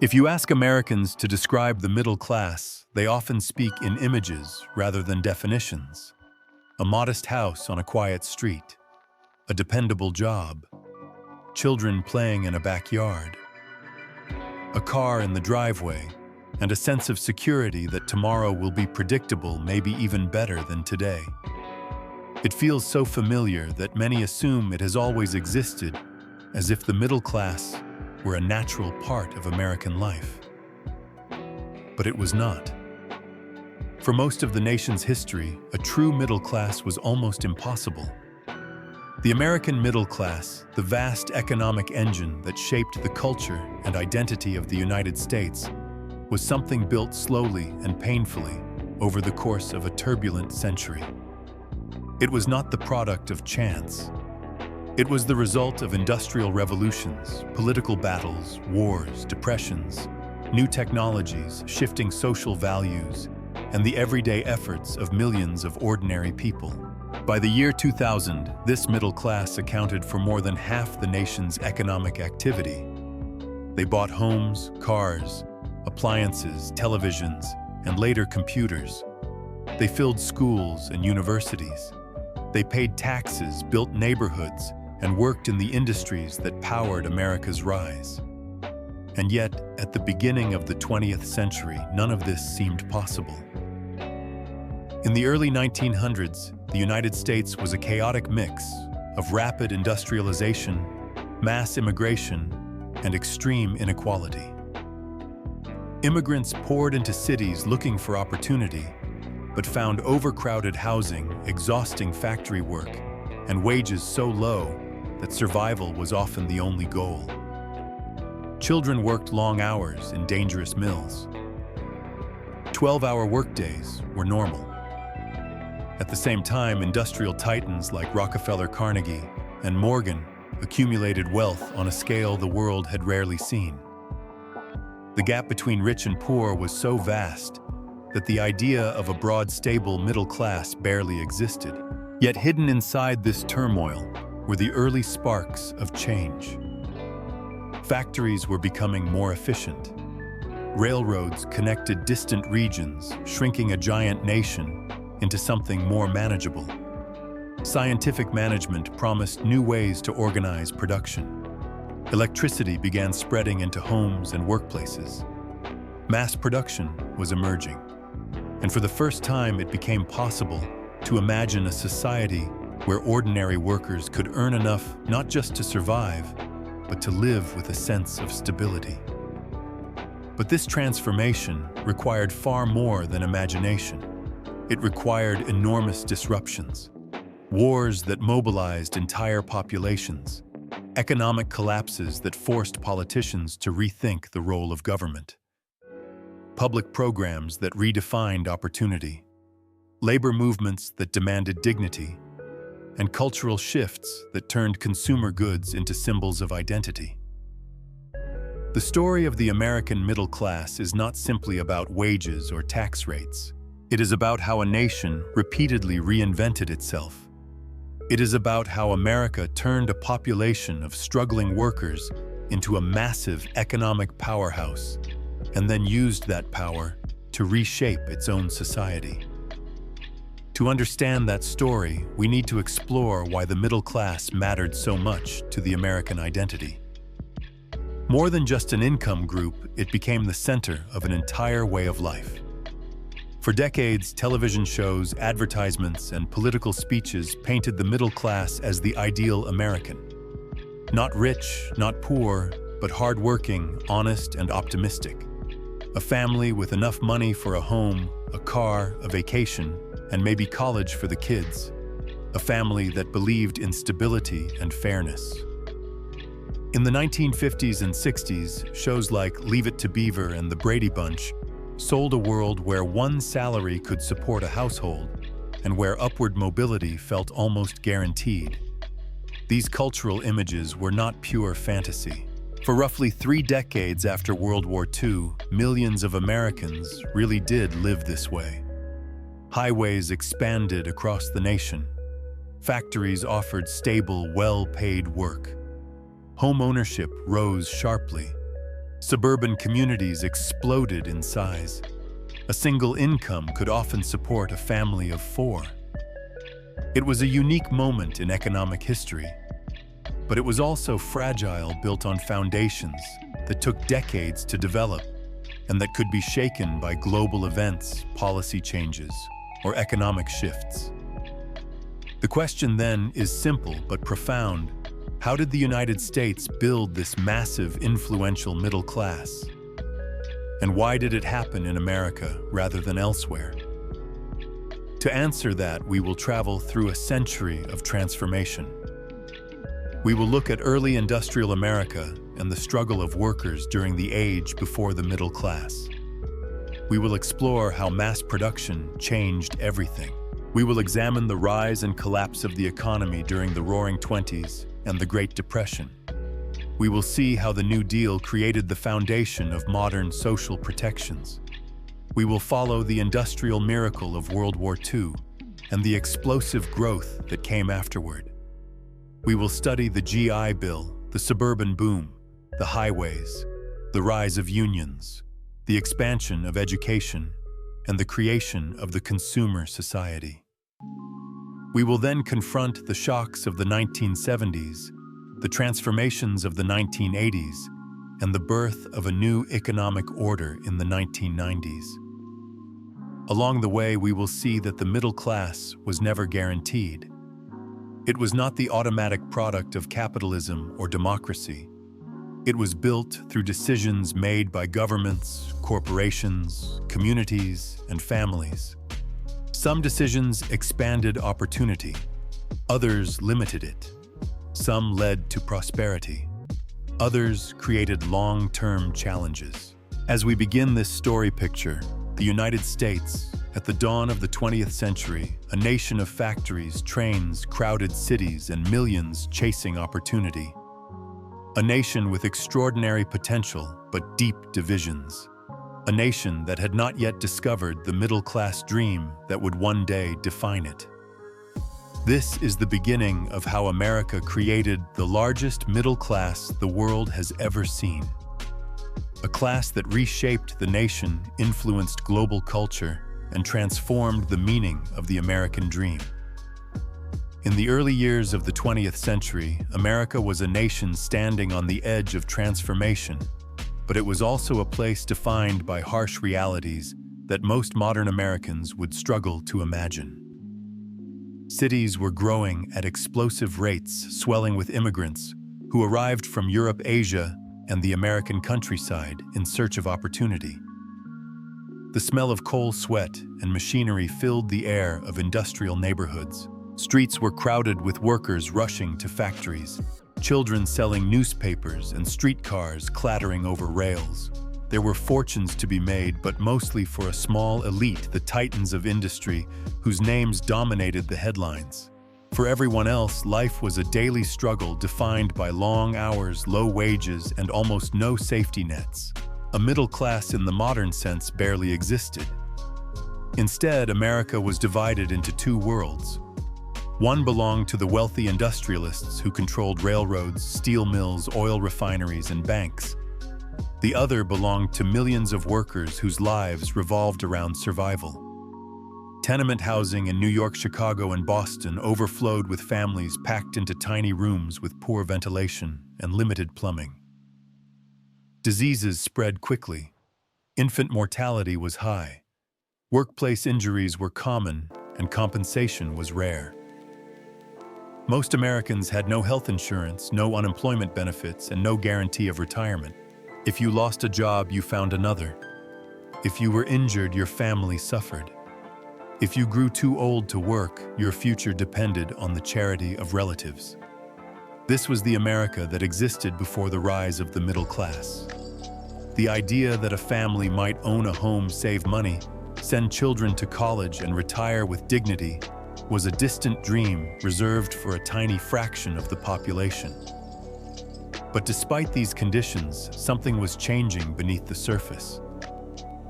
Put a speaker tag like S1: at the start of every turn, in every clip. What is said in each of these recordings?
S1: If you ask Americans to describe the middle class, they often speak in images rather than definitions. A modest house on a quiet street, a dependable job, children playing in a backyard, a car in the driveway, and a sense of security that tomorrow will be predictable, maybe even better than today. It feels so familiar that many assume it has always existed, as if the middle class were a natural part of American life. But it was not. For most of the nation's history, a true middle class was almost impossible. The American middle class, the vast economic engine that shaped the culture and identity of the United States, was something built slowly and painfully over the course of a turbulent century. It was not the product of chance. It was the result of industrial revolutions, political battles, wars, depressions, new technologies, shifting social values, and the everyday efforts of millions of ordinary people. By the year 2000, this middle class accounted for more than half the nation's economic activity. They bought homes, cars, appliances, televisions, and later computers. They filled schools and universities. They paid taxes, built neighborhoods, and worked in the industries that powered America's rise. And yet, at the beginning of the 20th century, none of this seemed possible. In the early 1900s, the United States was a chaotic mix of rapid industrialization, mass immigration, and extreme inequality. Immigrants poured into cities looking for opportunity, but found overcrowded housing, exhausting factory work, and wages so low that survival was often the only goal. Children worked long hours in dangerous mills. 12-hour workdays were normal. At the same time, industrial titans like Rockefeller, Carnegie, and Morgan accumulated wealth on a scale the world had rarely seen. The gap between rich and poor was so vast that the idea of a broad, stable middle class barely existed. Yet hidden inside this turmoil were the early sparks of change. Factories were becoming more efficient. Railroads connected distant regions, shrinking a giant nation into something more manageable. Scientific management promised new ways to organize production. Electricity began spreading into homes and workplaces. Mass production was emerging. And for the first time, it became possible to imagine a society where ordinary workers could earn enough not just to survive, but to live with a sense of stability. But this transformation required far more than imagination. It required enormous disruptions, wars that mobilized entire populations, economic collapses that forced politicians to rethink the role of government, public programs that redefined opportunity, labor movements that demanded dignity, and cultural shifts that turned consumer goods into symbols of identity. The story of the American middle class is not simply about wages or tax rates. It is about how a nation repeatedly reinvented itself. It is about how America turned a population of struggling workers into a massive economic powerhouse, and then used that power to reshape its own society. To understand that story, we need to explore why the middle class mattered so much to the American identity. More than just an income group, it became the center of an entire way of life. For decades, television shows, advertisements, and political speeches painted the middle class as the ideal American. Not rich, not poor, but hardworking, honest, and optimistic. A family with enough money for a home, a car, a vacation, and maybe college for the kids. A family that believed in stability and fairness. In the 1950s and 60s, shows like Leave It to Beaver and The Brady Bunch sold a world where one salary could support a household and where upward mobility felt almost guaranteed. These cultural images were not pure fantasy. For roughly 3 decades after World War II, millions of Americans really did live this way. Highways expanded across the nation. Factories offered stable, well-paid work. Home ownership rose sharply. Suburban communities exploded in size. A single income could often support a family of 4. It was a unique moment in economic history, but it was also fragile, built on foundations that took decades to develop and that could be shaken by global events, policy changes, or economic shifts. The question then is simple but profound. How did the United States build this massive, influential middle class? And why did it happen in America rather than elsewhere? To answer that, we will travel through a century of transformation. We will look at early industrial America and the struggle of workers during the age before the middle class. We will explore how mass production changed everything. We will examine the rise and collapse of the economy during the Roaring Twenties and the Great Depression. We will see how the New Deal created the foundation of modern social protections. We will follow the industrial miracle of World War II and the explosive growth that came afterward. We will study the GI Bill, the suburban boom, the highways, the rise of unions, the expansion of education, and the creation of the consumer society. We will then confront the shocks of the 1970s, the transformations of the 1980s, and the birth of a new economic order in the 1990s. Along the way, we will see that the middle class was never guaranteed. It was not the automatic product of capitalism or democracy. It was built through decisions made by governments, corporations, communities, and families. Some decisions expanded opportunity. Others limited it. Some led to prosperity. Others created long-term challenges. As we begin this story picture, the United States, at the dawn of the 20th century, a nation of factories, trains, crowded cities, and millions chasing opportunity. A nation with extraordinary potential but deep divisions. A nation that had not yet discovered the middle-class dream that would one day define it. This is the beginning of how America created the largest middle class the world has ever seen. A class that reshaped the nation, influenced global culture, and transformed the meaning of the American dream. In the early years of the 20th century, America was a nation standing on the edge of transformation, but it was also a place defined by harsh realities that most modern Americans would struggle to imagine. Cities were growing at explosive rates, swelling with immigrants who arrived from Europe, Asia, and the American countryside in search of opportunity. The smell of coal sweat and machinery filled the air of industrial neighborhoods. Streets were crowded with workers rushing to factories, children selling newspapers and streetcars clattering over rails. There were fortunes to be made, but mostly for a small elite, the titans of industry, whose names dominated the headlines. For everyone else, life was a daily struggle defined by long hours, low wages, and almost no safety nets. A middle class in the modern sense barely existed. Instead, America was divided into two worlds. One belonged to the wealthy industrialists who controlled railroads, steel mills, oil refineries, and banks. The other belonged to millions of workers whose lives revolved around survival. Tenement housing in New York, Chicago, and Boston overflowed with families packed into tiny rooms with poor ventilation and limited plumbing. Diseases spread quickly. Infant mortality was high. Workplace injuries were common, and compensation was rare. Most Americans had no health insurance, no unemployment benefits, and no guarantee of retirement. If you lost a job, you found another. If you were injured, your family suffered. If you grew too old to work, your future depended on the charity of relatives. This was the America that existed before the rise of the middle class. The idea that a family might own a home, save money, send children to college, and retire with dignity was a distant dream reserved for a tiny fraction of the population. But despite these conditions, something was changing beneath the surface.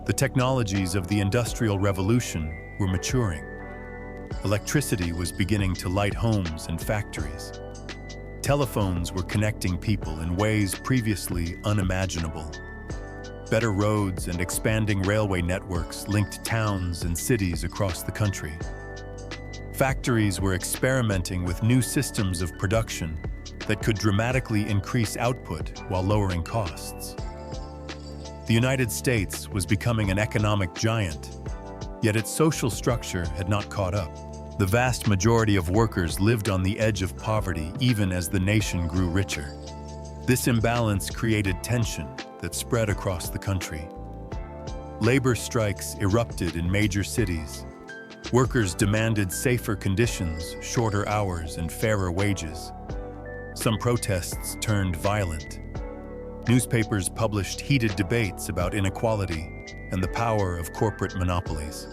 S1: The technologies of the Industrial Revolution were maturing. Electricity was beginning to light homes and factories. Telephones were connecting people in ways previously unimaginable. Better roads and expanding railway networks linked towns and cities across the country. Factories were experimenting with new systems of production that could dramatically increase output while lowering costs. The United States was becoming an economic giant, yet its social structure had not caught up. The vast majority of workers lived on the edge of poverty even as the nation grew richer. This imbalance created tension that spread across the country. Labor strikes erupted in major cities. Workers demanded safer conditions, shorter hours, and fairer wages. Some protests turned violent. Newspapers published heated debates about inequality and the power of corporate monopolies.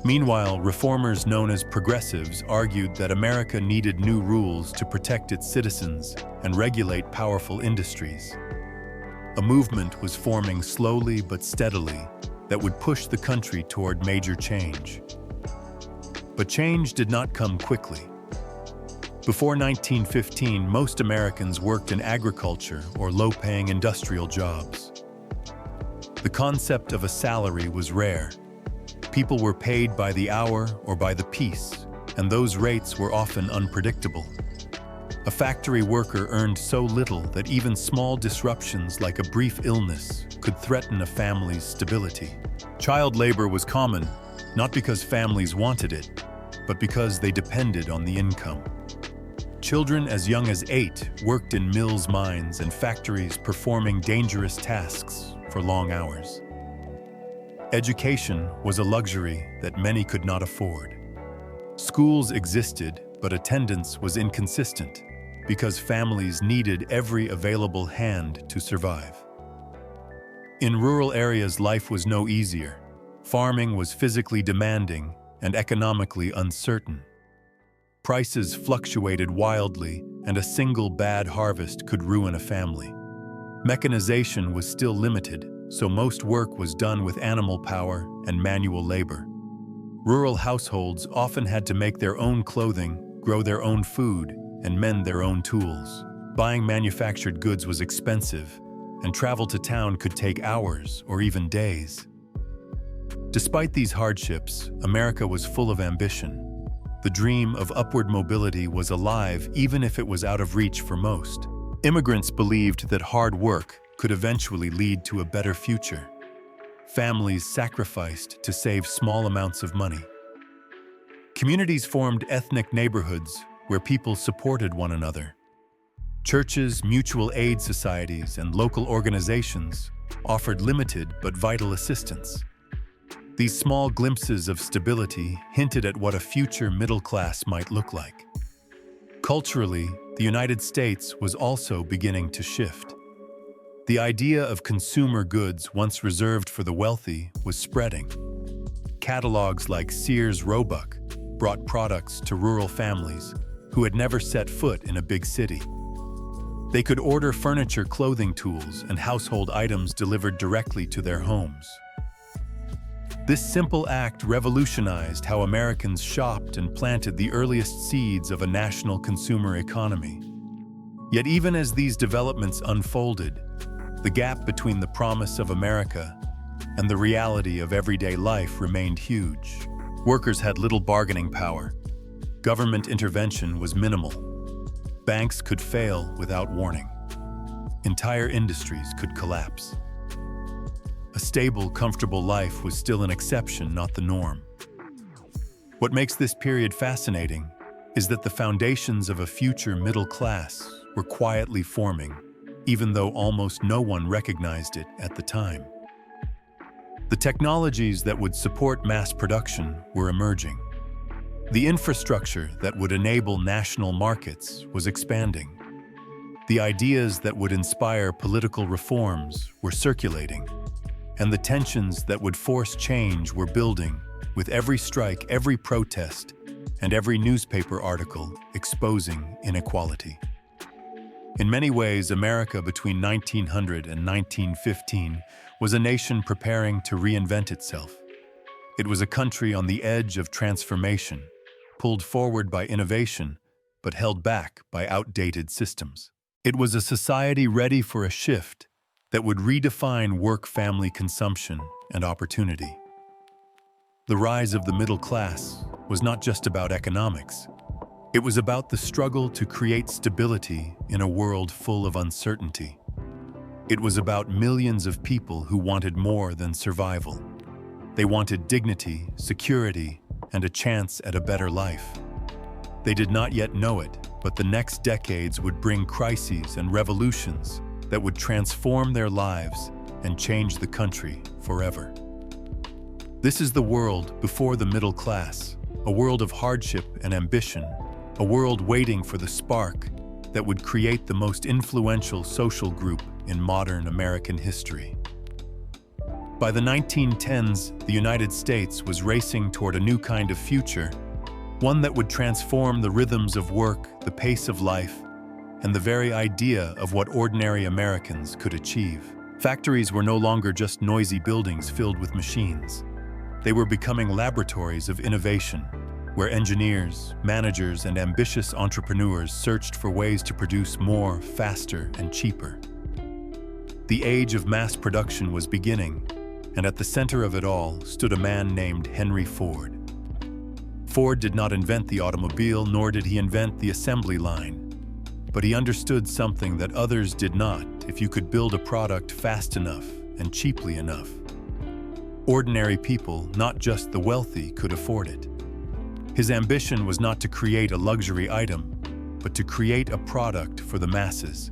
S1: Meanwhile, reformers known as progressives argued that America needed new rules to protect its citizens and regulate powerful industries. A movement was forming slowly but steadily that would push the country toward major change. But change did not come quickly. Before 1915, most Americans worked in agriculture or low-paying industrial jobs. The concept of a salary was rare. People were paid by the hour or by the piece, and those rates were often unpredictable. A factory worker earned so little that even small disruptions like a brief illness could threaten a family's stability. Child labor was common, not because families wanted it, but because they depended on the income. Children as young as 8 worked in mills, mines, and factories performing dangerous tasks for long hours. Education was a luxury that many could not afford. Schools existed, but attendance was inconsistent because families needed every available hand to survive. In rural areas, life was no easier. Farming was physically demanding and economically uncertain. Prices fluctuated wildly, and a single bad harvest could ruin a family. Mechanization was still limited, so most work was done with animal power and manual labor. Rural households often had to make their own clothing, grow their own food, and mend their own tools. Buying manufactured goods was expensive, and travel to town could take hours or even days. Despite these hardships, America was full of ambition. The dream of upward mobility was alive even if it was out of reach for most. Immigrants believed that hard work could eventually lead to a better future. Families sacrificed to save small amounts of money. Communities formed ethnic neighborhoods where people supported one another. Churches, mutual aid societies, and local organizations offered limited but vital assistance. These small glimpses of stability hinted at what a future middle class might look like. Culturally, the United States was also beginning to shift. The idea of consumer goods once reserved for the wealthy was spreading. Catalogs like Sears Roebuck brought products to rural families who had never set foot in a big city. They could order furniture, clothing, tools, and household items delivered directly to their homes. This simple act revolutionized how Americans shopped and planted the earliest seeds of a national consumer economy. Yet even as these developments unfolded, the gap between the promise of America and the reality of everyday life remained huge. Workers had little bargaining power. Government intervention was minimal. Banks could fail without warning. Entire industries could collapse. A stable, comfortable life was still an exception, not the norm. What makes this period fascinating is that the foundations of a future middle class were quietly forming, even though almost no one recognized it at the time. The technologies that would support mass production were emerging. The infrastructure that would enable national markets was expanding. The ideas that would inspire political reforms were circulating. And the tensions that would force change were building, with every strike, every protest, and every newspaper article exposing inequality. In many ways, America between 1900 and 1915 was a nation preparing to reinvent itself. It was a country on the edge of transformation, pulled forward by innovation, but held back by outdated systems. It was a society ready for a shift that would redefine work-family consumption and opportunity. The rise of the middle class was not just about economics. It was about the struggle to create stability in a world full of uncertainty. It was about millions of people who wanted more than survival. They wanted dignity, security, and a chance at a better life. They did not yet know it, but the next decades would bring crises and revolutions that would transform their lives and change the country forever. This is the world before the middle class, a world of hardship and ambition, a world waiting for the spark that would create the most influential social group in modern American history. By the 1910s, the United States was racing toward a new kind of future, one that would transform the rhythms of work, the pace of life, and the very idea of what ordinary Americans could achieve. Factories were no longer just noisy buildings filled with machines. They were becoming laboratories of innovation, where engineers, managers, and ambitious entrepreneurs searched for ways to produce more, faster, and cheaper. The age of mass production was beginning, and at the center of it all stood a man named Henry Ford. Ford did not invent the automobile, nor did he invent the assembly line. But he understood something that others did not: if you could build a product fast enough and cheaply enough, ordinary people, not just the wealthy, could afford it. His ambition was not to create a luxury item, but to create a product for the masses.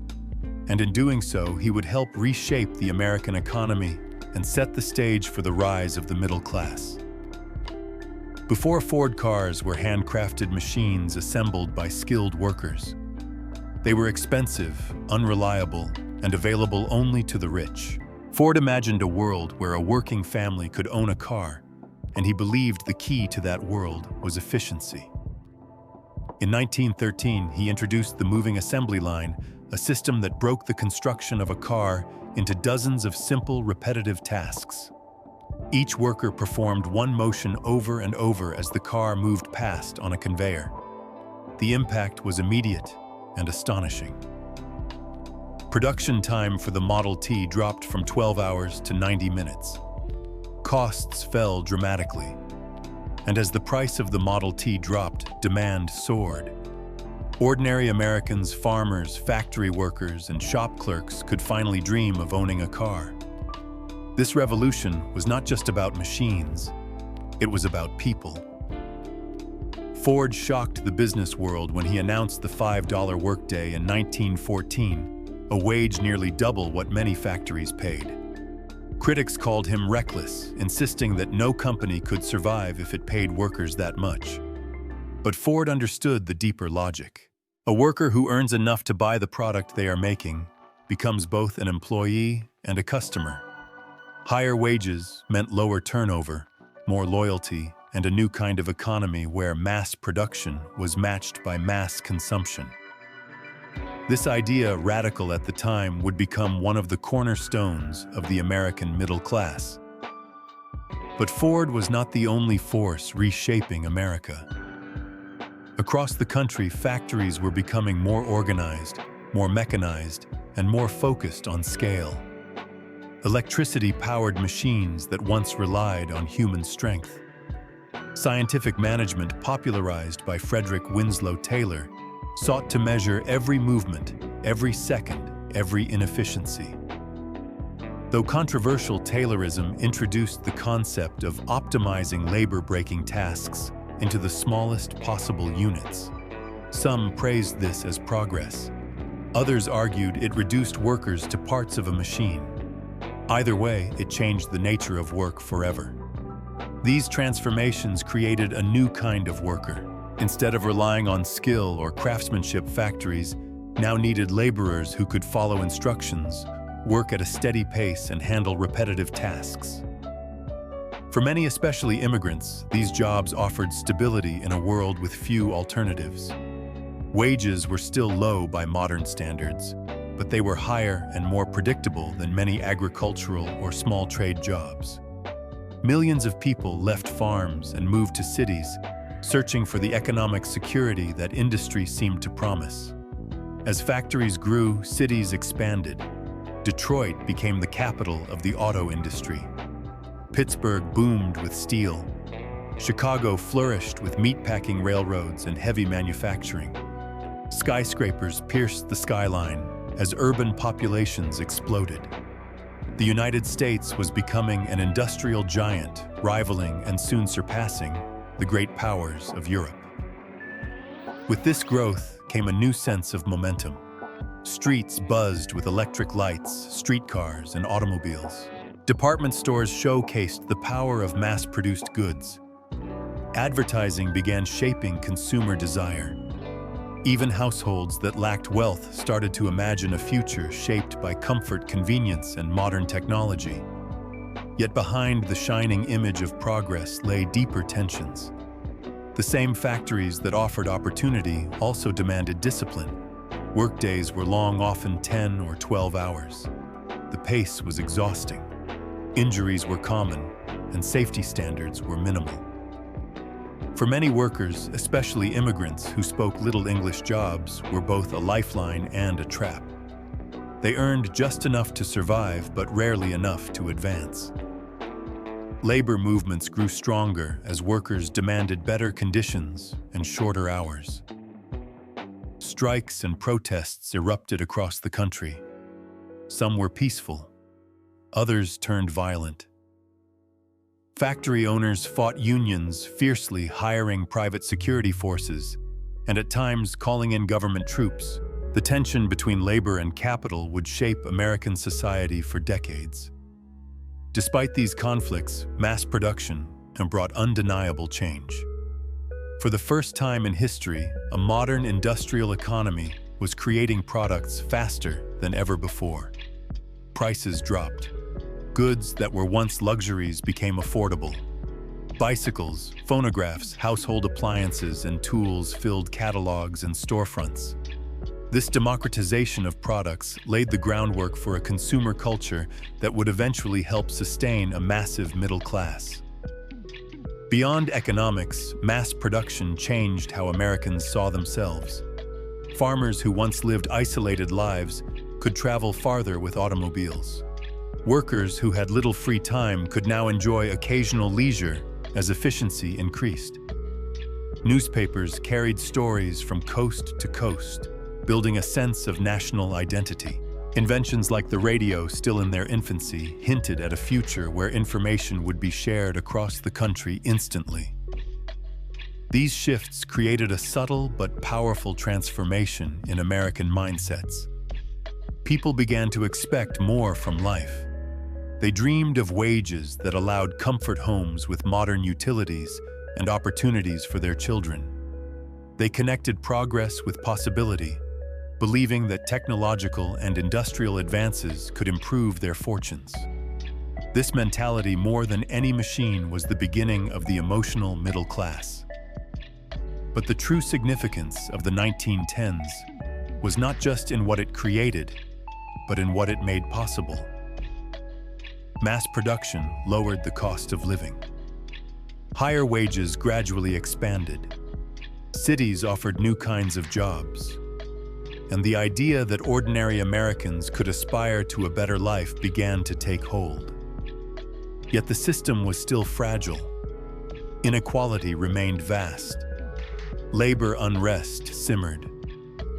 S1: And in doing so, he would help reshape the American economy and set the stage for the rise of the middle class. Before Ford cars were handcrafted machines assembled by skilled workers. They were expensive, unreliable, and available only to the rich. Ford imagined a world where a working family could own a car, and he believed the key to that world was efficiency. In 1913, he introduced the moving assembly line, a system that broke the construction of a car into dozens of simple, repetitive tasks. Each worker performed one motion over and over as the car moved past on a conveyor. The impact was immediate and astonishing. Production time for the Model T dropped from 12 hours to 90 minutes. Costs fell dramatically, and as the price of the Model T dropped, demand soared. Ordinary Americans, farmers, factory workers, and shop clerks could finally dream of owning a car. This revolution was not just about machines, it was about people. Ford shocked the business world when he announced the $5 workday in 1914, a wage nearly double what many factories paid. Critics called him reckless, insisting that no company could survive if it paid workers that much. But Ford understood the deeper logic. A worker who earns enough to buy the product they are making becomes both an employee and a customer. Higher wages meant lower turnover, more loyalty, and a new kind of economy where mass production was matched by mass consumption. This idea, radical at the time, would become one of the cornerstones of the American middle class. But Ford was not the only force reshaping America. Across the country, factories were becoming more organized, more mechanized, and more focused on scale. Electricity powered machines that once relied on human strength. Scientific management, popularized by Frederick Winslow Taylor, sought to measure every movement, every second, every inefficiency. Though controversial, Taylorism introduced the concept of optimizing labor-breaking tasks into the smallest possible units. Some praised this as progress. Others argued it reduced workers to parts of a machine. Either way, it changed the nature of work forever. These transformations created a new kind of worker. Instead of relying on skill or craftsmanship, factories now needed laborers who could follow instructions, work at a steady pace, and handle repetitive tasks. For many, especially immigrants, these jobs offered stability in a world with few alternatives. Wages were still low by modern standards, but they were higher and more predictable than many agricultural or small trade jobs. Millions of people left farms and moved to cities, searching for the economic security that industry seemed to promise. As factories grew, cities expanded. Detroit became the capital of the auto industry. Pittsburgh boomed with steel. Chicago flourished with meatpacking railroads and heavy manufacturing. Skyscrapers pierced the skyline as urban populations exploded. The United States was becoming an industrial giant, rivaling and soon surpassing the great powers of Europe. With this growth came a new sense of momentum. Streets buzzed with electric lights, streetcars, and automobiles. Department stores showcased the power of mass-produced goods. Advertising began shaping consumer desire. Even households that lacked wealth started to imagine a future shaped by comfort, convenience, and modern technology. Yet behind the shining image of progress lay deeper tensions. The same factories that offered opportunity also demanded discipline. Workdays were long, often 10 or 12 hours. The pace was exhausting. Injuries were common, and safety standards were minimal. For many workers, especially immigrants who spoke little English, jobs were both a lifeline and a trap. They earned just enough to survive, but rarely enough to advance. Labor movements grew stronger as workers demanded better conditions and shorter hours. Strikes and protests erupted across the country. Some were peaceful, others turned violent. Factory owners fought unions fiercely, hiring private security forces, and at times calling in government troops. The tension between labor and capital would shape American society for decades. Despite these conflicts, mass production brought undeniable change. For the first time in history, a modern industrial economy was creating products faster than ever before. Prices dropped. Goods that were once luxuries became affordable. Bicycles, phonographs, household appliances, and tools filled catalogs and storefronts. This democratization of products laid the groundwork for a consumer culture that would eventually help sustain a massive middle class. Beyond economics, mass production changed how Americans saw themselves. Farmers who once lived isolated lives could travel farther with automobiles. Workers who had little free time could now enjoy occasional leisure as efficiency increased. Newspapers carried stories from coast to coast, building a sense of national identity. Inventions like the radio, still in their infancy, hinted at a future where information would be shared across the country instantly. These shifts created a subtle but powerful transformation in American mindsets. People began to expect more from life. They dreamed of wages that allowed comfort homes with modern utilities and opportunities for their children. They connected progress with possibility, believing that technological and industrial advances could improve their fortunes. This mentality, more than any machine, was the beginning of the emotional middle class. But the true significance of the 1910s was not just in what it created, but in what it made possible. Mass production lowered the cost of living. Higher wages gradually expanded. Cities offered new kinds of jobs. And the idea that ordinary Americans could aspire to a better life began to take hold. Yet the system was still fragile. Inequality remained vast. Labor unrest simmered.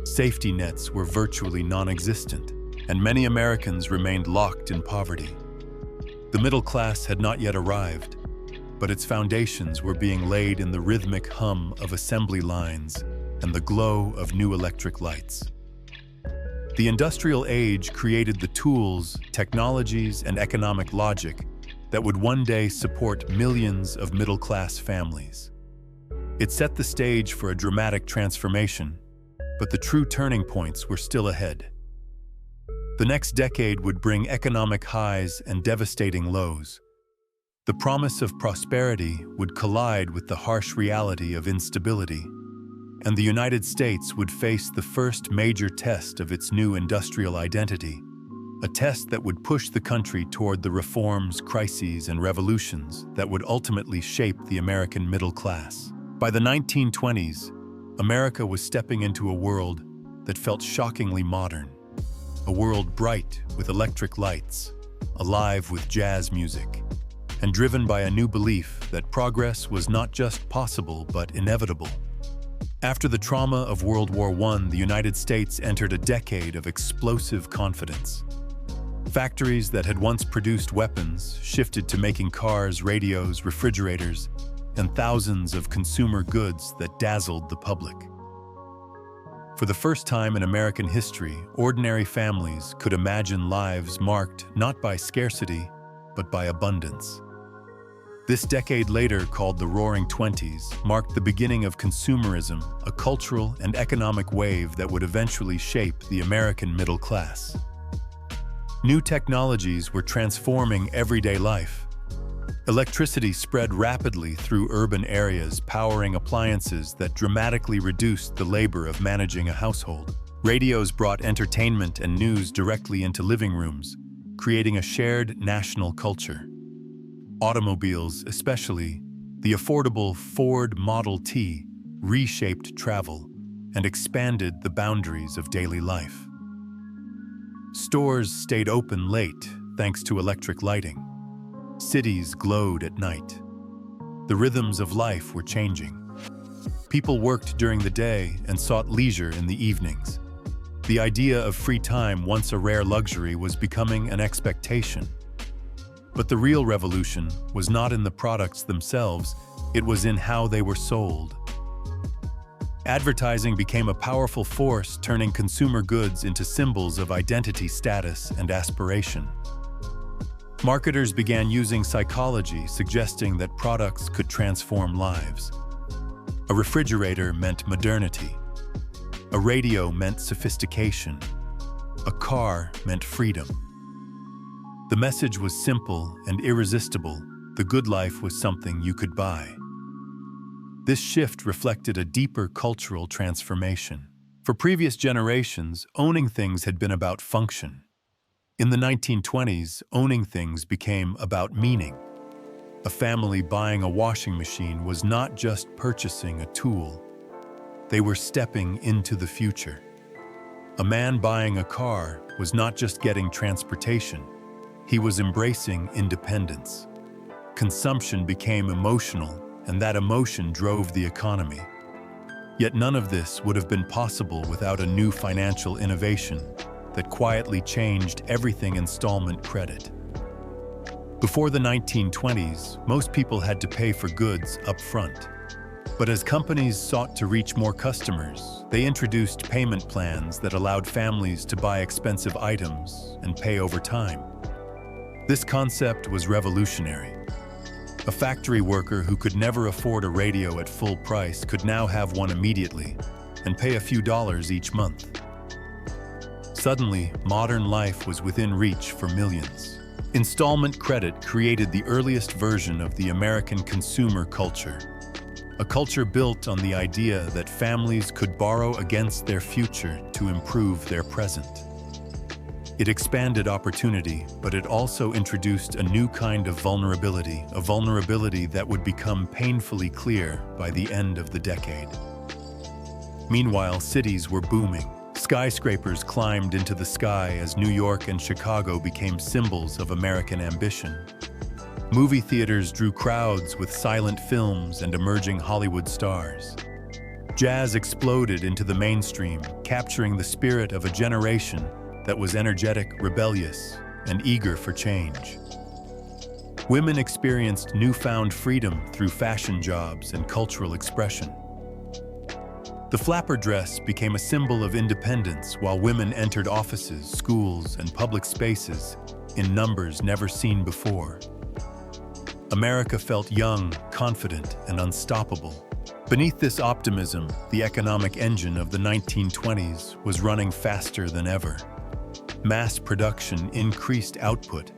S1: Safety nets were virtually non-existent, and many Americans remained locked in poverty. The middle class had not yet arrived, but its foundations were being laid in the rhythmic hum of assembly lines and the glow of new electric lights. The industrial age created the tools, technologies, and economic logic that would one day support millions of middle-class families. It set the stage for a dramatic transformation, but the true turning points were still ahead. The next decade would bring economic highs and devastating lows. The promise of prosperity would collide with the harsh reality of instability, and the United States would face the first major test of its new industrial identity, a test that would push the country toward the reforms, crises, and revolutions that would ultimately shape the American middle class. By the 1920s, America was stepping into a world that felt shockingly modern. a world bright with electric lights, alive with jazz music, and driven by a new belief that progress was not just possible but inevitable. After the trauma of World War I, the United States entered a decade of explosive confidence. Factories that had once produced weapons shifted to making cars, radios, refrigerators, and thousands of consumer goods that dazzled the public. For the first time in American history, ordinary families could imagine lives marked not by scarcity, but by abundance. This decade later, called the Roaring Twenties, marked the beginning of consumerism, a cultural and economic wave that would eventually shape the American middle class. New technologies were transforming everyday life. Electricity spread rapidly through urban areas, powering appliances that dramatically reduced the labor of managing a household. Radios brought entertainment and news directly into living rooms, creating a shared national culture. Automobiles, especially the affordable Ford Model T, reshaped travel and expanded the boundaries of daily life. Stores stayed open late thanks to electric lighting. Cities glowed at night. The rhythms of life were changing. People worked during the day and sought leisure in the evenings. The idea of free time, once a rare luxury, was becoming an expectation. But the real revolution was not in the products themselves, it was in how they were sold. Advertising became a powerful force, turning consumer goods into symbols of identity, status, and aspiration. Marketers began using psychology, suggesting that products could transform lives. A refrigerator meant modernity. A radio meant sophistication. A car meant freedom. The message was simple and irresistible. The good life was something you could buy. This shift reflected a deeper cultural transformation. For previous generations, owning things had been about function. In the 1920s, owning things became about meaning. A family buying a washing machine was not just purchasing a tool. They were stepping into the future. A man buying a car was not just getting transportation. He was embracing independence. Consumption became emotional, and that emotion drove the economy. Yet none of this would have been possible without a new financial innovation that quietly changed everything: installment credit. Before the 1920s, most people had to pay for goods up front. But as companies sought to reach more customers, they introduced payment plans that allowed families to buy expensive items and pay over time. This concept was revolutionary. A factory worker who could never afford a radio at full price could now have one immediately and pay a few dollars each month. Suddenly, modern life was within reach for millions. Installment credit created the earliest version of the American consumer culture, a culture built on the idea that families could borrow against their future to improve their present. It expanded opportunity, but it also introduced a new kind of vulnerability, a vulnerability that would become painfully clear by the end of the decade. Meanwhile, cities were booming. Skyscrapers climbed into the sky as New York and Chicago became symbols of American ambition. Movie theaters drew crowds with silent films and emerging Hollywood stars. Jazz exploded into the mainstream, capturing the spirit of a generation that was energetic, rebellious, and eager for change. Women experienced newfound freedom through fashion jobs and cultural expression. The flapper dress became a symbol of independence while women entered offices, schools, and public spaces in numbers never seen before. America felt young, confident, and unstoppable. Beneath this optimism, the economic engine of the 1920s was running faster than ever. Mass production increased output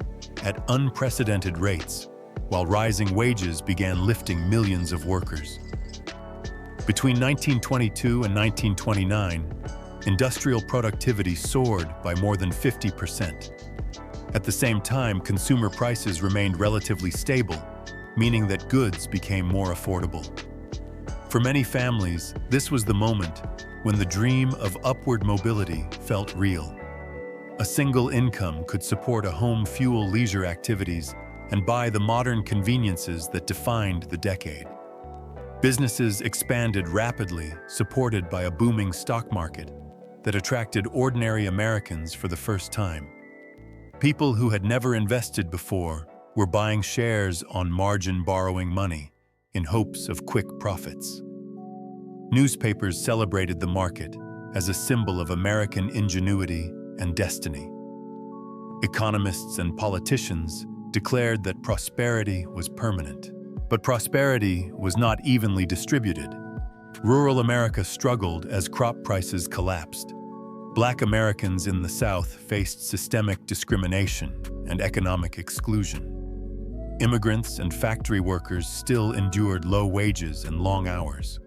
S1: at unprecedented rates, while rising wages began lifting millions of workers. Between 1922 and 1929, industrial productivity soared by more than 50%. At the same time, consumer prices remained relatively stable, meaning that goods became more affordable. For many families, this was the moment when the dream of upward mobility felt real. A single income could support a home, fuel leisure activities, and buy the modern conveniences that defined the decade. Businesses expanded rapidly, supported by a booming stock market that attracted ordinary Americans for the first time. People who had never invested before were buying shares on margin, borrowing money in hopes of quick profits. Newspapers celebrated the market as a symbol of American ingenuity and destiny. Economists and politicians declared that prosperity was permanent. But prosperity was not evenly distributed. Rural America struggled as crop prices collapsed. Black Americans in the South faced systemic discrimination and economic exclusion. Immigrants and factory workers still endured low wages and long hours.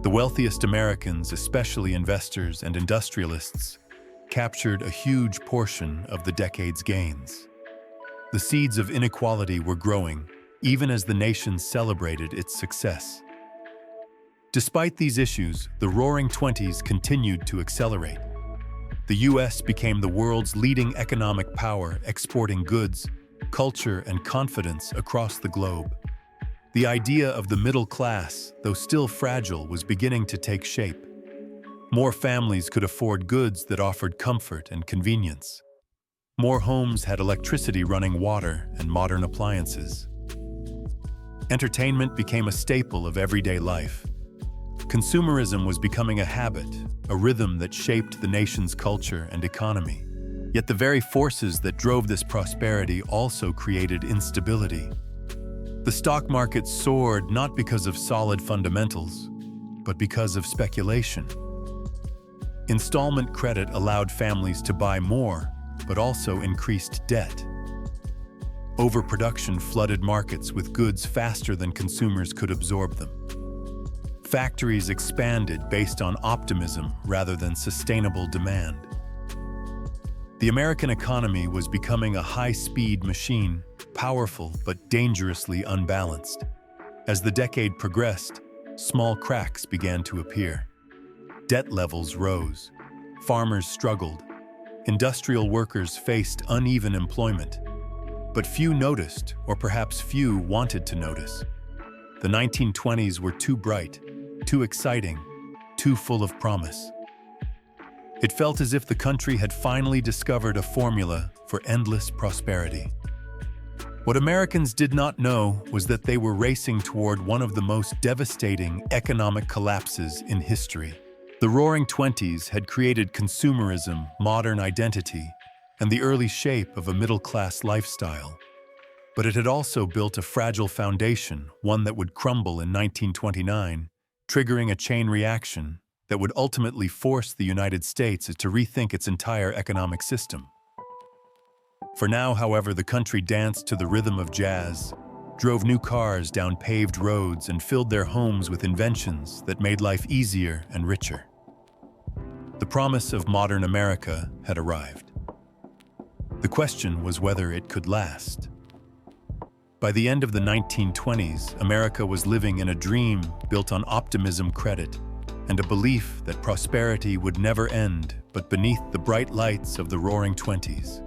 S1: The wealthiest Americans, especially investors and industrialists, captured a huge portion of the decade's gains. The seeds of inequality were growing, even as the nation celebrated its success. Despite these issues, the Roaring Twenties continued to accelerate. The U.S. became the world's leading economic power, exporting goods, culture, and confidence across the globe. The idea of the middle class, though still fragile, was beginning to take shape. More families could afford goods that offered comfort and convenience. More homes had electricity, running water, and modern appliances. Entertainment became a staple of everyday life. Consumerism was becoming a habit, a rhythm that shaped the nation's culture and economy. Yet the very forces that drove this prosperity also created instability. The stock market soared not because of solid fundamentals, but because of speculation. Installment credit allowed families to buy more, but also increased debt. Overproduction flooded markets with goods faster than consumers could absorb them. Factories expanded based on optimism rather than sustainable demand. The American economy was becoming a high-speed machine, powerful but dangerously unbalanced. As the decade progressed, small cracks began to appear. Debt levels rose. Farmers struggled. Industrial workers faced uneven employment. But few noticed, or perhaps few wanted to notice. The 1920s were too bright, too exciting, too full of promise. It felt as if the country had finally discovered a formula for endless prosperity. What Americans did not know was that they were racing toward one of the most devastating economic collapses in history. The Roaring Twenties had created consumerism, modern identity, and the early shape of a middle-class lifestyle. But it had also built a fragile foundation, one that would crumble in 1929, triggering a chain reaction that would ultimately force the United States to rethink its entire economic system. For now, however, the country danced to the rhythm of jazz, drove new cars down paved roads, and filled their homes with inventions that made life easier and richer. The promise of modern America had arrived. The question was whether it could last. By the end of the 1920s, America was living in a dream built on optimism, credit, and a belief that prosperity would never end, but beneath the bright lights of the Roaring Twenties.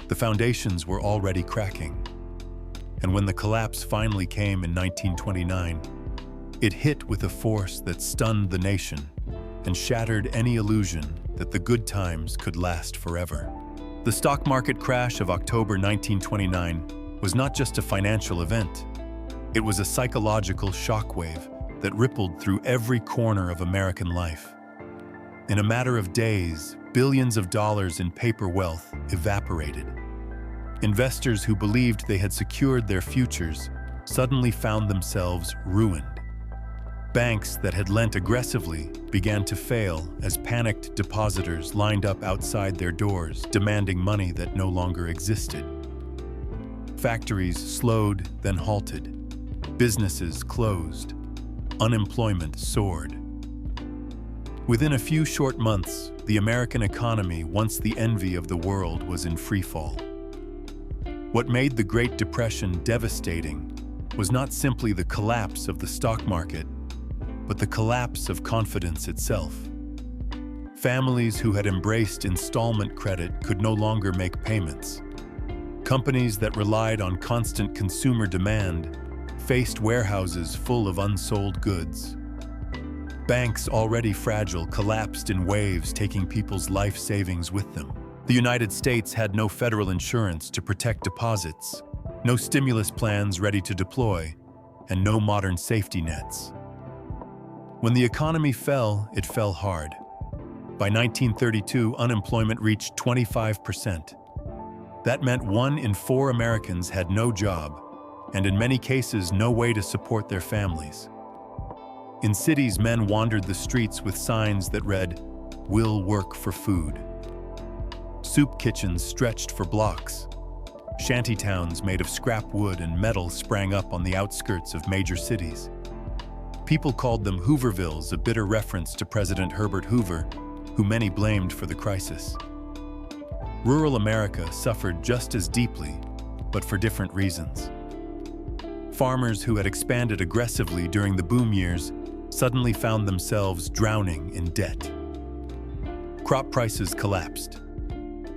S1: The foundations were already cracking. And when the collapse finally came in 1929, it hit with a force that stunned the nation and shattered any illusion that the good times could last forever. The stock market crash of October 1929 was not just a financial event. It was a psychological shockwave that rippled through every corner of American life. In a matter of days, billions of dollars in paper wealth evaporated. Investors who believed they had secured their futures suddenly found themselves ruined. Banks that had lent aggressively began to fail as panicked depositors lined up outside their doors, demanding money that no longer existed. Factories slowed, then halted. Businesses closed. Unemployment soared. Within a few short months, the American economy, once the envy of the world, was in free fall. What made the Great Depression devastating was not simply the collapse of the stock market, but the collapse of confidence itself. Families who had embraced installment credit could no longer make payments. Companies that relied on constant consumer demand faced warehouses full of unsold goods. Banks, already fragile, collapsed in waves, taking people's life savings with them. The United States had no federal insurance to protect deposits, no stimulus plans ready to deploy, and no modern safety nets. When the economy fell, it fell hard. By 1932, unemployment reached 25%. That meant 1 in 4 Americans had no job, and in many cases, no way to support their families. In cities, men wandered the streets with signs that read, "We'll work for food." Soup kitchens stretched for blocks. Shantytowns made of scrap wood and metal sprang up on the outskirts of major cities. People called them Hoovervilles, a bitter reference to President Herbert Hoover, who many blamed for the crisis. Rural America suffered just as deeply, but for different reasons. Farmers who had expanded aggressively during the boom years suddenly found themselves drowning in debt. Crop prices collapsed.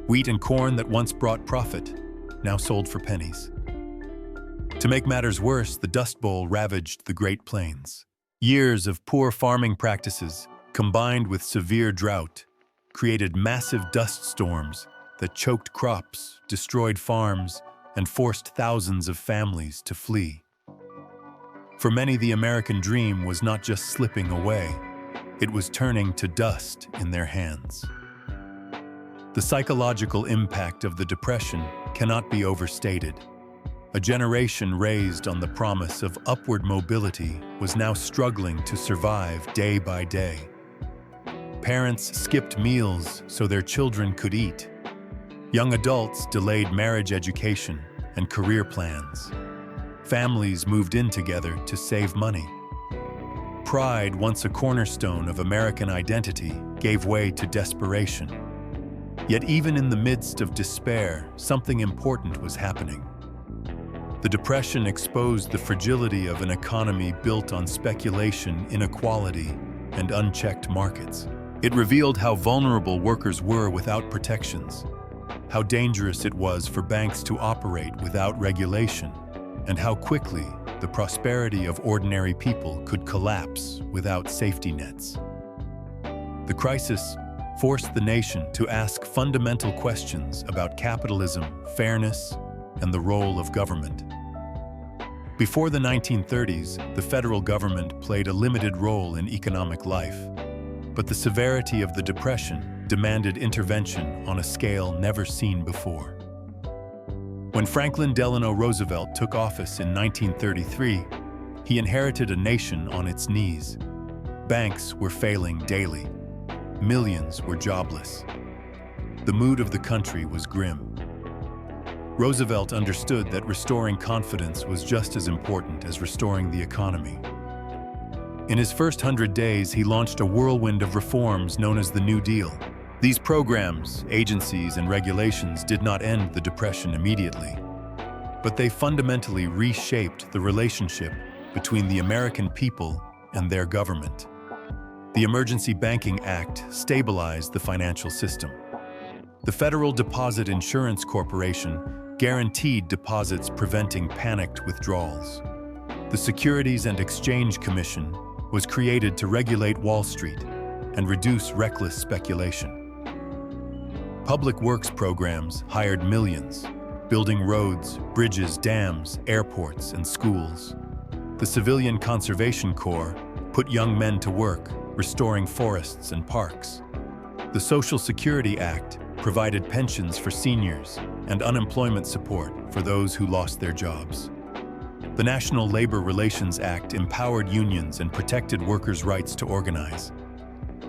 S1: Wheat and corn that once brought profit now sold for pennies. To make matters worse, the Dust Bowl ravaged the Great Plains. Years of poor farming practices, combined with severe drought, created massive dust storms that choked crops, destroyed farms, and forced thousands of families to flee. For many, the American dream was not just slipping away, it was turning to dust in their hands. The psychological impact of the Depression cannot be overstated. A generation raised on the promise of upward mobility was now struggling to survive day by day. Parents skipped meals so their children could eat. Young adults delayed marriage education and career plans. Families moved in together to save money. Pride, once a cornerstone of American identity, gave way to desperation. Yet even in the midst of despair, something important was happening. The Depression exposed the fragility of an economy built on speculation, inequality, and unchecked markets. It revealed how vulnerable workers were without protections, how dangerous it was for banks to operate without regulation, and how quickly the prosperity of ordinary people could collapse without safety nets. The crisis forced the nation to ask fundamental questions about capitalism, fairness, and the role of government. Before the 1930s, the federal government played a limited role in economic life, but the severity of the Depression demanded intervention on a scale never seen before. When Franklin Delano Roosevelt took office in 1933, he inherited a nation on its knees. Banks were failing daily. Millions were jobless. The mood of the country was grim. Roosevelt understood that restoring confidence was just as important as restoring the economy. In his first 100 days, he launched a whirlwind of reforms known as the New Deal. These programs, agencies, and regulations did not end the Depression immediately, but they fundamentally reshaped the relationship between the American people and their government. The Emergency Banking Act stabilized the financial system. The Federal Deposit Insurance Corporation guaranteed deposits, preventing panicked withdrawals. The Securities and Exchange Commission was created to regulate Wall Street and reduce reckless speculation. Public works programs hired millions, building roads, bridges, dams, airports, and schools. The Civilian Conservation Corps put young men to work, restoring forests and parks. The Social Security Act provided pensions for seniors and unemployment support for those who lost their jobs. The National Labor Relations Act empowered unions and protected workers' rights to organize.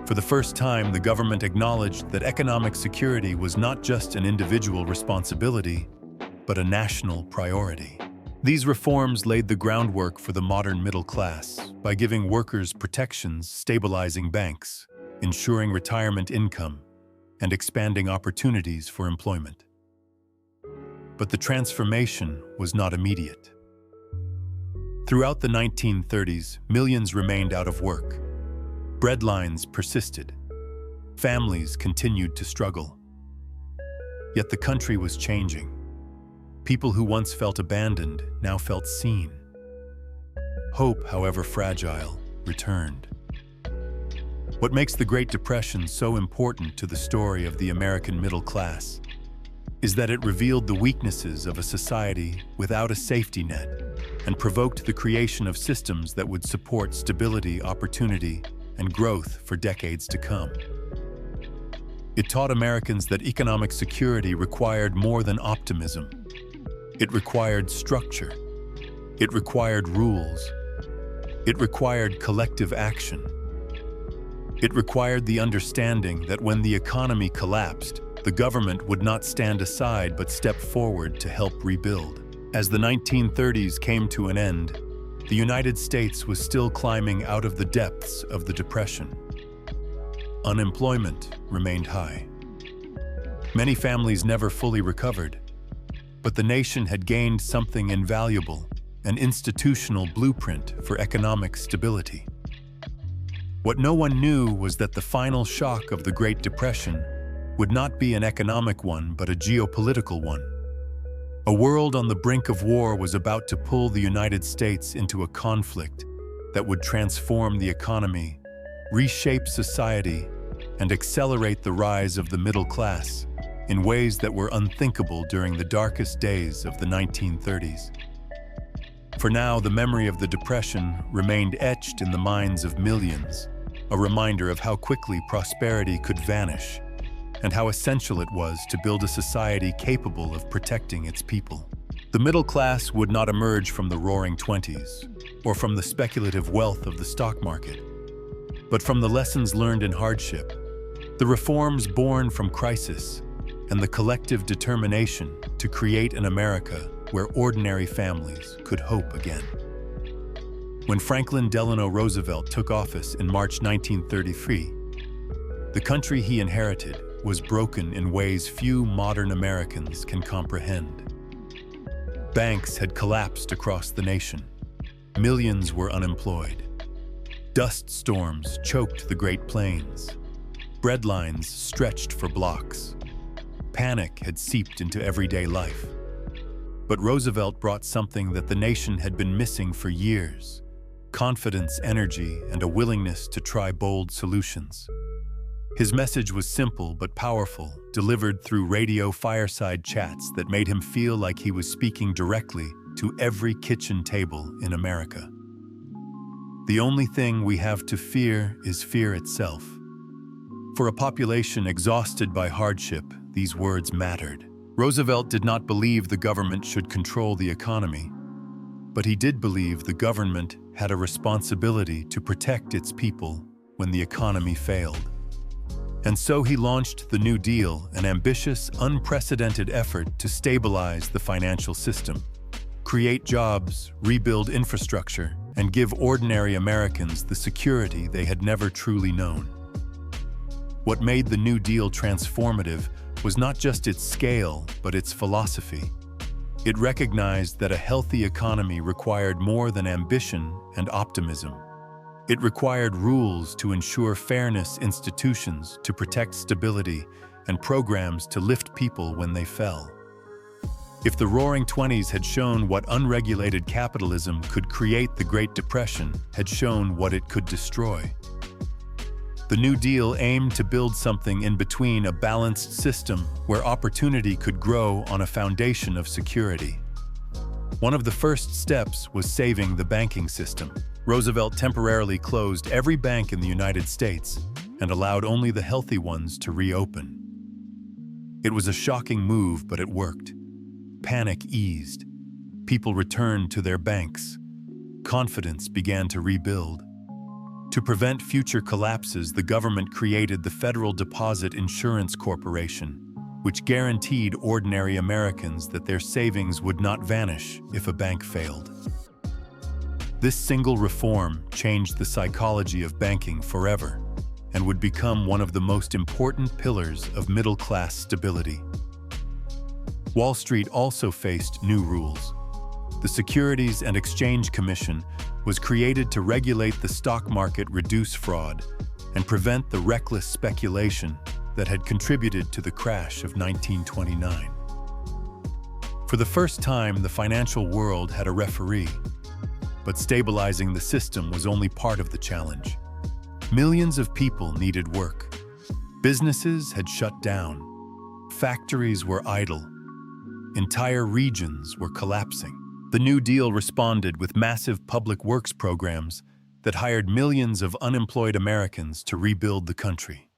S1: For the first time, the government acknowledged that economic security was not just an individual responsibility, but a national priority. These reforms laid the groundwork for the modern middle class by giving workers protections, stabilizing banks, ensuring retirement income, and expanding opportunities for employment. But the transformation was not immediate. Throughout the 1930s, millions remained out of work. Breadlines persisted. Families continued to struggle. Yet the country was changing. People who once felt abandoned now felt seen. Hope, however fragile, returned. What makes the Great Depression so important to the story of the American middle class is that it revealed the weaknesses of a society without a safety net and provoked the creation of systems that would support stability, opportunity, and growth for decades to come. It taught Americans that economic security required more than optimism. It required structure. It required rules. It required collective action. It required the understanding that when the economy collapsed, the government would not stand aside but step forward to help rebuild. As the 1930s came to an end, the United States was still climbing out of the depths of the Depression. Unemployment remained high. Many families never fully recovered, but the nation had gained something invaluable, an institutional blueprint for economic stability. What no one knew was that the final shock of the Great Depression would not be an economic one, but a geopolitical one. A world on the brink of war was about to pull the United States into a conflict that would transform the economy, reshape society, and accelerate the rise of the middle class in ways that were unthinkable during the darkest days of the 1930s. For now, the memory of the Depression remained etched in the minds of millions, a reminder of how quickly prosperity could vanish and how essential it was to build a society capable of protecting its people. The middle class would not emerge from the roaring Twenties or from the speculative wealth of the stock market, but from the lessons learned in hardship, the reforms born from crisis, and the collective determination to create an America where ordinary families could hope again. When Franklin Delano Roosevelt took office in March 1933, the country he inherited was broken in ways few modern Americans can comprehend. Banks had collapsed across the nation. Millions were unemployed. Dust storms choked the Great Plains. Bread lines stretched for blocks. Panic had seeped into everyday life. But Roosevelt brought something that the nation had been missing for years: confidence, energy, and a willingness to try bold solutions. His message was simple but powerful, delivered through radio fireside chats that made him feel like he was speaking directly to every kitchen table in America. The only thing we have to fear is fear itself. For a population exhausted by hardship, these words mattered. Roosevelt did not believe the government should control the economy, but he did believe the government had a responsibility to protect its people when the economy failed. And so he launched the New Deal, an ambitious, unprecedented effort to stabilize the financial system, create jobs, rebuild infrastructure, and give ordinary Americans the security they had never truly known. What made the New Deal transformative was not just its scale, but its philosophy. It recognized that a healthy economy required more than ambition and optimism. It required rules to ensure fairness, institutions to protect stability, and programs to lift people when they fell. If the Roaring Twenties had shown what unregulated capitalism could create, the Great Depression had shown what it could destroy. The New Deal aimed to build something in between, a balanced system where opportunity could grow on a foundation of security. One of the first steps was saving the banking system. Roosevelt temporarily closed every bank in the United States and allowed only the healthy ones to reopen. It was a shocking move, but it worked. Panic eased. People returned to their banks. Confidence began to rebuild. To prevent future collapses, the government created the Federal Deposit Insurance Corporation, which guaranteed ordinary Americans that their savings would not vanish if a bank failed. This single reform changed the psychology of banking forever and would become one of the most important pillars of middle-class stability. Wall Street also faced new rules. The Securities and Exchange Commission was created to regulate the stock market, reduce fraud, and prevent the reckless speculation that had contributed to the crash of 1929. For the first time, the financial world had a referee, but stabilizing the system was only part of the challenge. Millions of people needed work. Businesses had shut down. Factories were idle. Entire regions were collapsing. The New Deal responded with massive public works programs that hired millions of unemployed Americans to rebuild the country.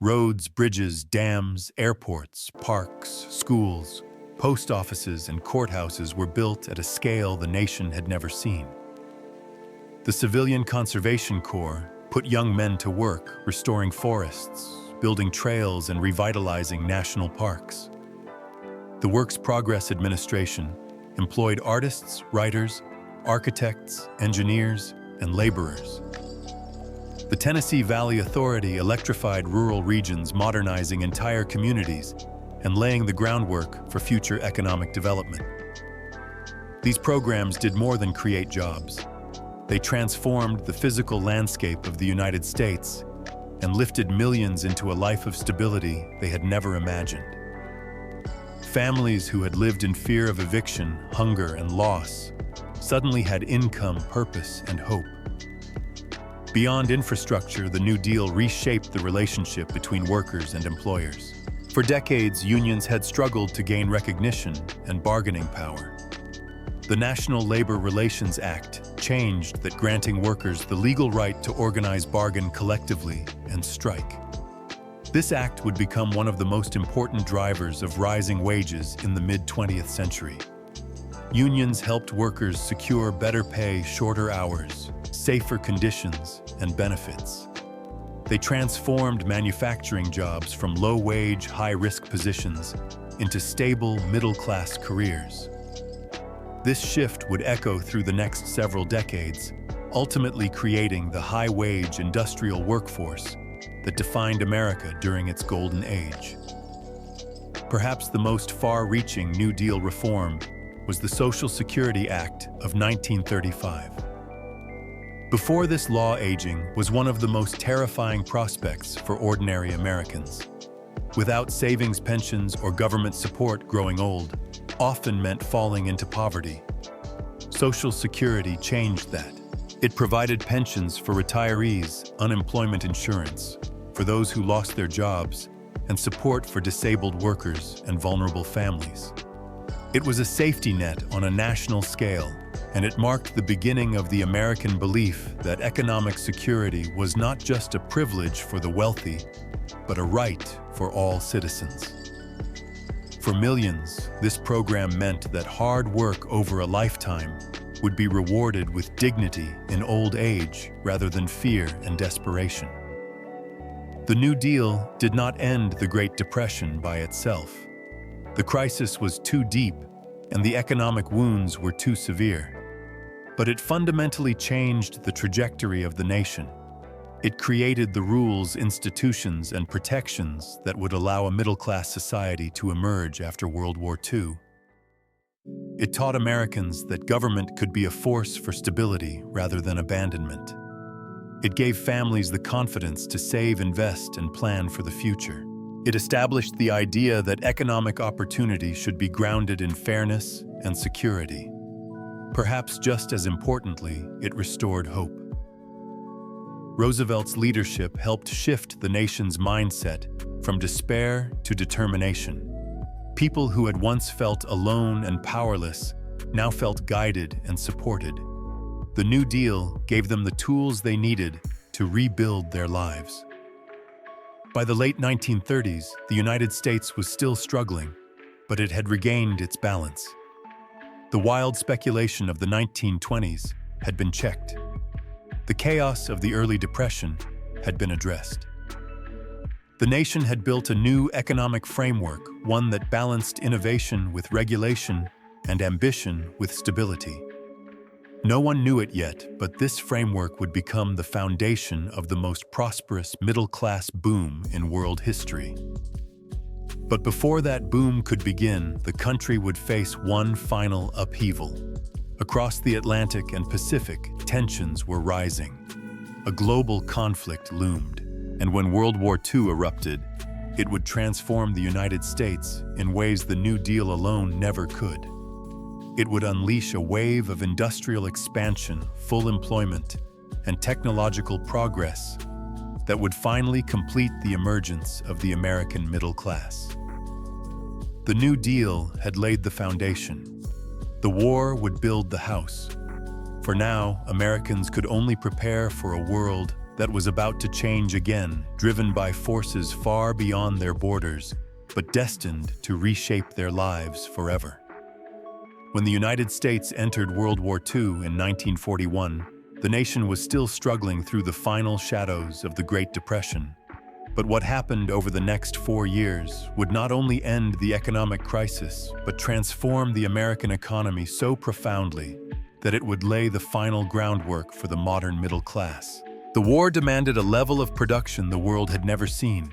S1: Roads, bridges, dams, airports, parks, schools, post offices, and courthouses were built at a scale the nation had never seen. The Civilian Conservation Corps put young men to work restoring forests, building trails, and revitalizing national parks. The Works Progress Administration employed artists, writers, architects, engineers, and laborers. The Tennessee Valley Authority electrified rural regions, modernizing entire communities and laying the groundwork for future economic development. These programs did more than create jobs. They transformed the physical landscape of the United States and lifted millions into a life of stability they had never imagined. Families who had lived in fear of eviction, hunger, and loss suddenly had income, purpose, and hope. Beyond infrastructure, the New Deal reshaped the relationship between workers and employers. For decades, unions had struggled to gain recognition and bargaining power. The National Labor Relations Act changed that, granting workers the legal right to organize, bargain collectively, and strike. This act would become one of the most important drivers of rising wages in the mid-20th century. Unions helped workers secure better pay, shorter hours, safer conditions, and benefits. They transformed manufacturing jobs from low-wage, high-risk positions into stable, middle-class careers. This shift would echo through the next several decades, ultimately creating the high-wage industrial workforce that defined America during its golden age. Perhaps the most far-reaching New Deal reform was the Social Security Act of 1935. Before this law, aging was one of the most terrifying prospects for ordinary Americans. Without savings, pensions, or government support, growing old often meant falling into poverty. Social Security changed that. It provided pensions for retirees, unemployment insurance for those who lost their jobs, and support for disabled workers and vulnerable families. It was a safety net on a national scale, and it marked the beginning of the American belief that economic security was not just a privilege for the wealthy, but a right for all citizens. For millions, this program meant that hard work over a lifetime would be rewarded with dignity in old age rather than fear and desperation. The New Deal did not end the Great Depression by itself. The crisis was too deep, and the economic wounds were too severe. But it fundamentally changed the trajectory of the nation. It created the rules, institutions, and protections that would allow a middle-class society to emerge after World War II. It taught Americans that government could be a force for stability rather than abandonment. It gave families the confidence to save, invest, and plan for the future. It established the idea that economic opportunity should be grounded in fairness and security. Perhaps just as importantly, it restored hope. Roosevelt's leadership helped shift the nation's mindset from despair to determination. People who had once felt alone and powerless now felt guided and supported. The New Deal gave them the tools they needed to rebuild their lives. By the late 1930s, the United States was still struggling, but it had regained its balance. The wild speculation of the 1920s had been checked. The chaos of the early Depression had been addressed. The nation had built a new economic framework, one that balanced innovation with regulation and ambition with stability. No one knew it yet, but this framework would become the foundation of the most prosperous middle-class boom in world history. But before that boom could begin, the country would face one final upheaval. Across the Atlantic and Pacific, tensions were rising. A global conflict loomed, and when World War II erupted, it would transform the United States in ways the New Deal alone never could. It would unleash a wave of industrial expansion, full employment, and technological progress that would finally complete the emergence of the American middle class. The New Deal had laid the foundation. The war would build the house. For now, Americans could only prepare for a world that was about to change again, driven by forces far beyond their borders, but destined to reshape their lives forever. When the United States entered World War II in 1941, the nation was still struggling through the final shadows of the Great Depression. But what happened over the next 4 years would not only end the economic crisis, but transform the American economy so profoundly that it would lay the final groundwork for the modern middle class. The war demanded a level of production the world had never seen,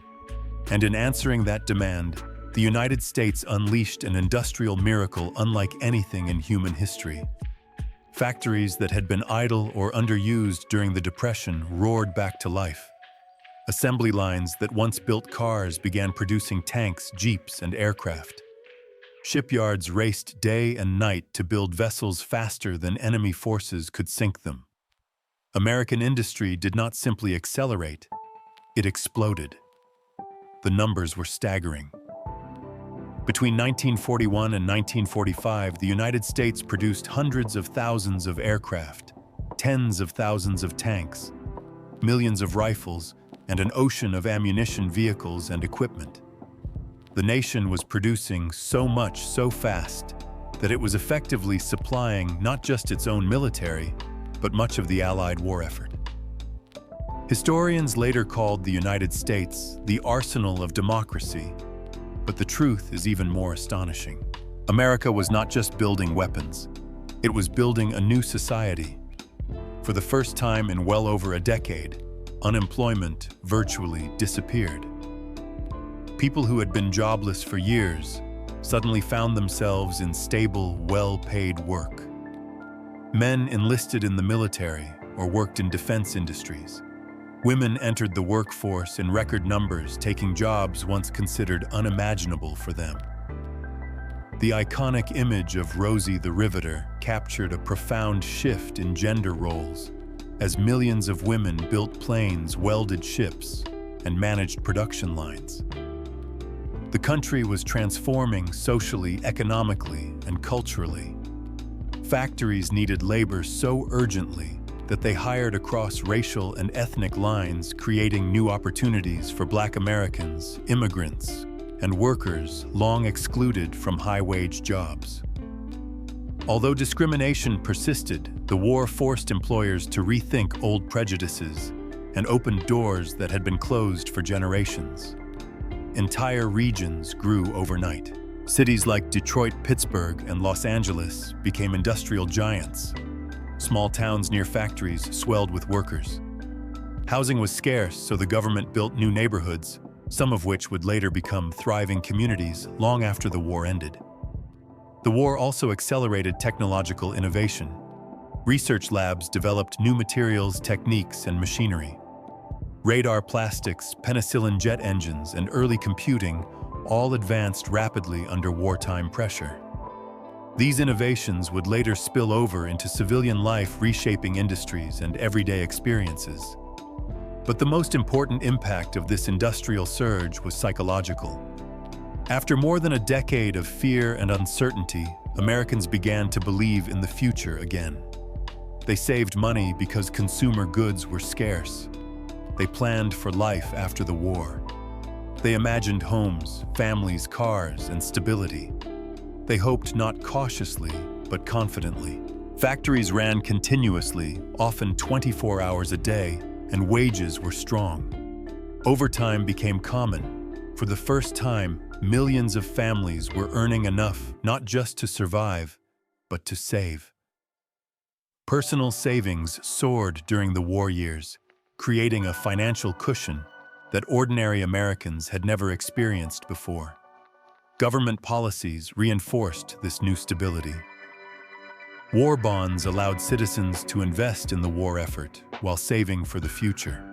S1: and in answering that demand, the United States unleashed an industrial miracle unlike anything in human history. Factories that had been idle or underused during the Depression roared back to life. Assembly lines that once built cars began producing tanks, jeeps, and aircraft. Shipyards raced day and night to build vessels faster than enemy forces could sink them. American industry did not simply accelerate, it exploded. The numbers were staggering. Between 1941 and 1945, the United States produced hundreds of thousands of aircraft, tens of thousands of tanks, millions of rifles, and an ocean of ammunition, vehicles, and equipment. The nation was producing so much so fast that it was effectively supplying not just its own military, but much of the Allied war effort. Historians later called the United States the arsenal of democracy, but the truth is even more astonishing. America was not just building weapons, it was building a new society. For the first time in well over a decade, unemployment virtually disappeared. People who had been jobless for years suddenly found themselves in stable, well-paid work. Men enlisted in the military or worked in defense industries. Women entered the workforce in record numbers, taking jobs once considered unimaginable for them. The iconic image of Rosie the Riveter captured a profound shift in gender roles as millions of women built planes, welded ships, and managed production lines. The country was transforming socially, economically, and culturally. Factories needed labor so urgently that they hired across racial and ethnic lines, creating new opportunities for Black Americans, immigrants, and workers long excluded from high-wage jobs. Although discrimination persisted, the war forced employers to rethink old prejudices and opened doors that had been closed for generations. Entire regions grew overnight. Cities like Detroit, Pittsburgh, and Los Angeles became industrial giants. Small towns near factories swelled with workers. Housing was scarce, so the government built new neighborhoods, some of which would later become thriving communities long after the war ended. The war also accelerated technological innovation. Research labs developed new materials, techniques, and machinery. Radar plastics, penicillin jet engines, and early computing all advanced rapidly under wartime pressure. These innovations would later spill over into civilian life, reshaping industries and everyday experiences. But the most important impact of this industrial surge was psychological. After more than a decade of fear and uncertainty, Americans began to believe in the future again. They saved money because consumer goods were scarce. They planned for life after the war. They imagined homes, families, cars, and stability. They hoped not cautiously, but confidently. Factories ran continuously, often 24 hours a day, and wages were strong. Overtime became common. For the first time, millions of families were earning enough not just to survive, but to save. Personal savings soared during the war years, creating a financial cushion that ordinary Americans had never experienced before. Government policies reinforced this new stability. War bonds allowed citizens to invest in the war effort while saving for the future.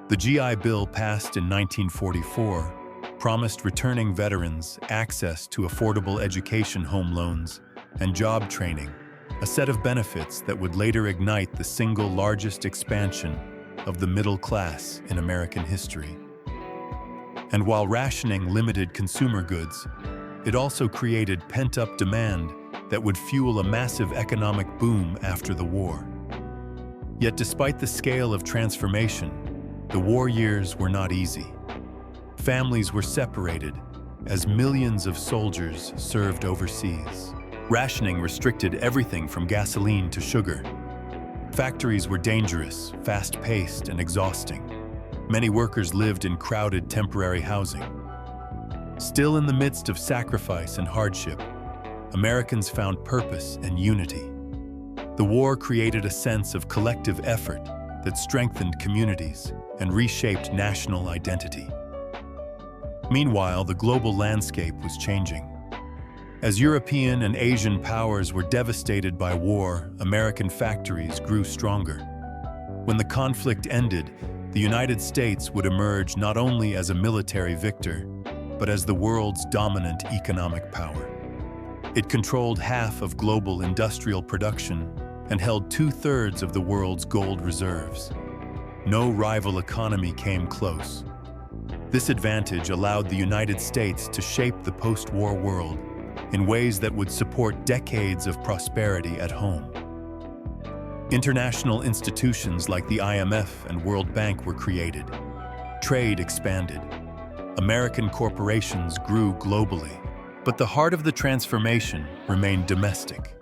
S1: The GI Bill passed in 1944 promised returning veterans access to affordable education, home loans, and job training, a set of benefits that would later ignite the single largest expansion of the middle class in American history. And while rationing limited consumer goods, it also created pent-up demand that would fuel a massive economic boom after the war. Yet despite the scale of transformation, the war years were not easy. Families were separated as millions of soldiers served overseas. Rationing restricted everything from gasoline to sugar. Factories were dangerous, fast-paced, and exhausting. Many workers lived in crowded temporary housing. Still in the midst of sacrifice and hardship, Americans found purpose and unity. The war created a sense of collective effort that strengthened communities and reshaped national identity. Meanwhile, the global landscape was changing. As European and Asian powers were devastated by war, American factories grew stronger. When the conflict ended, the United States would emerge not only as a military victor, but as the world's dominant economic power. It controlled half of global industrial production and held 2/3 of the world's gold reserves. No rival economy came close. This advantage allowed the United States to shape the post-war world in ways that would support decades of prosperity at home. International institutions like the IMF and World Bank were created. Trade expanded. American corporations grew globally. But the heart of the transformation remained domestic.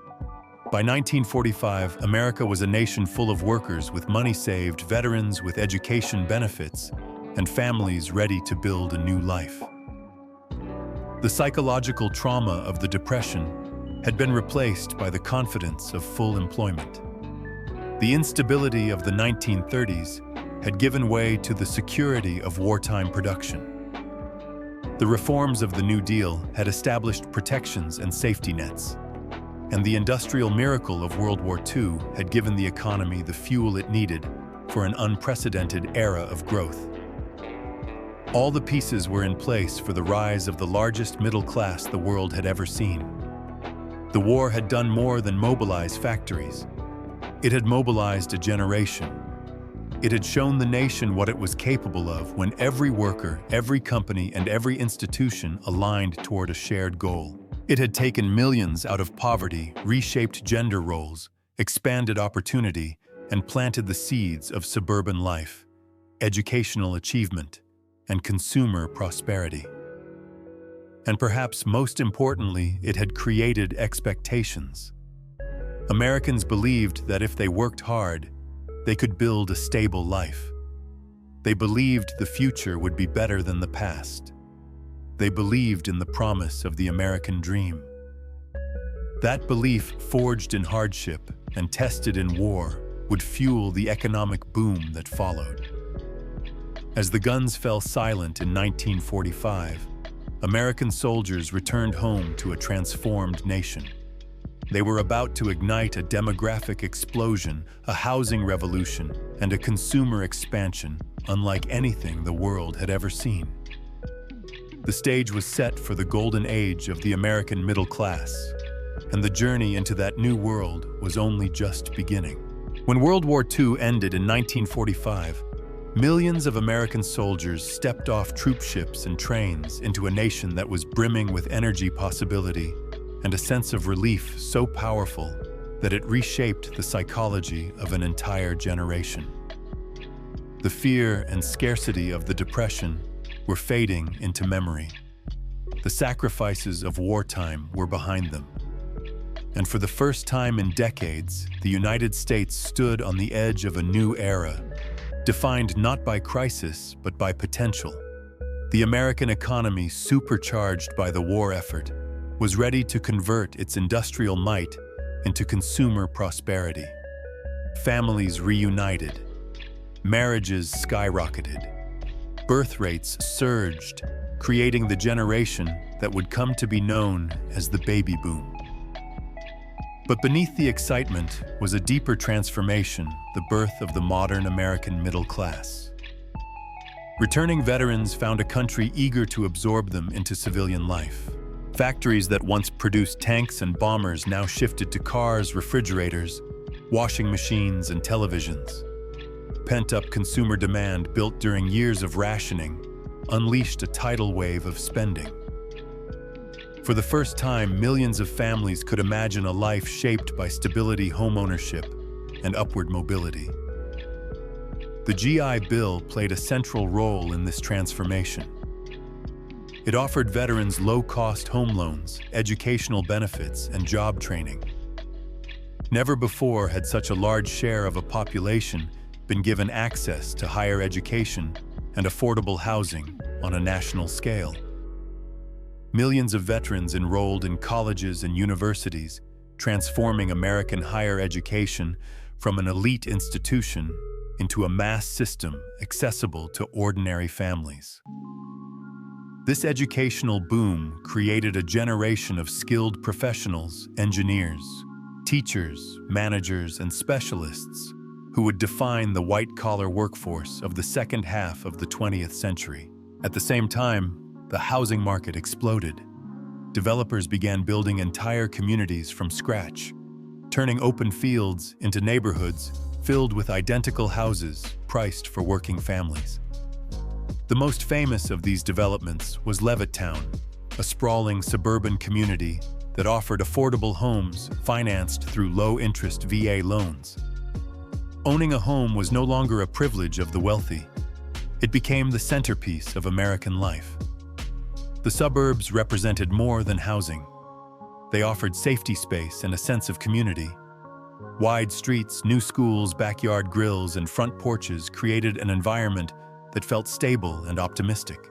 S1: By 1945, America was a nation full of workers with money saved, veterans with education benefits, and families ready to build a new life. The psychological trauma of the Depression had been replaced by the confidence of full employment. The instability of the 1930s had given way to the security of wartime production. The reforms of the New Deal had established protections and safety nets, and the industrial miracle of World War II had given the economy the fuel it needed for an unprecedented era of growth. All the pieces were in place for the rise of the largest middle class the world had ever seen. The war had done more than mobilize factories. It had mobilized a generation. It had shown the nation what it was capable of when every worker, every company, and every institution aligned toward a shared goal. It had taken millions out of poverty, reshaped gender roles, expanded opportunity, and planted the seeds of suburban life, educational achievement, and consumer prosperity. And perhaps most importantly, it had created expectations. Americans believed that if they worked hard, they could build a stable life. They believed the future would be better than the past. They believed in the promise of the American dream. That belief, forged in hardship and tested in war, would fuel the economic boom that followed. As the guns fell silent in 1945, American soldiers returned home to a transformed nation. They were about to ignite a demographic explosion, a housing revolution, and a consumer expansion unlike anything the world had ever seen. The stage was set for the golden age of the American middle class, and the journey into that new world was only just beginning. When World War II ended in 1945, millions of American soldiers stepped off troop ships and trains into a nation that was brimming with energy, possibility, and a sense of relief so powerful that it reshaped the psychology of an entire generation. The fear and scarcity of the Depression were fading into memory. The sacrifices of wartime were behind them. And for the first time in decades, the United States stood on the edge of a new era, defined not by crisis, but by potential. The American economy, supercharged by the war effort, was ready to convert its industrial might into consumer prosperity. Families reunited. Marriages skyrocketed. Birth rates surged, creating the generation that would come to be known as the baby boom. But beneath the excitement was a deeper transformation, the birth of the modern American middle class. Returning veterans found a country eager to absorb them into civilian life. Factories that once produced tanks and bombers now shifted to cars, refrigerators, washing machines, and televisions. Pent-up consumer demand built during years of rationing unleashed a tidal wave of spending. For the first time, millions of families could imagine a life shaped by stability, homeownership, and upward mobility. The GI Bill played a central role in this transformation. It offered veterans low-cost home loans, educational benefits, and job training. Never before had such a large share of a population been given access to higher education and affordable housing on a national scale. Millions of veterans enrolled in colleges and universities, transforming American higher education from an elite institution into a mass system accessible to ordinary families. This educational boom created a generation of skilled professionals, engineers, teachers, managers, and specialists who would define the white-collar workforce of the second half of the 20th century. At the same time, the housing market exploded. Developers began building entire communities from scratch, turning open fields into neighborhoods filled with identical houses priced for working families. The most famous of these developments was Levittown, a sprawling suburban community that offered affordable homes financed through low-interest VA loans. Owning a home was no longer a privilege of the wealthy. It became the centerpiece of American life. The suburbs represented more than housing. They offered safety space and a sense of community. Wide streets, new schools, backyard grills, and front porches created an environment that felt stable and optimistic.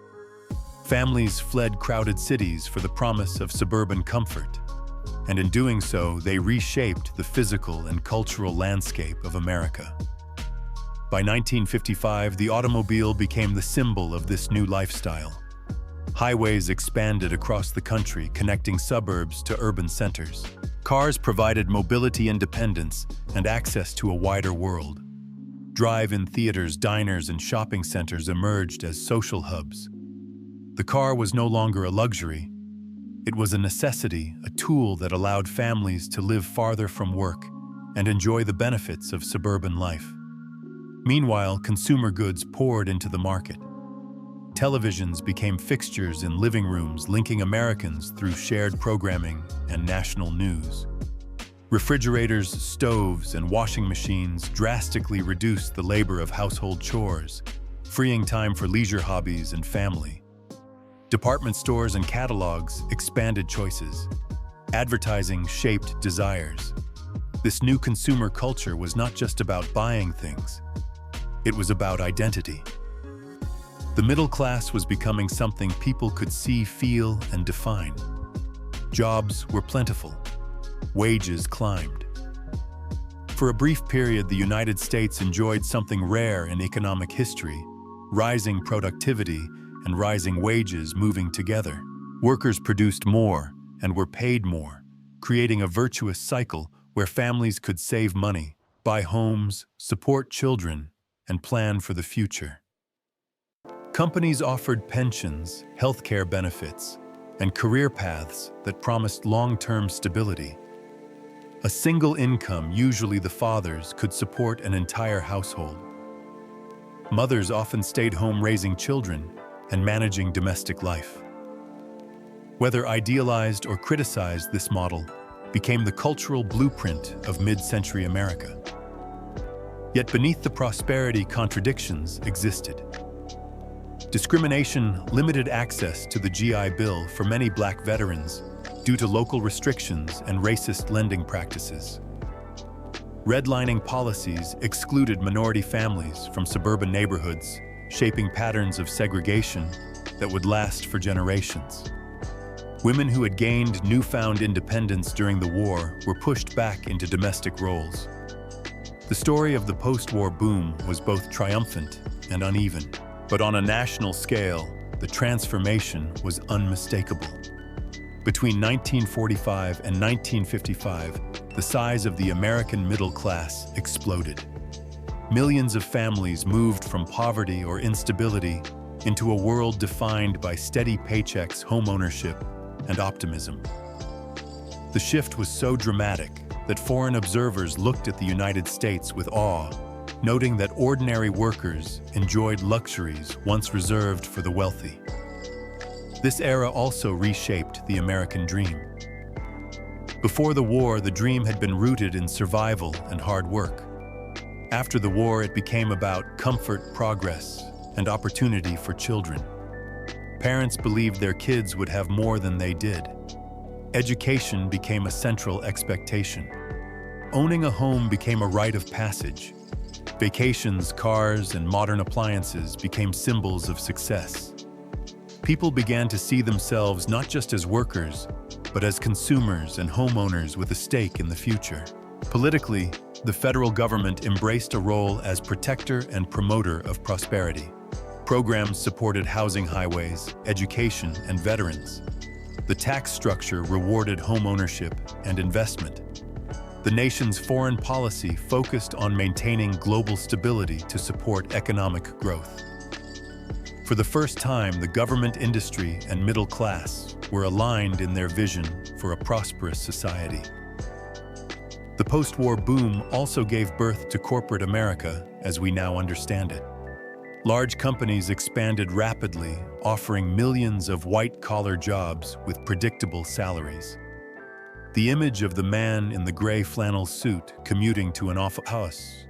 S1: Families fled crowded cities for the promise of suburban comfort, and in doing so, they reshaped the physical and cultural landscape of America. By 1955, the automobile became the symbol of this new lifestyle. Highways expanded across the country, connecting suburbs to urban centers. Cars provided mobility independence and access to a wider world. Drive-in theaters, diners, and shopping centers emerged as social hubs. The car was no longer a luxury. It was a necessity, a tool that allowed families to live farther from work and enjoy the benefits of suburban life. Meanwhile, consumer goods poured into the market. Televisions became fixtures in living rooms, linking Americans through shared programming and national news. Refrigerators, stoves, and washing machines drastically reduced the labor of household chores, freeing time for leisure hobbies and family. Department stores and catalogs expanded choices. Advertising shaped desires. This new consumer culture was not just about buying things. It was about identity. The middle class was becoming something people could see, feel, and define. Jobs were plentiful. Wages climbed. For a brief period, the United States enjoyed something rare in economic history: rising productivity and rising wages moving together. Workers produced more and were paid more, creating a virtuous cycle where families could save money, buy homes, support children, and plan for the future. Companies offered pensions, healthcare benefits, and career paths that promised long-term stability. A single income, usually the father's, could support an entire household. Mothers often stayed home raising children and managing domestic life. Whether idealized or criticized, this model became the cultural blueprint of mid-century America. Yet beneath the prosperity, contradictions existed. Discrimination limited access to the GI Bill for many Black veterans due to local restrictions and racist lending practices. Redlining policies excluded minority families from suburban neighborhoods, shaping patterns of segregation that would last for generations. Women who had gained newfound independence during the war were pushed back into domestic roles. The story of the post-war boom was both triumphant and uneven. But on a national scale, the transformation was unmistakable. Between 1945 and 1955, the size of the American middle class exploded. Millions of families moved from poverty or instability into a world defined by steady paychecks, homeownership, and optimism. The shift was so dramatic that foreign observers looked at the United States with awe, noting that ordinary workers enjoyed luxuries once reserved for the wealthy. This era also reshaped the American dream. Before the war, the dream had been rooted in survival and hard work. After the war, it became about comfort, progress, and opportunity for children. Parents believed their kids would have more than they did. Education became a central expectation. Owning a home became a rite of passage. Vacations, cars, and modern appliances became symbols of success. People began to see themselves not just as workers, but as consumers and homeowners with a stake in the future. Politically, the federal government embraced a role as protector and promoter of prosperity. Programs supported housing highways, education, and veterans. The tax structure rewarded homeownership and investment. The nation's foreign policy focused on maintaining global stability to support economic growth. For the first time, the government, industry, and middle class were aligned in their vision for a prosperous society. The post-war boom also gave birth to corporate America as we now understand it. Large companies expanded rapidly, offering millions of white-collar jobs with predictable salaries. The image of the man in the gray flannel suit commuting to an office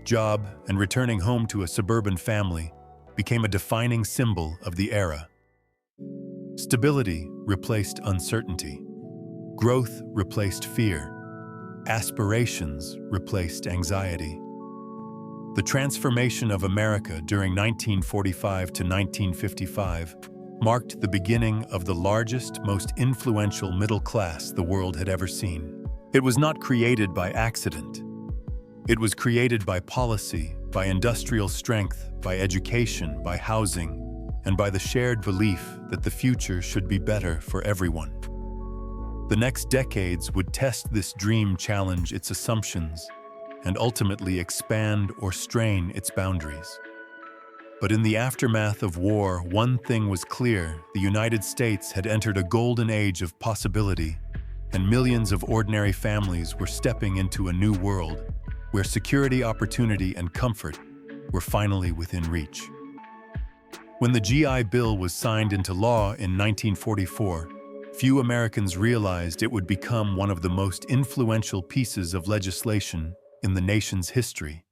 S1: job and returning home to a suburban family became a defining symbol of the era. Stability replaced uncertainty. Growth replaced fear. Aspirations replaced anxiety. The transformation of America during 1945 to 1955 marked the beginning of the largest, most influential middle class the world had ever seen. It was not created by accident. It was created by policy, by industrial strength, by education, by housing, and by the shared belief that the future should be better for everyone. The next decades would test this dream, challenge its assumptions, and ultimately expand or strain its boundaries. But in the aftermath of war, one thing was clear: the United States had entered a golden age of possibility, and millions of ordinary families were stepping into a new world where security, opportunity, and comfort were finally within reach. When the GI Bill was signed into law in 1944, few Americans realized it would become one of the most influential pieces of legislation in the nation's history,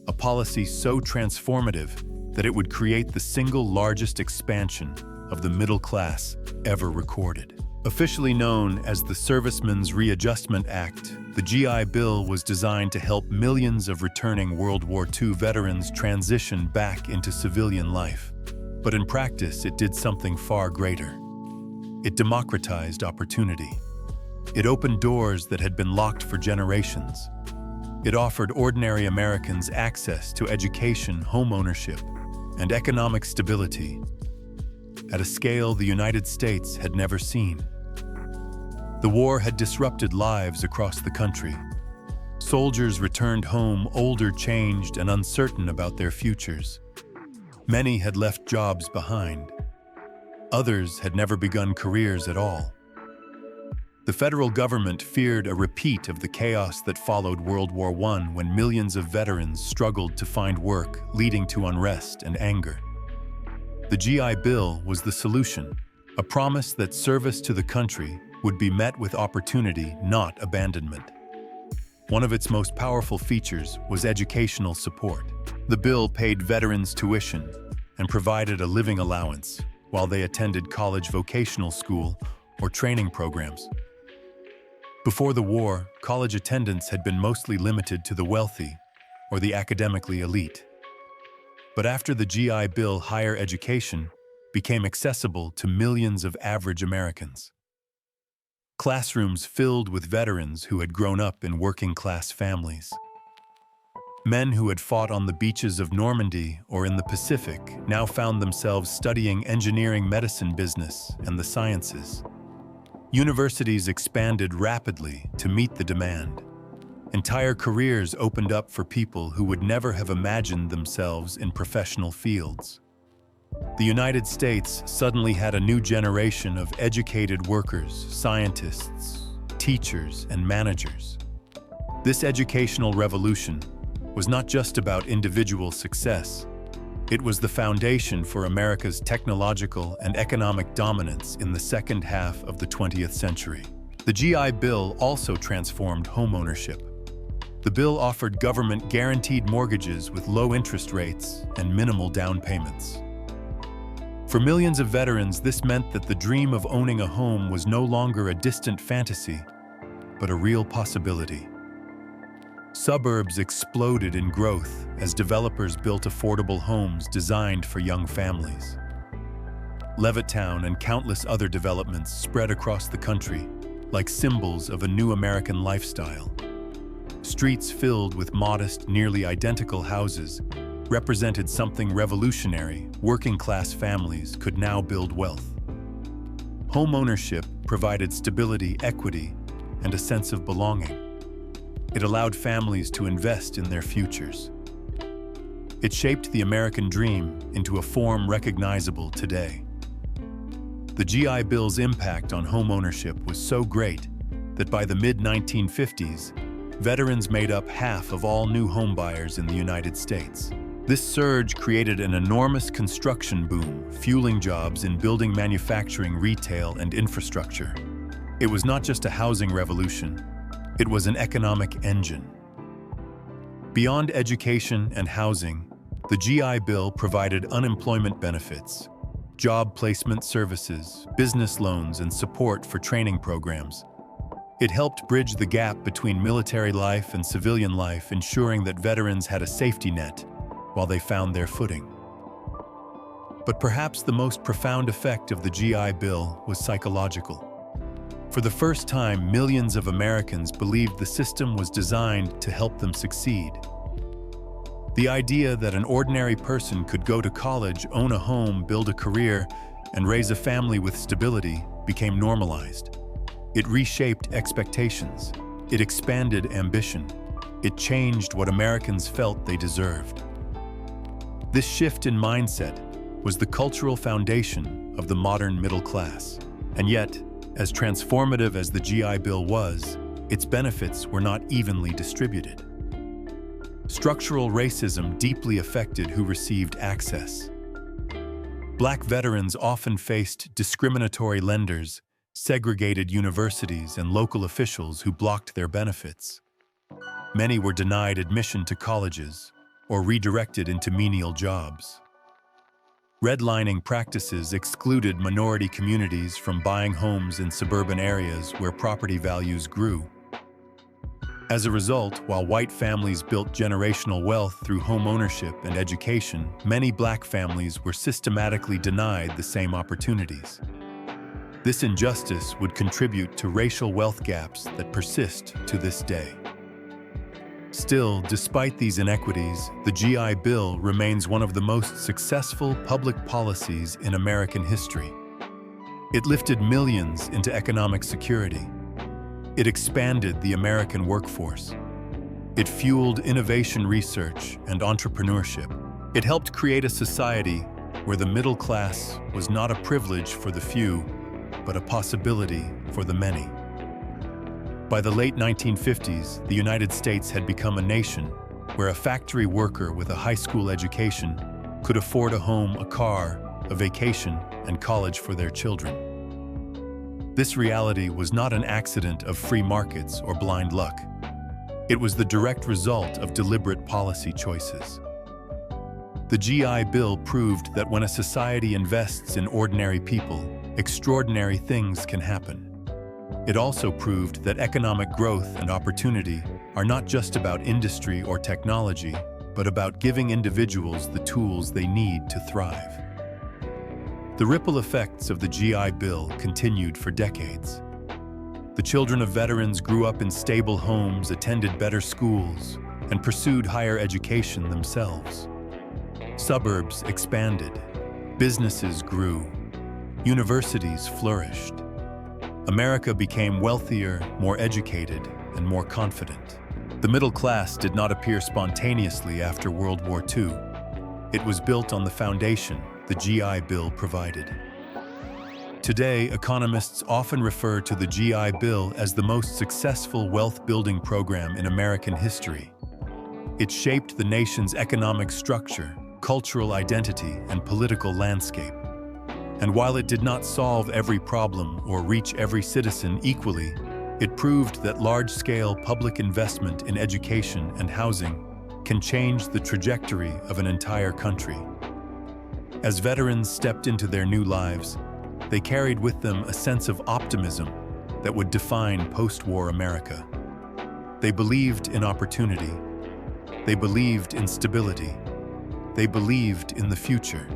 S1: a policy so transformative that it would create the single largest expansion of the middle class ever recorded. Officially known as the Servicemen's Readjustment Act, the GI Bill was designed to help millions of returning World War II veterans transition back into civilian life. But in practice, it did something far greater. It democratized opportunity. It opened doors that had been locked for generations. It offered ordinary Americans access to education, homeownership, and economic stability at a scale the United States had never seen. The war had disrupted lives across the country. Soldiers returned home older, changed, and uncertain about their futures. Many had left jobs behind. Others had never begun careers at all. The federal government feared a repeat of the chaos that followed World War I, when millions of veterans struggled to find work, leading to unrest and anger. The GI Bill was the solution, a promise that service to the country would be met with opportunity, not abandonment. One of its most powerful features was educational support. The bill paid veterans tuition and provided a living allowance while they attended college, vocational school, or training programs. Before the war, college attendance had been mostly limited to the wealthy or the academically elite. But after the GI Bill, higher education became accessible to millions of average Americans. Classrooms filled with veterans who had grown up in working-class families. Men who had fought on the beaches of Normandy or in the Pacific now found themselves studying engineering, medicine, business, and the sciences. Universities expanded rapidly to meet the demand. Entire careers opened up for people who would never have imagined themselves in professional fields. The United States suddenly had a new generation of educated workers, scientists, teachers, and managers. This educational revolution was not just about individual success. It was the foundation for America's technological and economic dominance in the second half of the 20th century. The GI Bill also transformed homeownership. The bill offered government-guaranteed mortgages with low interest rates and minimal down payments. For millions of veterans, this meant that the dream of owning a home was no longer a distant fantasy, but a real possibility. Suburbs exploded in growth as developers built affordable homes designed for young families. Levittown and countless other developments spread across the country like symbols of a new American lifestyle. Streets filled with modest, nearly identical houses represented something revolutionary. Working-class families could now build wealth. Home ownership provided stability, equity, and a sense of belonging. It allowed families to invest in their futures. It shaped the American dream into a form recognizable today. The GI Bill's impact on home ownership was so great that by the mid-1950s, veterans made up half of all new homebuyers in the United States. This surge created an enormous construction boom, fueling jobs in building, manufacturing, retail, and infrastructure. It was not just a housing revolution, it was an economic engine. Beyond education and housing, the GI Bill provided unemployment benefits, job placement services, business loans, and support for training programs. It helped bridge the gap between military life and civilian life, ensuring that veterans had a safety net while they found their footing. But perhaps the most profound effect of the GI Bill was psychological. For the first time, millions of Americans believed the system was designed to help them succeed. The idea that an ordinary person could go to college, own a home, build a career, and raise a family with stability became normalized. It reshaped expectations. It expanded ambition. It changed what Americans felt they deserved. This shift in mindset was the cultural foundation of the modern middle class. And yet, as transformative as the GI Bill was, its benefits were not evenly distributed. Structural racism deeply affected who received access. Black veterans often faced discriminatory lenders, segregated universities, and local officials who blocked their benefits. Many were denied admission to colleges or redirected into menial jobs. Redlining practices excluded minority communities from buying homes in suburban areas where property values grew. As a result, while white families built generational wealth through home ownership and education, many black families were systematically denied the same opportunities. This injustice would contribute to racial wealth gaps that persist to this day. Still, despite these inequities, the GI Bill remains one of the most successful public policies in American history. It lifted millions into economic security. It expanded the American workforce. It fueled innovation research and entrepreneurship. It helped create a society where the middle class was not a privilege for the few, but a possibility for the many. By the late 1950s, the United States had become a nation where a factory worker with a high school education could afford a home, a car, a vacation, and college for their children. This reality was not an accident of free markets or blind luck. It was the direct result of deliberate policy choices. The GI Bill proved that when a society invests in ordinary people, extraordinary things can happen. It also proved that economic growth and opportunity are not just about industry or technology, but about giving individuals the tools they need to thrive. The ripple effects of the GI Bill continued for decades. The children of veterans grew up in stable homes, attended better schools, and pursued higher education themselves. Suburbs expanded, businesses grew, universities flourished. America became wealthier, more educated, and more confident. The middle class did not appear spontaneously after World War II. It was built on the foundation the GI Bill provided. Today, economists often refer to the GI Bill as the most successful wealth-building program in American history. It shaped the nation's economic structure, cultural identity, and political landscape. And while it did not solve every problem or reach every citizen equally, it proved that large-scale public investment in education and housing can change the trajectory of an entire country. As veterans stepped into their new lives, they carried with them a sense of optimism that would define post-war America. They believed in opportunity. They believed in stability. They believed in the future.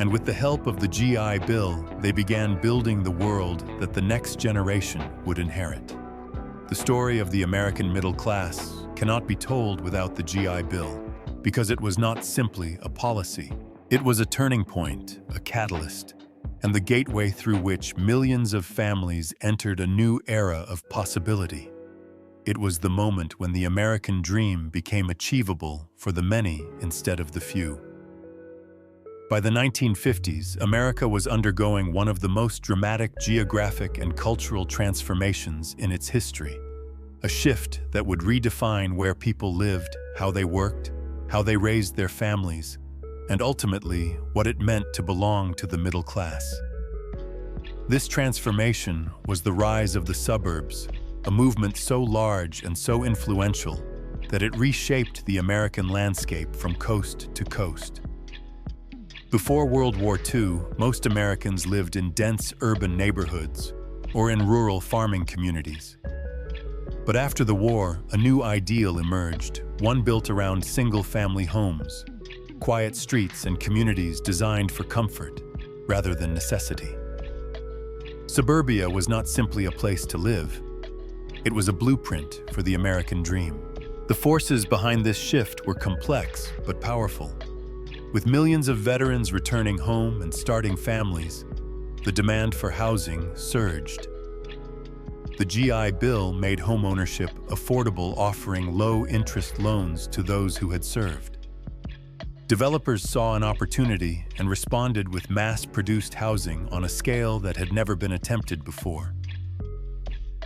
S1: And with the help of the GI Bill, they began building the world that the next generation would inherit. The story of the American middle class cannot be told without the GI Bill, because it was not simply a policy. It was a turning point, a catalyst, and the gateway through which millions of families entered a new era of possibility. It was the moment when the American dream became achievable for the many instead of the few. By the 1950s, America was undergoing one of the most dramatic geographic and cultural transformations in its history, a shift that would redefine where people lived, how they worked, how they raised their families, and ultimately what it meant to belong to the middle class. This transformation was the rise of the suburbs, a movement so large and so influential that it reshaped the American landscape from coast to coast. Before World War II, most Americans lived in dense urban neighborhoods or in rural farming communities. But after the war, a new ideal emerged, one built around single-family homes, quiet streets and communities designed for comfort rather than necessity. Suburbia was not simply a place to live. It was a blueprint for the American dream. The forces behind this shift were complex but powerful. With millions of veterans returning home and starting families, the demand for housing surged. The GI Bill made homeownership affordable, offering low-interest loans to those who had served. Developers saw an opportunity and responded with mass-produced housing on a scale that had never been attempted before.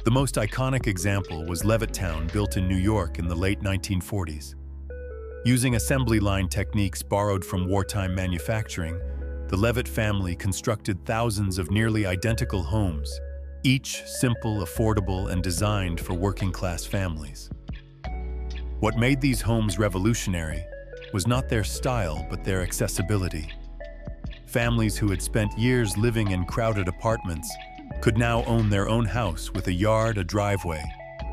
S1: The most iconic example was Levittown, built in New York in the late 1940s. Using assembly line techniques borrowed from wartime manufacturing, the Levitt family constructed thousands of nearly identical homes, each simple, affordable, and designed for working-class families. What made these homes revolutionary was not their style, but their accessibility. Families who had spent years living in crowded apartments could now own their own house with a yard, a driveway,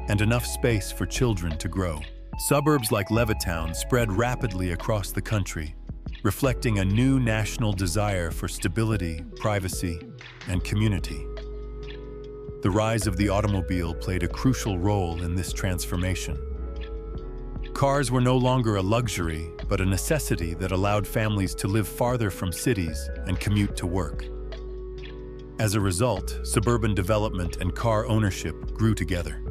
S1: and enough space for children to grow. Suburbs like Levittown spread rapidly across the country, reflecting a new national desire for stability, privacy, and community. The rise of the automobile played a crucial role in this transformation. Cars were no longer a luxury, but a necessity that allowed families to live farther from cities and commute to work. As a result, suburban development and car ownership grew together.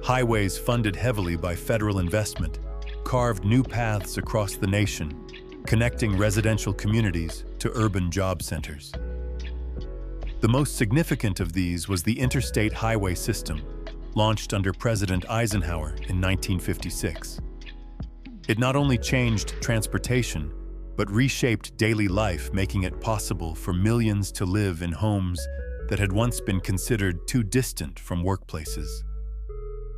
S1: Highways funded heavily by federal investment carved new paths across the nation, connecting residential communities to urban job centers. The most significant of these was the Interstate Highway System, launched under President Eisenhower in 1956. It not only changed transportation, but reshaped daily life, making it possible for millions to live in homes that had once been considered too distant from workplaces.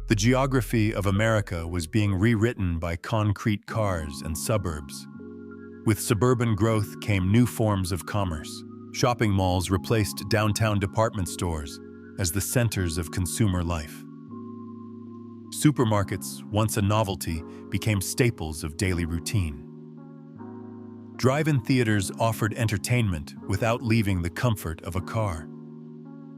S1: The geography of America was being rewritten by concrete cars and suburbs. With suburban growth came new forms of commerce. Shopping malls replaced downtown department stores as the centers of consumer life. Supermarkets, once a novelty, became staples of daily routine. Drive-in theaters offered entertainment without leaving the comfort of a car.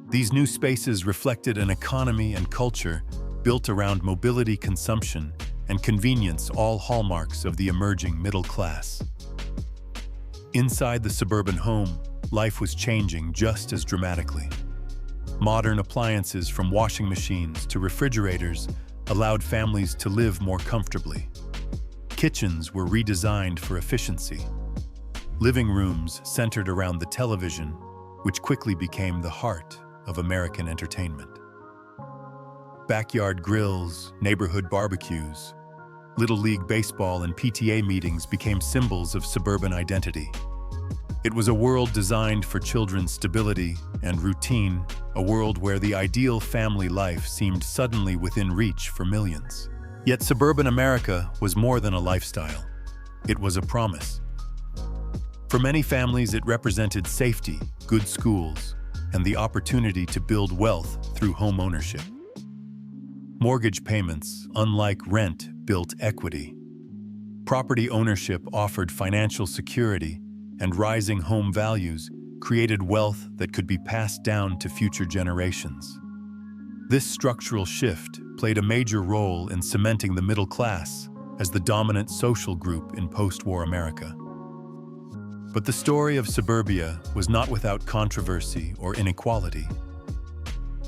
S1: These new spaces reflected an economy and culture built around mobility, consumption, and convenience, all hallmarks of the emerging middle class. Inside the suburban home, life was changing just as dramatically. Modern appliances from washing machines to refrigerators allowed families to live more comfortably. Kitchens were redesigned for efficiency. Living rooms centered around the television, which quickly became the heart of American entertainment. Backyard grills, neighborhood barbecues, Little League baseball and PTA meetings became symbols of suburban identity. It was a world designed for children's stability and routine, a world where the ideal family life seemed suddenly within reach for millions. Yet suburban America was more than a lifestyle. It was a promise. For many families, it represented safety, good schools, and the opportunity to build wealth through home ownership. Mortgage payments, unlike rent, built equity. Property ownership offered financial security, and rising home values created wealth that could be passed down to future generations. This structural shift played a major role in cementing the middle class as the dominant social group in post-war America. But the story of suburbia was not without controversy or inequality.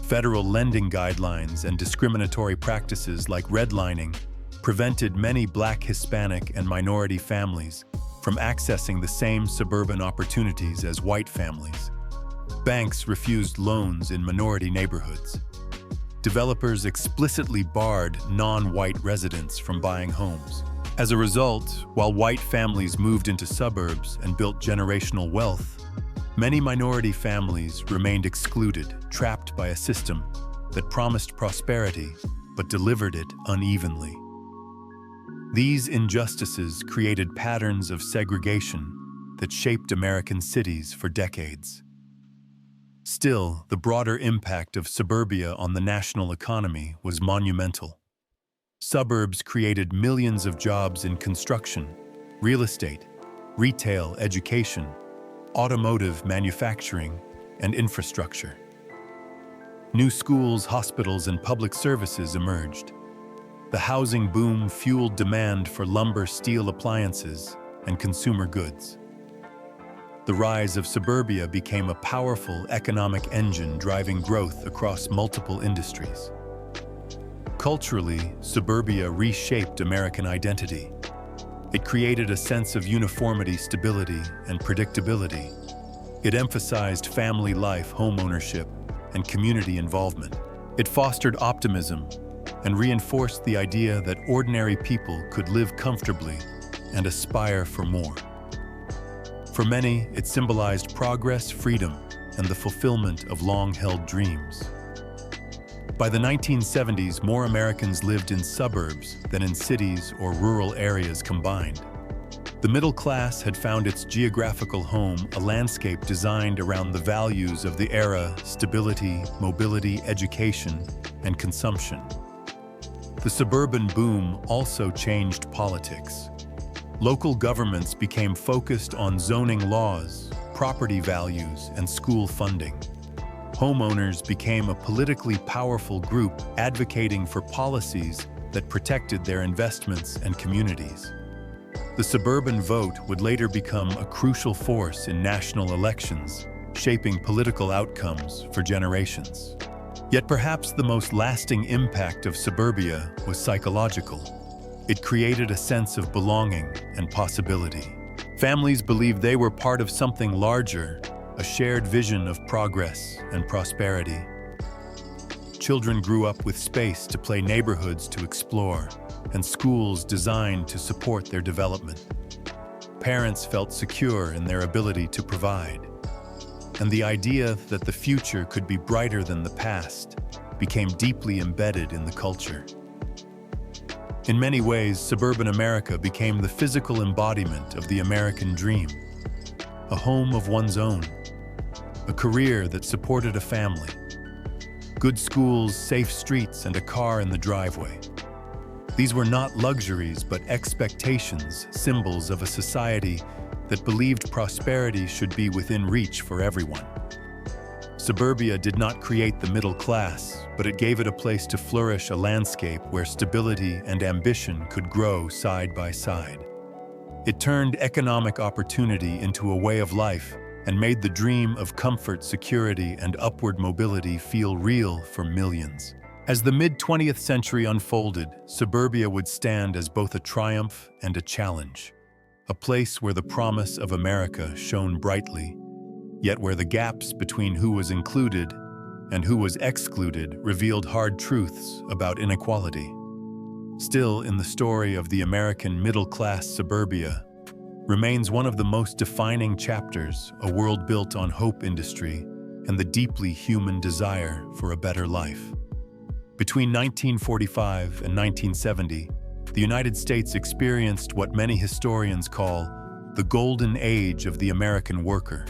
S1: Federal lending guidelines and discriminatory practices like redlining prevented many Black, Hispanic, and minority families from accessing the same suburban opportunities as white families. Banks refused loans in minority neighborhoods. Developers explicitly barred non-white residents from buying homes. As a result, while white families moved into suburbs and built generational wealth, many minority families remained excluded, trapped by a system that promised prosperity but delivered it unevenly. These injustices created patterns of segregation that shaped American cities for decades. Still, the broader impact of suburbia on the national economy was monumental. Suburbs created millions of jobs in construction, real estate, retail, education, automotive manufacturing, and infrastructure. New schools, hospitals, and public services emerged. The housing boom fueled demand for lumber, steel appliances, and consumer goods. The rise of suburbia became a powerful economic engine driving growth across multiple industries. Culturally, suburbia reshaped American identity. It created a sense of uniformity, stability, and predictability. It emphasized family life, home ownership, and community involvement. It fostered optimism and reinforced the idea that ordinary people could live comfortably and aspire for more. For many, it symbolized progress, freedom, and the fulfillment of long-held dreams. By the 1970s, more Americans lived in suburbs than in cities or rural areas combined. The middle class had found its geographical home, a landscape designed around the values of the era: stability, mobility, education, and consumption. The suburban boom also changed politics. Local governments became focused on zoning laws, property values, and school funding. Homeowners became a politically powerful group advocating for policies that protected their investments and communities. The suburban vote would later become a crucial force in national elections, shaping political outcomes for generations. Yet perhaps the most lasting impact of suburbia was psychological. It created a sense of belonging and possibility. Families believed they were part of something larger, a shared vision of progress and prosperity. Children grew up with space to play, neighborhoods to explore, and schools designed to support their development. Parents felt secure in their ability to provide, and the idea that the future could be brighter than the past became deeply embedded in the culture. In many ways, suburban America became the physical embodiment of the American dream, a home of one's own, a career that supported a family, good schools, safe streets, and a car in the driveway. These were not luxuries, but expectations, symbols of a society that believed prosperity should be within reach for everyone. Suburbia did not create the middle class, but it gave it a place to flourish, a landscape where stability and ambition could grow side by side. It turned economic opportunity into a way of life and made the dream of comfort, security, and upward mobility feel real for millions. As the mid-20th century unfolded, suburbia would stand as both a triumph and a challenge, a place where the promise of America shone brightly, yet where the gaps between who was included and who was excluded revealed hard truths about inequality. Still, in the story of the American middle-class suburbia, remains one of the most defining chapters, a world built on hope industry and the deeply human desire for a better life. Between 1945 and 1970, the United States experienced what many historians call the golden age of the American worker,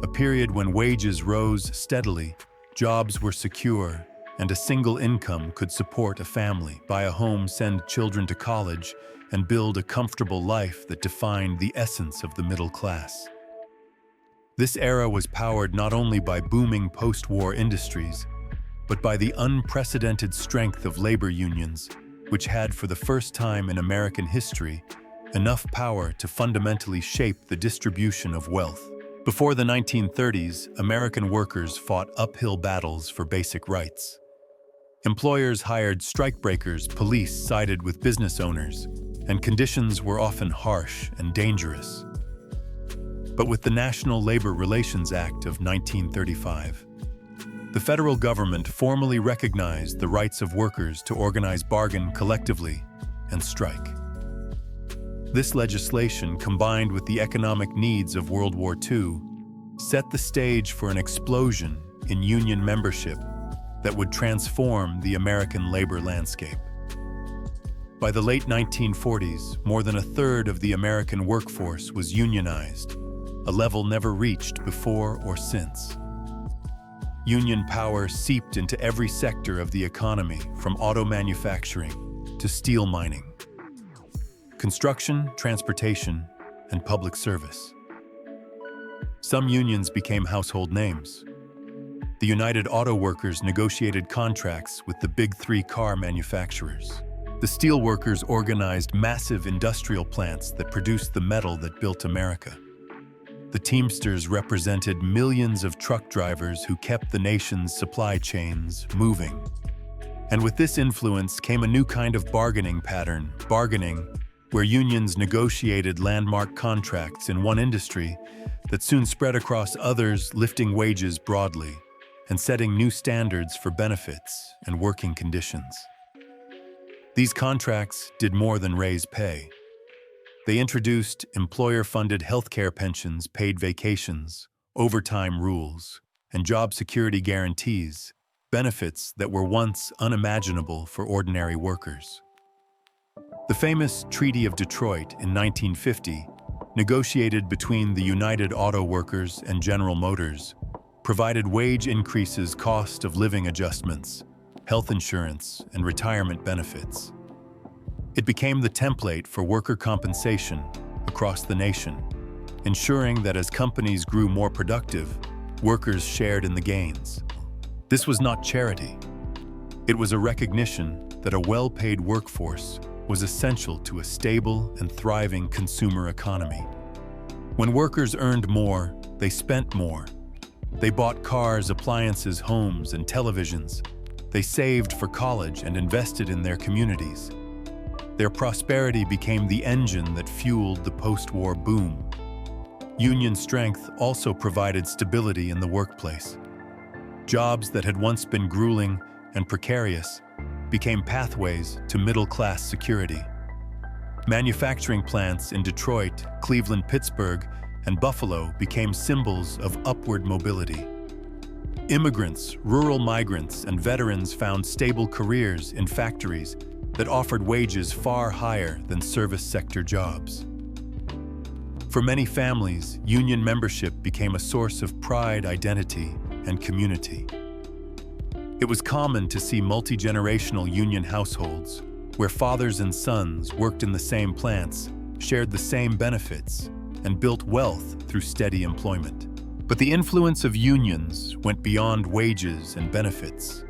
S1: a period when wages rose steadily, jobs were secure, and a single income could support a family, buy a home, send children to college, and build a comfortable life that defined the essence of the middle class. This era was powered not only by booming post-war industries, but by the unprecedented strength of labor unions, which had, for the first time in American history, enough power to fundamentally shape the distribution of wealth. Before the 1930s, American workers fought uphill battles for basic rights. Employers hired strikebreakers, police sided with business owners, and conditions were often harsh and dangerous. But with the National Labor Relations Act of 1935, the federal government formally recognized the rights of workers to organize, bargain collectively, and strike. This legislation, combined with the economic needs of World War II, set the stage for an explosion in union membership that would transform the American labor landscape. By the late 1940s, more than a third of the American workforce was unionized, a level never reached before or since. Union power seeped into every sector of the economy, from auto manufacturing to steel mining, construction, transportation, and public service. Some unions became household names. The United Auto Workers negotiated contracts with the big three car manufacturers. The steel workers organized massive industrial plants that produced the metal that built America. The Teamsters represented millions of truck drivers who kept the nation's supply chains moving. And with this influence came a new kind of bargaining pattern, bargaining, where unions negotiated landmark contracts in one industry that soon spread across others, lifting wages broadly and setting new standards for benefits and working conditions. These contracts did more than raise pay. They introduced employer-funded healthcare pensions, paid vacations, overtime rules, and job security guarantees, benefits that were once unimaginable for ordinary workers. The famous Treaty of Detroit in 1950, negotiated between the United Auto Workers and General Motors, provided wage increases, cost of living adjustments, health insurance, and retirement benefits. It became the template for worker compensation across the nation, ensuring that as companies grew more productive, workers shared in the gains. This was not charity. It was a recognition that a well-paid workforce was essential to a stable and thriving consumer economy. When workers earned more, they spent more. They bought cars, appliances, homes, and televisions. They saved for college and invested in their communities. Their prosperity became the engine that fueled the post-war boom. Union strength also provided stability in the workplace. Jobs that had once been grueling and precarious became pathways to middle-class security. Manufacturing plants in Detroit, Cleveland, Pittsburgh, and Buffalo became symbols of upward mobility. Immigrants, rural migrants, and veterans found stable careers in factories that offered wages far higher than service sector jobs. For many families, union membership became a source of pride, identity, and community. It was common to see multi-generational union households where fathers and sons worked in the same plants, shared the same benefits, and built wealth through steady employment. But the influence of unions went beyond wages and benefits.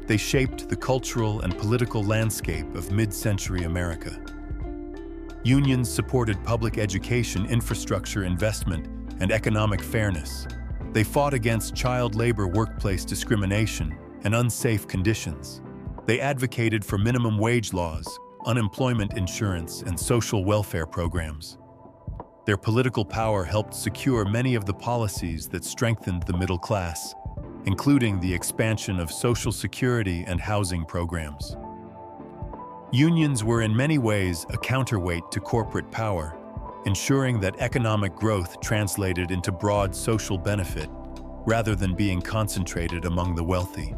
S1: They shaped the cultural and political landscape of mid-century America. Unions supported public education, infrastructure investment, and economic fairness. They fought against child labor, workplace discrimination, and unsafe conditions. They advocated for minimum wage laws, unemployment insurance, and social welfare programs. Their political power helped secure many of the policies that strengthened the middle class, including the expansion of Social Security and housing programs. Unions were in many ways a counterweight to corporate power, ensuring that economic growth translated into broad social benefit rather than being concentrated among the wealthy.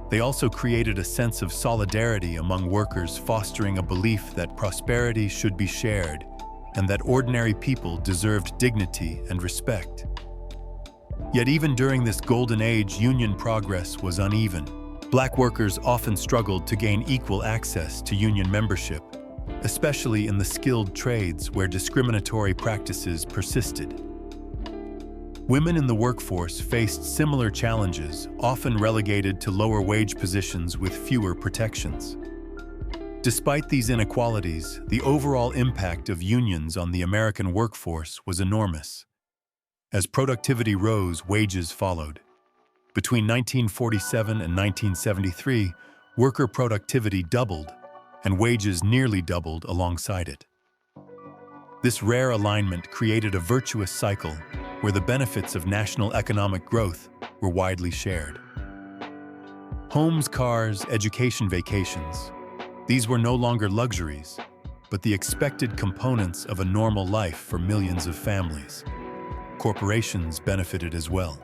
S1: They also created a sense of solidarity among workers, fostering a belief that prosperity should be shared and that ordinary people deserved dignity and respect. Yet even during this golden age, union progress was uneven. Black workers often struggled to gain equal access to union membership, especially in the skilled trades where discriminatory practices persisted. Women in the workforce faced similar challenges, often relegated to lower wage positions with fewer protections. Despite these inequalities, the overall impact of unions on the American workforce was enormous. As productivity rose, wages followed. Between 1947 and 1973, worker productivity doubled, and wages nearly doubled alongside it. This rare alignment created a virtuous cycle where the benefits of national economic growth were widely shared. Homes, cars, education, vacations. These were no longer luxuries, but the expected components of a normal life for millions of families. Corporations benefited as well.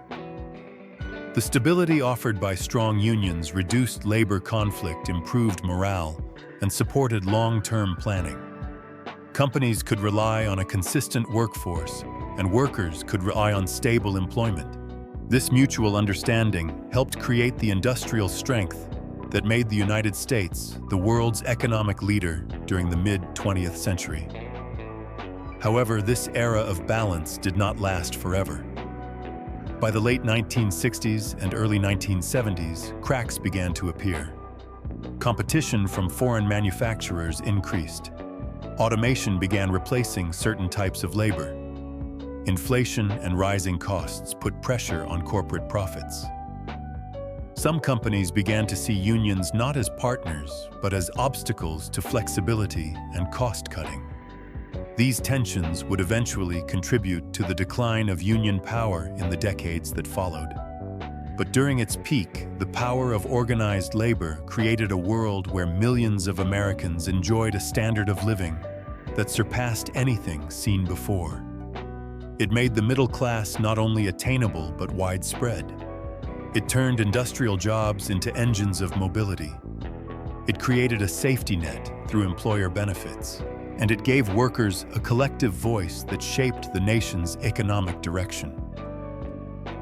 S1: The stability offered by strong unions reduced labor conflict, improved morale, and supported long-term planning. Companies could rely on a consistent workforce, and workers could rely on stable employment. This mutual understanding helped create the industrial strength that made the United States the world's economic leader during the mid-20th century. However, this era of balance did not last forever. By the late 1960s and early 1970s, cracks began to appear. Competition from foreign manufacturers increased. Automation began replacing certain types of labor. Inflation and rising costs put pressure on corporate profits. Some companies began to see unions not as partners, but as obstacles to flexibility and cost-cutting. These tensions would eventually contribute to the decline of union power in the decades that followed. But during its peak, the power of organized labor created a world where millions of Americans enjoyed a standard of living that surpassed anything seen before. It made the middle class not only attainable but widespread. It turned industrial jobs into engines of mobility. It created a safety net through employer benefits, and it gave workers a collective voice that shaped the nation's economic direction.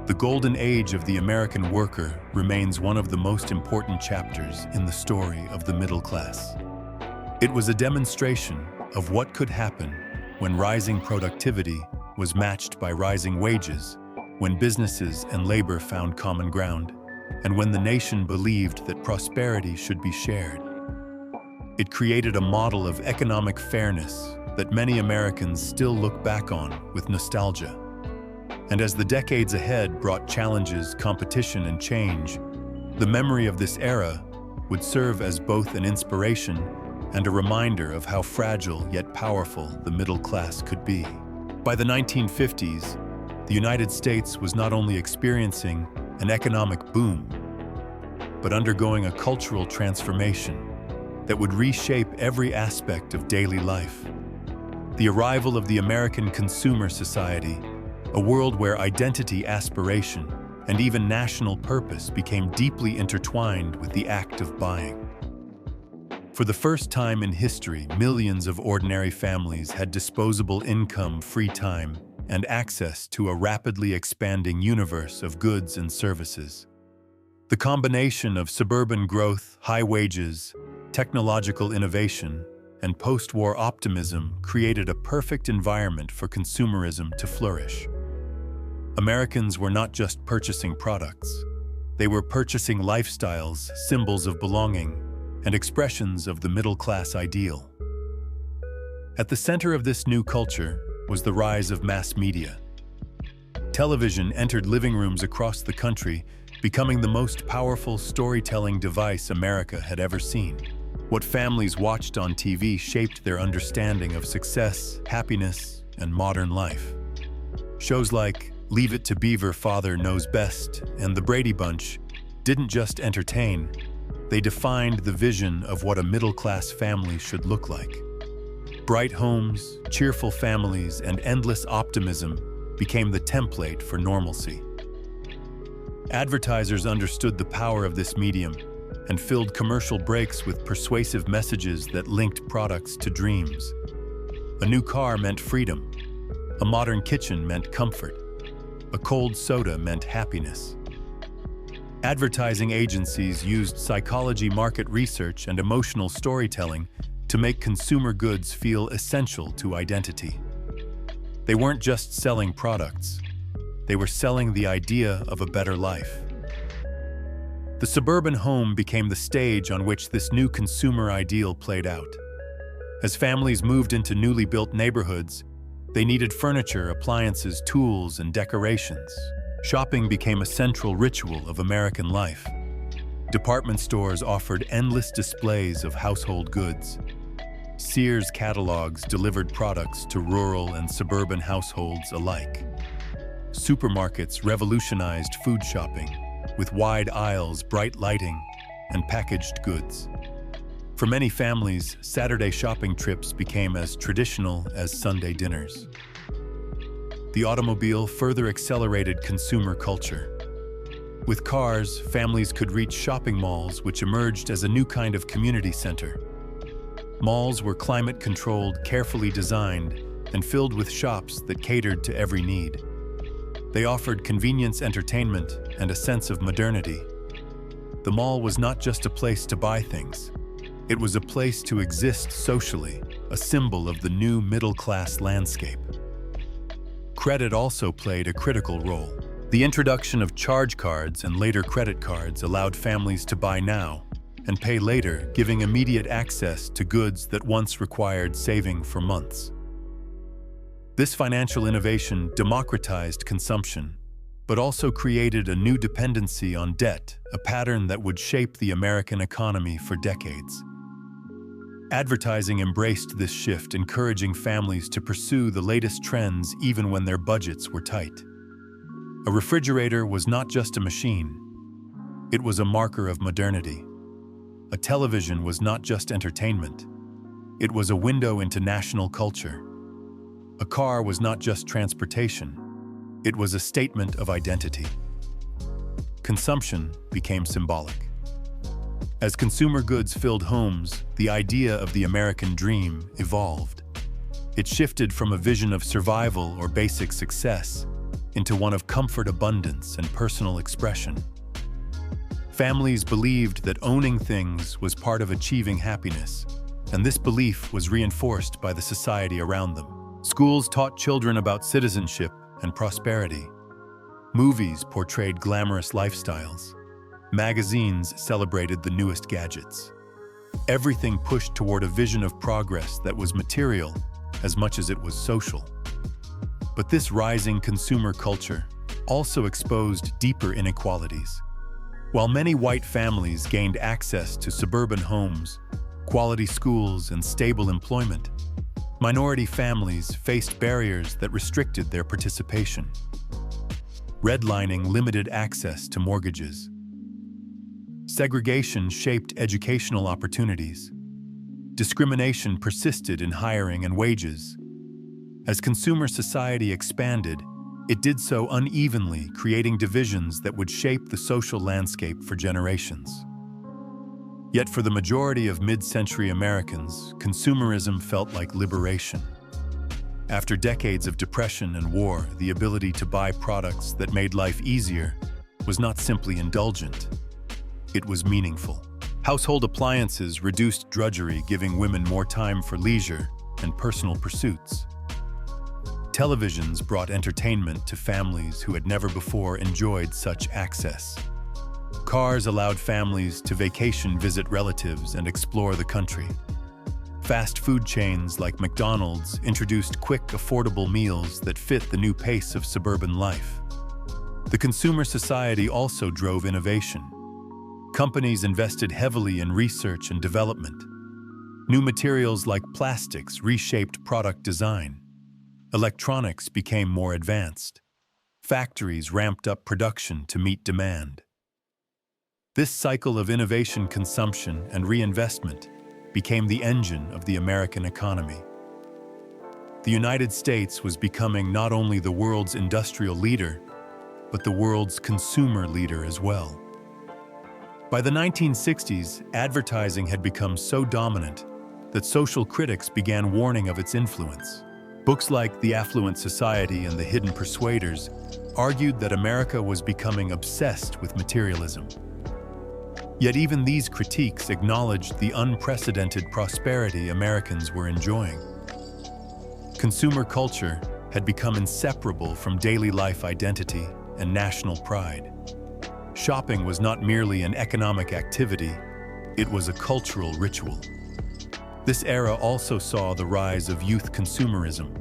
S1: The golden age of the American worker remains one of the most important chapters in the story of the middle class. It was a demonstration of what could happen when rising productivity was matched by rising wages, when businesses and labor found common ground, and when the nation believed that prosperity should be shared. It created a model of economic fairness that many Americans still look back on with nostalgia. And as the decades ahead brought challenges, competition, and change, the memory of this era would serve as both an inspiration and a reminder of how fragile yet powerful the middle class could be. By the 1950s, the United States was not only experiencing an economic boom, but undergoing a cultural transformation that would reshape every aspect of daily life. The arrival of the American consumer society, a world where identity, aspiration, and even national purpose became deeply intertwined with the act of buying. For the first time in history, millions of ordinary families had disposable income, free time, and access to a rapidly expanding universe of goods and services. The combination of suburban growth, high wages, technological innovation, and post-war optimism created a perfect environment for consumerism to flourish. Americans were not just purchasing products. They were purchasing lifestyles, symbols of belonging, and expressions of the middle-class ideal. At the center of this new culture was the rise of mass media. Television entered living rooms across the country, becoming the most powerful storytelling device America had ever seen. What families watched on TV shaped their understanding of success, happiness, and modern life. Shows like Leave It to Beaver, Father Knows Best, and The Brady Bunch didn't just entertain, they defined the vision of what a middle-class family should look like. Bright homes, cheerful families, and endless optimism became the template for normalcy. Advertisers understood the power of this medium and filled commercial breaks with persuasive messages that linked products to dreams. A new car meant freedom. A modern kitchen meant comfort. A cold soda meant happiness. Advertising agencies used psychology, market research, and emotional storytelling to make consumer goods feel essential to identity. They weren't just selling products. They were selling the idea of a better life. The suburban home became the stage on which this new consumer ideal played out. As families moved into newly built neighborhoods, they needed furniture, appliances, tools, and decorations. Shopping became a central ritual of American life. Department stores offered endless displays of household goods. Sears catalogs delivered products to rural and suburban households alike. Supermarkets revolutionized food shopping, with wide aisles, bright lighting, and packaged goods. For many families, Saturday shopping trips became as traditional as Sunday dinners. The automobile further accelerated consumer culture. With cars, families could reach shopping malls, which emerged as a new kind of community center. Malls were climate-controlled, carefully designed, and filled with shops that catered to every need. They offered convenience, entertainment, and a sense of modernity. The mall was not just a place to buy things. It was a place to exist socially, a symbol of the new middle-class landscape. Credit also played a critical role. The introduction of charge cards and later credit cards allowed families to buy now and pay later, giving immediate access to goods that once required saving for months. This financial innovation democratized consumption, but also created a new dependency on debt, a pattern that would shape the American economy for decades. Advertising embraced this shift, encouraging families to pursue the latest trends even when their budgets were tight. A refrigerator was not just a machine. It was a marker of modernity. A television was not just entertainment. It was a window into national culture. A car was not just transportation. It was a statement of identity. Consumption became symbolic. As consumer goods filled homes, the idea of the American dream evolved. It shifted from a vision of survival or basic success into one of comfort, abundance, and personal expression. Families believed that owning things was part of achieving happiness, and this belief was reinforced by the society around them. Schools taught children about citizenship and prosperity. Movies portrayed glamorous lifestyles. Magazines celebrated the newest gadgets. Everything pushed toward a vision of progress that was material as much as it was social. But this rising consumer culture also exposed deeper inequalities. While many white families gained access to suburban homes, quality schools, and stable employment, minority families faced barriers that restricted their participation. Redlining limited access to mortgages. Segregation shaped educational opportunities. Discrimination persisted in hiring and wages. As consumer society expanded, it did so unevenly, creating divisions that would shape the social landscape for generations. Yet for the majority of mid-century Americans, consumerism felt like liberation. After decades of depression and war, the ability to buy products that made life easier was not simply indulgent. It was meaningful. Household appliances reduced drudgery, giving women more time for leisure and personal pursuits. Televisions brought entertainment to families who had never before enjoyed such access. Cars allowed families to vacation, visit relatives, and explore the country. Fast food chains like McDonald's introduced quick, affordable meals that fit the new pace of suburban life. The consumer society also drove innovation. Companies invested heavily in research and development. New materials like plastics reshaped product design. Electronics became more advanced. Factories ramped up production to meet demand. This cycle of innovation, consumption, and reinvestment became the engine of the American economy. The United States was becoming not only the world's industrial leader, but the world's consumer leader as well. By the 1960s, advertising had become so dominant that social critics began warning of its influence. Books like The Affluent Society and The Hidden Persuaders argued that America was becoming obsessed with materialism. Yet even these critiques acknowledged the unprecedented prosperity Americans were enjoying. Consumer culture had become inseparable from daily life identity and national pride. Shopping was not merely an economic activity, it was a cultural ritual. This era also saw the rise of youth consumerism.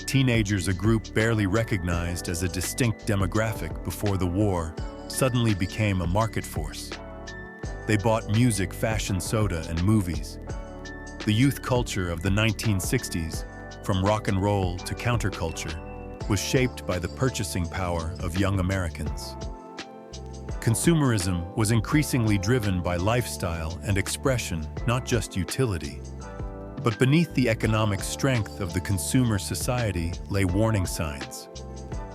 S1: Teenagers, a group barely recognized as a distinct demographic before the war, suddenly became a market force. They bought music, fashion, soda, and movies. The youth culture of the 1960s, from rock and roll to counterculture, was shaped by the purchasing power of young Americans. Consumerism was increasingly driven by lifestyle and expression, not just utility. But beneath the economic strength of the consumer society lay warning signs.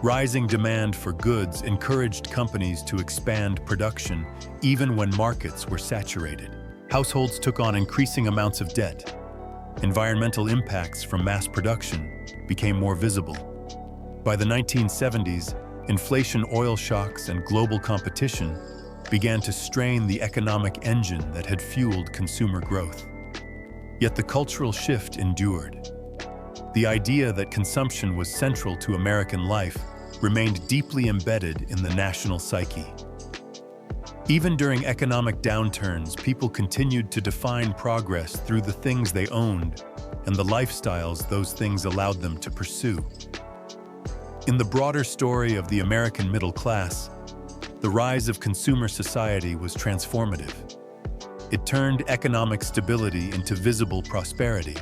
S1: Rising demand for goods encouraged companies to expand production even when markets were saturated. Households took on increasing amounts of debt. Environmental impacts from mass production became more visible. By the 1970s, inflation, oil shocks, and global competition began to strain the economic engine that had fueled consumer growth. Yet the cultural shift endured. The idea that consumption was central to American life remained deeply embedded in the national psyche. Even during economic downturns, people continued to define progress through the things they owned and the lifestyles those things allowed them to pursue. In the broader story of the American middle class, the rise of consumer society was transformative. It turned economic stability into visible prosperity.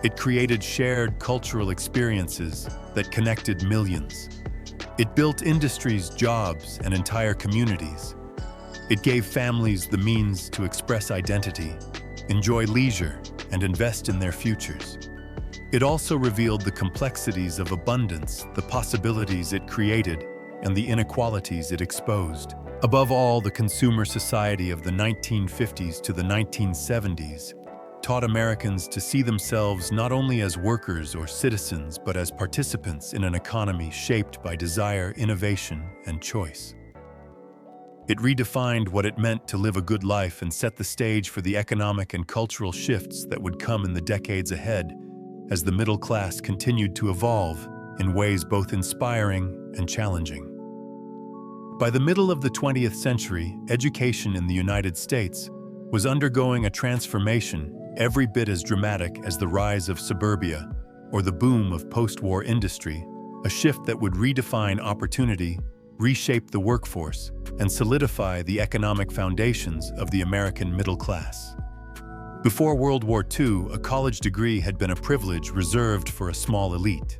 S1: It created shared cultural experiences that connected millions. It built industries, jobs, and entire communities. It gave families the means to express identity, enjoy leisure, and invest in their futures. It also revealed the complexities of abundance, the possibilities it created, and the inequalities it exposed. Above all, the consumer society of the 1950s to the 1970s taught Americans to see themselves not only as workers or citizens, but as participants in an economy shaped by desire, innovation, and choice. It redefined what it meant to live a good life and set the stage for the economic and cultural shifts that would come in the decades ahead as the middle class continued to evolve in ways both inspiring and challenging. By the middle of the 20th century, education in the United States was undergoing a transformation every bit as dramatic as the rise of suburbia or the boom of post-war industry, a shift that would redefine opportunity, reshape the workforce, and solidify the economic foundations of the American middle class. Before World War II, a college degree had been a privilege reserved for a small elite.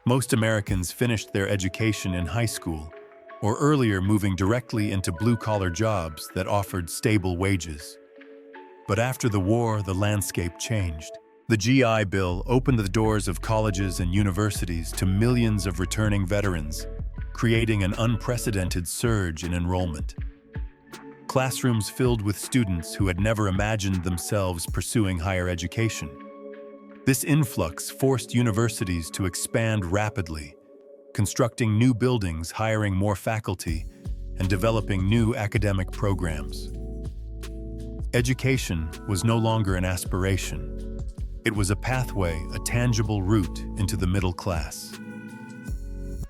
S1: Most Americans finished their education in high school, or earlier, moving directly into blue-collar jobs that offered stable wages. But after the war, the landscape changed. The GI Bill opened the doors of colleges and universities to millions of returning veterans, creating an unprecedented surge in enrollment. Classrooms filled with students who had never imagined themselves pursuing higher education. This influx forced universities to expand rapidly, constructing new buildings, hiring more faculty, and developing new academic programs. Education was no longer an aspiration. It was a pathway, a tangible route into the middle class.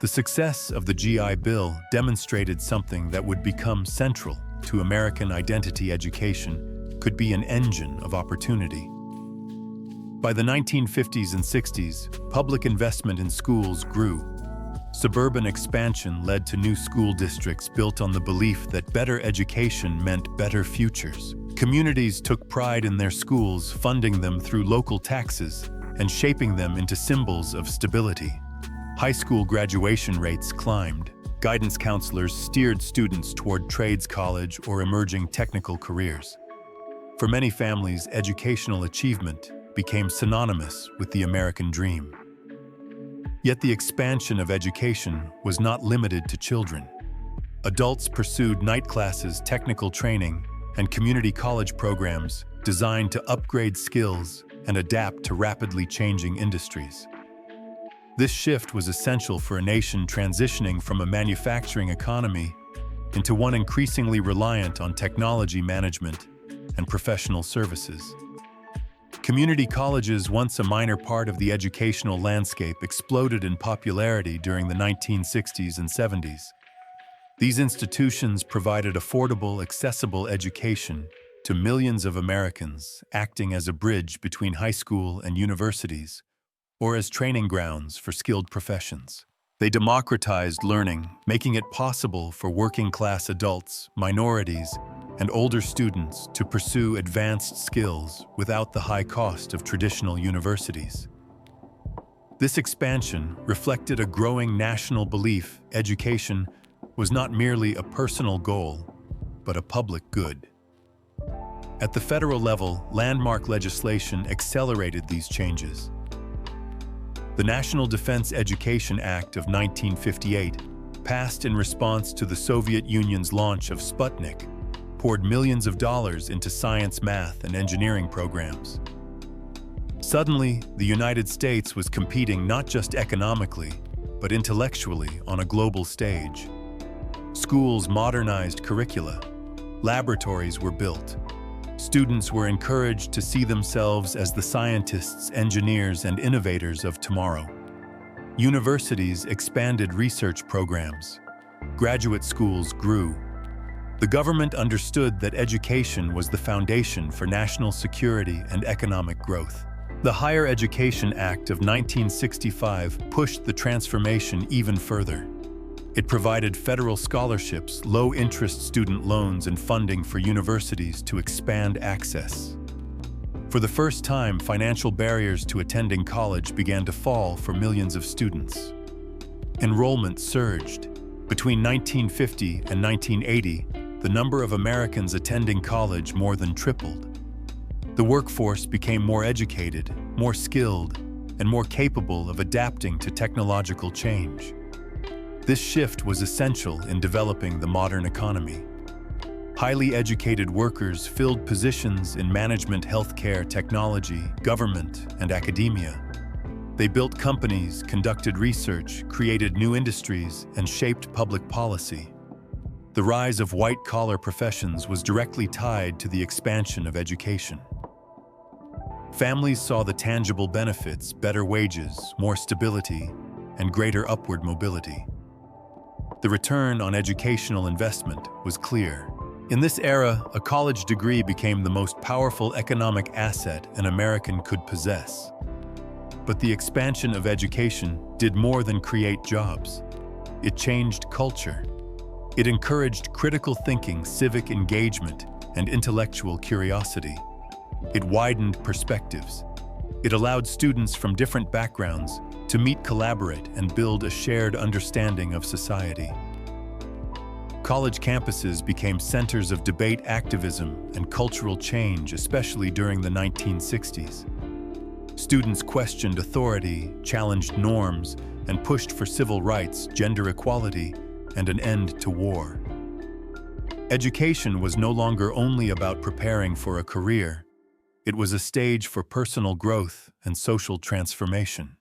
S1: The success of the GI Bill demonstrated something that would become central to American identity. Education could be an engine of opportunity. By the 1950s and 60s, public investment in schools grew. Suburban expansion led to new school districts built on the belief that better education meant better futures. Communities took pride in their schools, funding them through local taxes and shaping them into symbols of stability. High school graduation rates climbed. Guidance counselors steered students toward trades college or emerging technical careers. For many families, educational achievement became synonymous with the American dream. Yet the expansion of education was not limited to children. Adults pursued night classes, technical training, and community college programs designed to upgrade skills and adapt to rapidly changing industries. This shift was essential for a nation transitioning from a manufacturing economy into one increasingly reliant on technology management and professional services. Community colleges, once a minor part of the educational landscape, exploded in popularity during the 1960s and 70s. These institutions provided affordable, accessible education to millions of Americans, acting as a bridge between high school and universities, or as training grounds for skilled professions. They democratized learning, making it possible for working-class adults, minorities, and older students to pursue advanced skills without the high cost of traditional universities. This expansion reflected a growing national belief education was not merely a personal goal, but a public good. At the federal level, landmark legislation accelerated these changes. The National Defense Education Act of 1958, passed in response to the Soviet Union's launch of Sputnik, poured millions of dollars into science, math, and engineering programs. Suddenly, the United States was competing not just economically, but intellectually on a global stage. Schools modernized curricula. Laboratories were built. Students were encouraged to see themselves as the scientists, engineers, and innovators of tomorrow. Universities expanded research programs. Graduate schools grew. The government understood that education was the foundation for national security and economic growth. The Higher Education Act of 1965 pushed the transformation even further. It provided federal scholarships, low-interest student loans, and funding for universities to expand access. For the first time, financial barriers to attending college began to fall for millions of students. Enrollment surged. Between 1950 and 1980, the number of Americans attending college more than tripled. The workforce became more educated, more skilled, and more capable of adapting to technological change. This shift was essential in developing the modern economy. Highly educated workers filled positions in management, healthcare, technology, government, and academia. They built companies, conducted research, created new industries, and shaped public policy. The rise of white-collar professions was directly tied to the expansion of education. Families saw the tangible benefits: better wages, more stability, and greater upward mobility. The return on educational investment was clear. In this era, a college degree became the most powerful economic asset an American could possess. But the expansion of education did more than create jobs. It changed culture. It encouraged critical thinking, civic engagement, and intellectual curiosity. It widened perspectives. It allowed students from different backgrounds to meet, collaborate, and build a shared understanding of society. College campuses became centers of debate, activism, and cultural change, especially during the 1960s. Students questioned authority, challenged norms, and pushed for civil rights, gender equality, and an end to war. Education was no longer only about preparing for a career. It was a stage for personal growth and social transformation.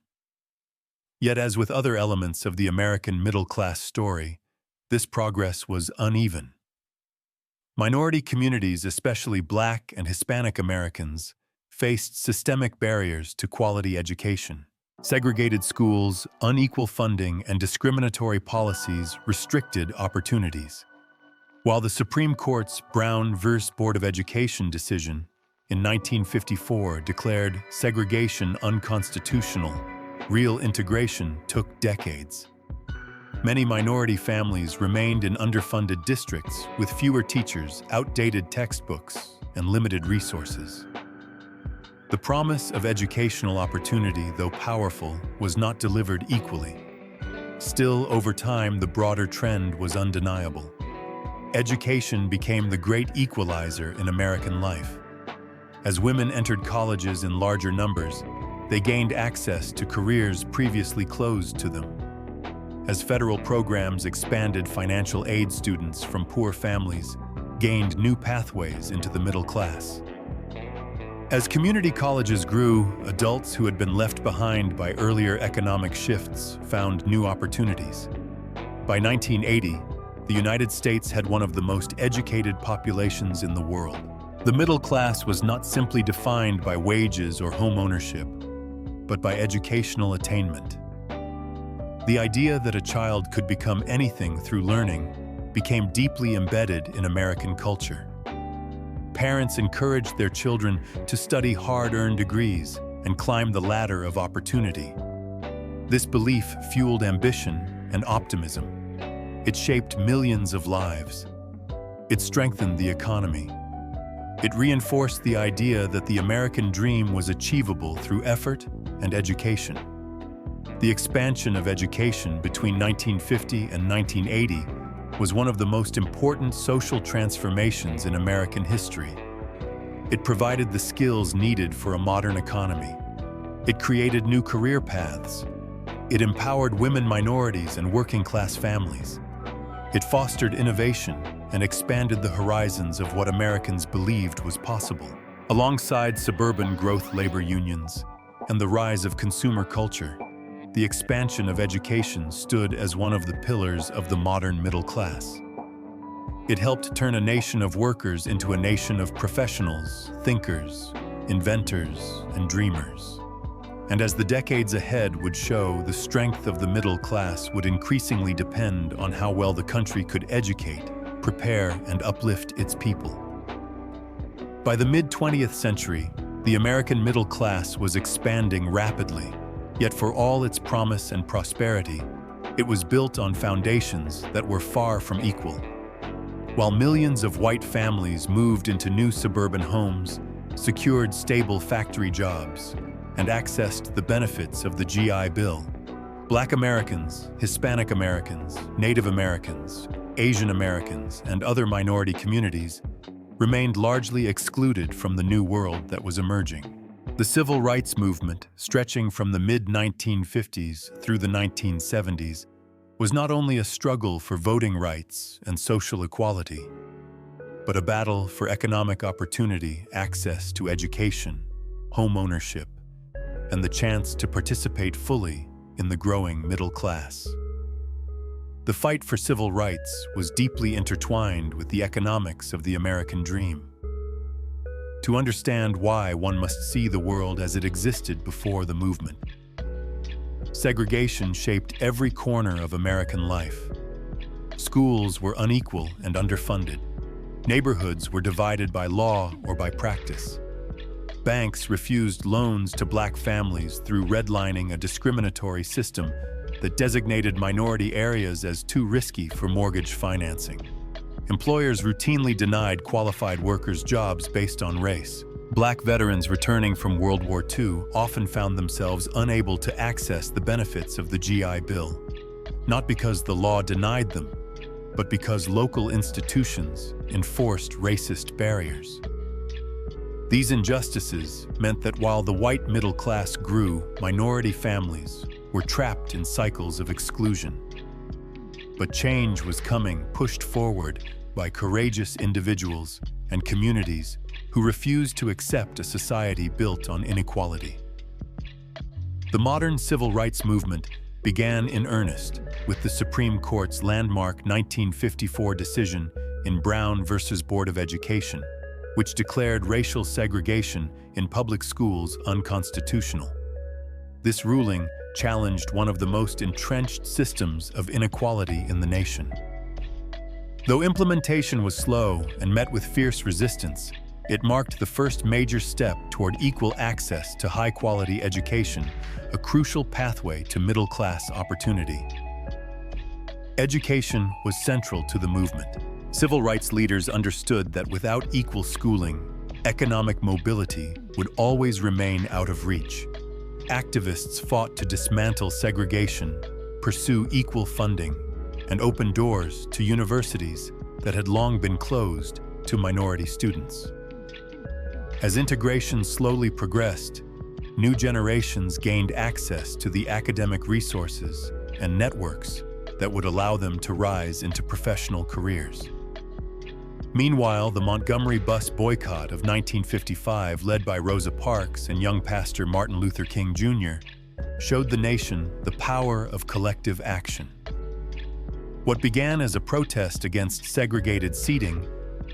S1: Yet, as with other elements of the American middle-class story, this progress was uneven. Minority communities, especially Black and Hispanic Americans, faced systemic barriers to quality education. Segregated schools, unequal funding, and discriminatory policies restricted opportunities. While the Supreme Court's Brown v. Board of Education decision in 1954 declared segregation unconstitutional, real integration took decades. Many minority families remained in underfunded districts with fewer teachers, outdated textbooks, and limited resources. The promise of educational opportunity, though powerful, was not delivered equally. Still, over time, the broader trend was undeniable. Education became the great equalizer in American life. As women entered colleges in larger numbers, they gained access to careers previously closed to them. As federal programs expanded, financial aid students from poor families gained new pathways into the middle class. As community colleges grew, adults who had been left behind by earlier economic shifts found new opportunities. By 1980, the United States had one of the most educated populations in the world. The middle class was not simply defined by wages or home ownership, but by educational attainment. The idea that a child could become anything through learning became deeply embedded in American culture. Parents encouraged their children to study hard-earned degrees and climb the ladder of opportunity. This belief fueled ambition and optimism. It shaped millions of lives. It strengthened the economy. It reinforced the idea that the American dream was achievable through effort and education. The expansion of education between 1950 and 1980 was one of the most important social transformations in American history. It provided the skills needed for a modern economy. It created new career paths. It empowered women, minorities, and working-class families. It fostered innovation and expanded the horizons of what Americans believed was possible. Alongside suburban growth labor unions and the rise of consumer culture, the expansion of education stood as one of the pillars of the modern middle class. It helped turn a nation of workers into a nation of professionals, thinkers, inventors, and dreamers. And as the decades ahead would show, the strength of the middle class would increasingly depend on how well the country could educate, prepare, and uplift its people. By the mid-20th century, the American middle class was expanding rapidly. Yet for all its promise and prosperity, it was built on foundations that were far from equal. While millions of white families moved into new suburban homes, secured stable factory jobs, and accessed the benefits of the GI Bill, Black Americans, Hispanic Americans, Native Americans, Asian Americans, and other minority communities remained largely excluded from the new world that was emerging. The civil rights movement, stretching from the mid-1950s through the 1970s, was not only a struggle for voting rights and social equality, but a battle for economic opportunity, access to education, home ownership, and the chance to participate fully in the growing middle class. The fight for civil rights was deeply intertwined with the economics of the American dream. To understand why, one must see the world as it existed before the movement. Segregation shaped every corner of American life. Schools were unequal and underfunded. Neighborhoods were divided by law or by practice. Banks refused loans to Black families through redlining, a discriminatory system that designated minority areas as too risky for mortgage financing. Employers routinely denied qualified workers jobs based on race. Black veterans returning from World War II often found themselves unable to access the benefits of the GI Bill, not because the law denied them, but because local institutions enforced racist barriers. These injustices meant that while the white middle class grew, minority families were trapped in cycles of exclusion. But change was coming, pushed forward by courageous individuals and communities who refused to accept a society built on inequality. The modern civil rights movement began in earnest with the Supreme Court's landmark 1954 decision in Brown versus Board of Education, which declared racial segregation in public schools unconstitutional. This ruling challenged one of the most entrenched systems of inequality in the nation. Though implementation was slow and met with fierce resistance, it marked the first major step toward equal access to high-quality education, a crucial pathway to middle-class opportunity. Education was central to the movement. Civil rights leaders understood that without equal schooling, economic mobility would always remain out of reach. Activists fought to dismantle segregation, pursue equal funding, and open doors to universities that had long been closed to minority students. As integration slowly progressed, new generations gained access to the academic resources and networks that would allow them to rise into professional careers. Meanwhile, the Montgomery bus boycott of 1955, led by Rosa Parks and young pastor Martin Luther King Jr., showed the nation the power of collective action. What began as a protest against segregated seating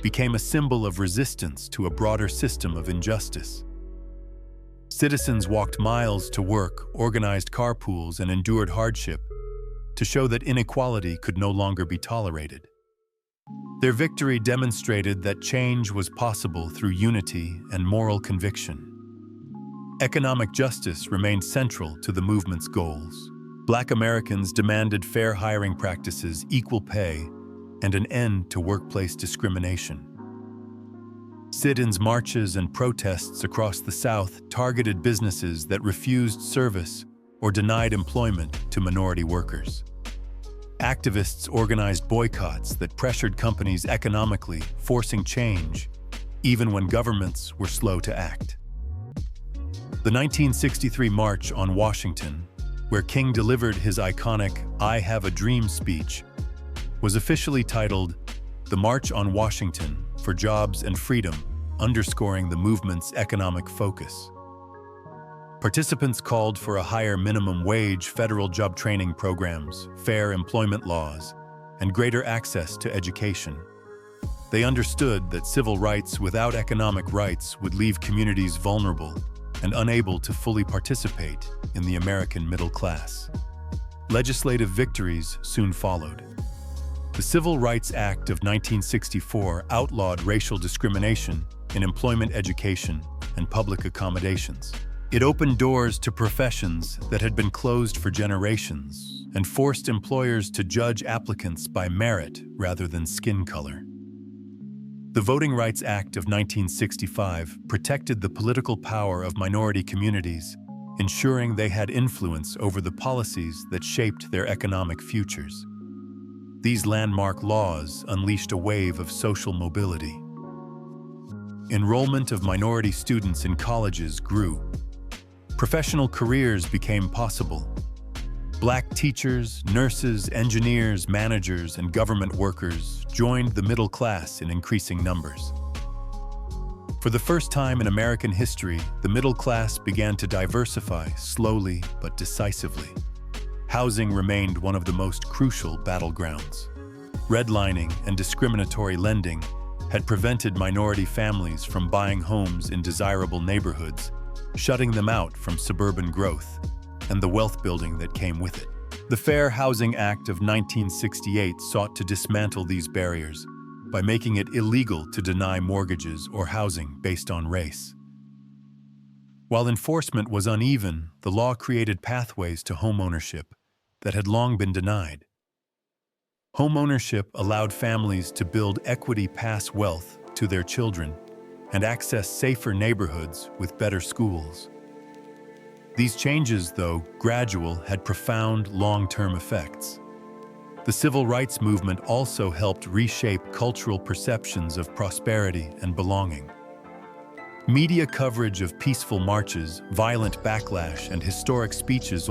S1: became a symbol of resistance to a broader system of injustice. Citizens walked miles to work, organized carpools, and endured hardship to show that inequality could no longer be tolerated. Their victory demonstrated that change was possible through unity and moral conviction. Economic justice remained central to the movement's goals. Black Americans demanded fair hiring practices, equal pay, and an end to workplace discrimination. Sit-ins, marches, and protests across the South targeted businesses that refused service or denied employment to minority workers. Activists organized boycotts that pressured companies economically, forcing change, even when governments were slow to act. The 1963 March on Washington, where King delivered his iconic "I Have a Dream" speech, was officially titled the March on Washington for Jobs and Freedom, underscoring the movement's economic focus. Participants called for a higher minimum wage, federal job training programs, fair employment laws, and greater access to education. They understood that civil rights without economic rights would leave communities vulnerable and unable to fully participate in the American middle class. Legislative victories soon followed. The Civil Rights Act of 1964 outlawed racial discrimination in employment, education, and public accommodations. It opened doors to professions that had been closed for generations and forced employers to judge applicants by merit rather than skin color. The Voting Rights Act of 1965 protected the political power of minority communities, ensuring they had influence over the policies that shaped their economic futures. These landmark laws unleashed a wave of social mobility. Enrollment of minority students in colleges grew. Professional careers became possible. Black teachers, nurses, engineers, managers, and government workers joined the middle class in increasing numbers. For the first time in American history, the middle class began to diversify slowly but decisively. Housing remained one of the most crucial battlegrounds. Redlining and discriminatory lending had prevented minority families from buying homes in desirable neighborhoods, shutting them out from suburban growth and the wealth building that came with it. The Fair Housing Act of 1968 sought to dismantle these barriers by making it illegal to deny mortgages or housing based on race. While enforcement was uneven, the law created pathways to homeownership that had long been denied. Homeownership allowed families to build equity-pass wealth to their children and access safer neighborhoods with better schools. These changes, though gradual, had profound long-term effects. The civil rights movement also helped reshape cultural perceptions of prosperity and belonging. Media coverage of peaceful marches, violent backlash, and historic speeches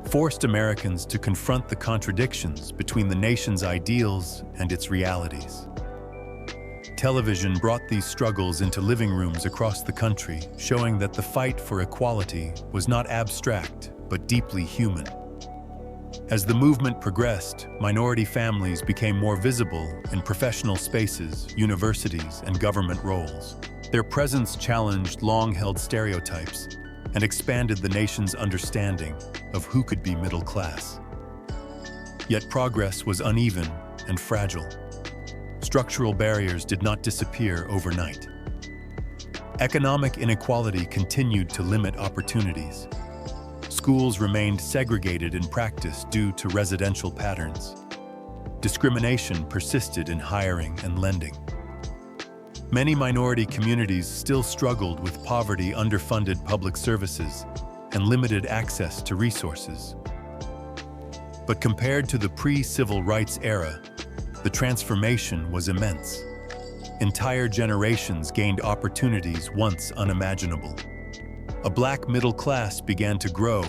S1: forced Americans to confront the contradictions between the nation's ideals and its realities. Television brought these struggles into living rooms across the country, showing that the fight for equality was not abstract, but deeply human. As the movement progressed, minority families became more visible in professional spaces, universities, and government roles. Their presence challenged long-held stereotypes and expanded the nation's understanding of who could be middle class. Yet progress was uneven and fragile. Structural barriers did not disappear overnight. Economic inequality continued to limit opportunities. Schools remained segregated in practice due to residential patterns, discrimination persisted in hiring and lending. Many minority communities still struggled with poverty, underfunded public services, and limited access to resources. But compared to the pre-civil rights era, the transformation was immense. Entire generations gained opportunities once unimaginable. A black middle class began to grow,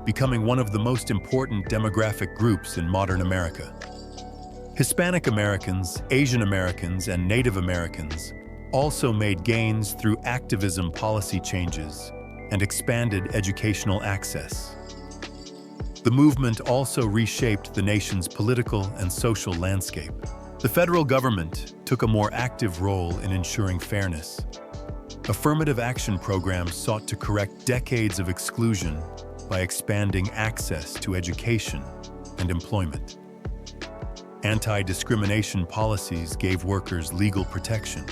S1: becoming one of the most important demographic groups in modern America. Hispanic Americans, Asian Americans, and Native Americans also made gains through activism, policy changes, and expanded educational access. The movement also reshaped the nation's political and social landscape. The federal government took a more active role in ensuring fairness. Affirmative action programs sought to correct decades of exclusion by expanding access to education and employment. Anti-discrimination policies gave workers legal protection.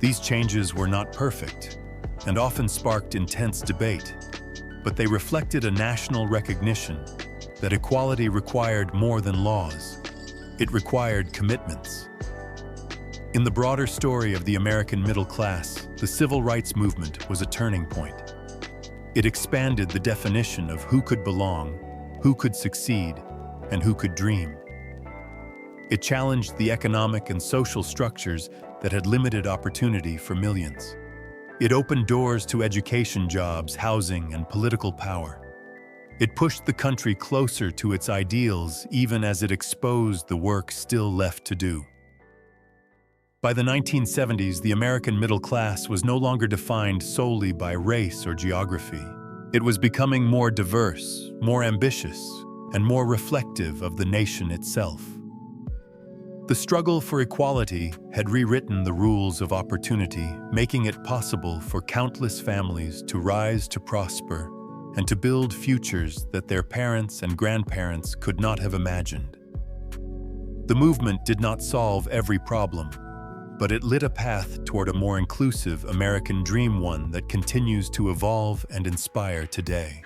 S1: These changes were not perfect and often sparked intense debate, but they reflected a national recognition that equality required more than laws. It required commitments. In the broader story of the American middle class, the civil rights movement was a turning point. It expanded the definition of who could belong, who could succeed, and who could dream. It challenged the economic and social structures that had limited opportunity for millions. It opened doors to education, jobs, housing, and political power. It pushed the country closer to its ideals, even as it exposed the work still left to do. By the 1970s, the American middle class was no longer defined solely by race or geography. It was becoming more diverse, more ambitious, and more reflective of the nation itself. The struggle for equality had rewritten the rules of opportunity, making it possible for countless families to rise, to prosper, and to build futures that their parents and grandparents could not have imagined. The movement did not solve every problem, but it lit a path toward a more inclusive American dream, one that continues to evolve and inspire today.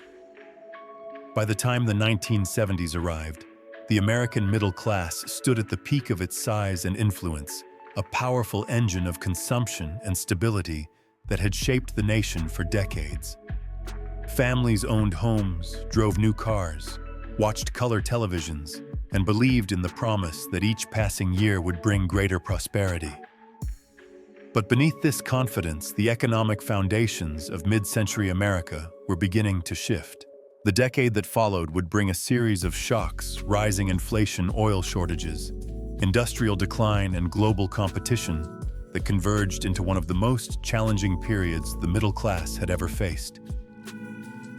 S1: By the time the 1970s arrived, the American middle class stood at the peak of its size and influence, a powerful engine of consumption and stability that had shaped the nation for decades. Families owned homes, drove new cars, watched color televisions, and believed in the promise that each passing year would bring greater prosperity. But beneath this confidence, the economic foundations of mid-century America were beginning to shift. The decade that followed would bring a series of shocks: rising inflation, oil shortages, industrial decline, and global competition that converged into one of the most challenging periods the middle class had ever faced.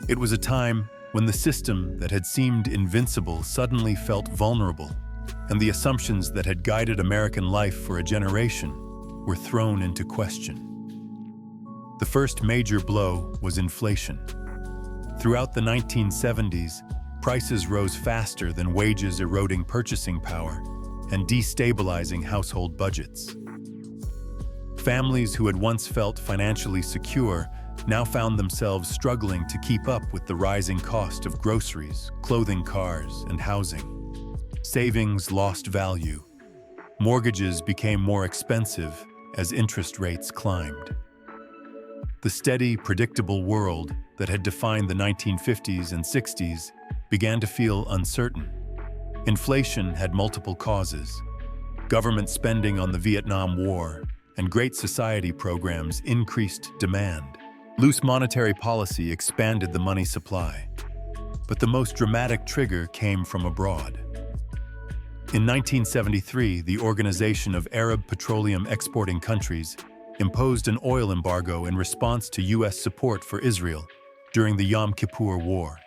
S1: It was a time when the system that had seemed invincible suddenly felt vulnerable, and the assumptions that had guided American life for a generation were thrown into question. The first major blow was inflation. Throughout the 1970s, prices rose faster than wages, eroding purchasing power and destabilizing household budgets. Families who had once felt financially secure now found themselves struggling to keep up with the rising cost of groceries, clothing, cars, and housing. Savings lost value. Mortgages became more expensive as interest rates climbed. The steady, predictable world that had defined the 1950s and 60s began to feel uncertain. Inflation had multiple causes. Government spending on the Vietnam War and Great Society programs increased demand. Loose monetary policy expanded the money supply. But the most dramatic trigger came from abroad. In 1973, the Organization of Arab Petroleum Exporting Countries imposed an oil embargo in response to U.S. support for Israel during the Yom Kippur War.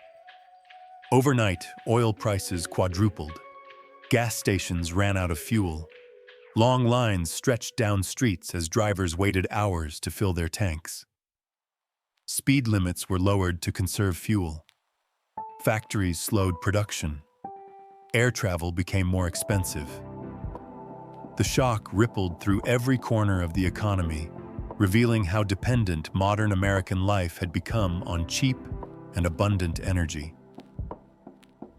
S1: Overnight, oil prices quadrupled. Gas stations ran out of fuel. Long lines stretched down streets as drivers waited hours to fill their tanks. Speed limits were lowered to conserve fuel. Factories slowed production. Air travel became more expensive. The shock rippled through every corner of the economy, revealing how dependent modern American life had become on cheap and abundant energy.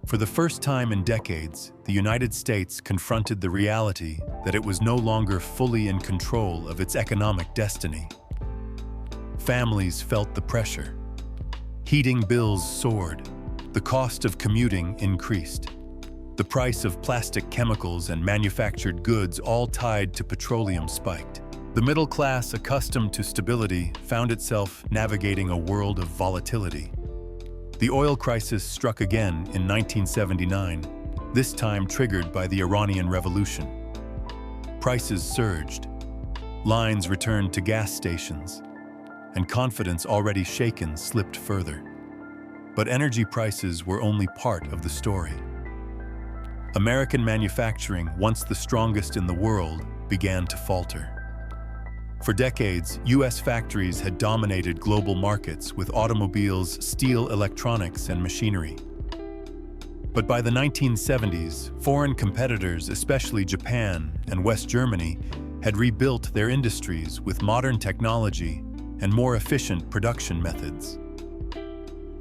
S1: For the first time in decades, the United States confronted the reality that it was no longer fully in control of its economic destiny. Families felt the pressure. Heating bills soared. The cost of commuting increased. The price of plastic chemicals and manufactured goods, all tied to petroleum, spiked. The middle class, accustomed to stability, found itself navigating a world of volatility. The oil crisis struck again in 1979, this time triggered by the Iranian Revolution. Prices surged. Lines returned to gas stations, and confidence already shaken slipped further. But energy prices were only part of the story. American manufacturing, once the strongest in the world, began to falter. For decades, U.S. factories had dominated global markets with automobiles, steel, electronics, and machinery. But by the 1970s, foreign competitors, especially Japan and West Germany, had rebuilt their industries with modern technology and more efficient production methods.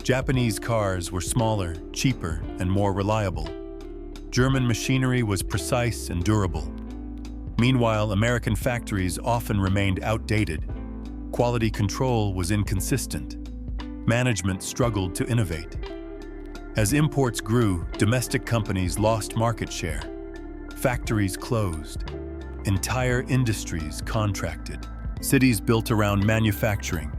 S1: Japanese cars were smaller, cheaper, and more reliable. German machinery was precise and durable. Meanwhile, American factories often remained outdated. Quality control was inconsistent. Management struggled to innovate. As imports grew, domestic companies lost market share. Factories closed. Entire industries contracted. Cities built around manufacturing,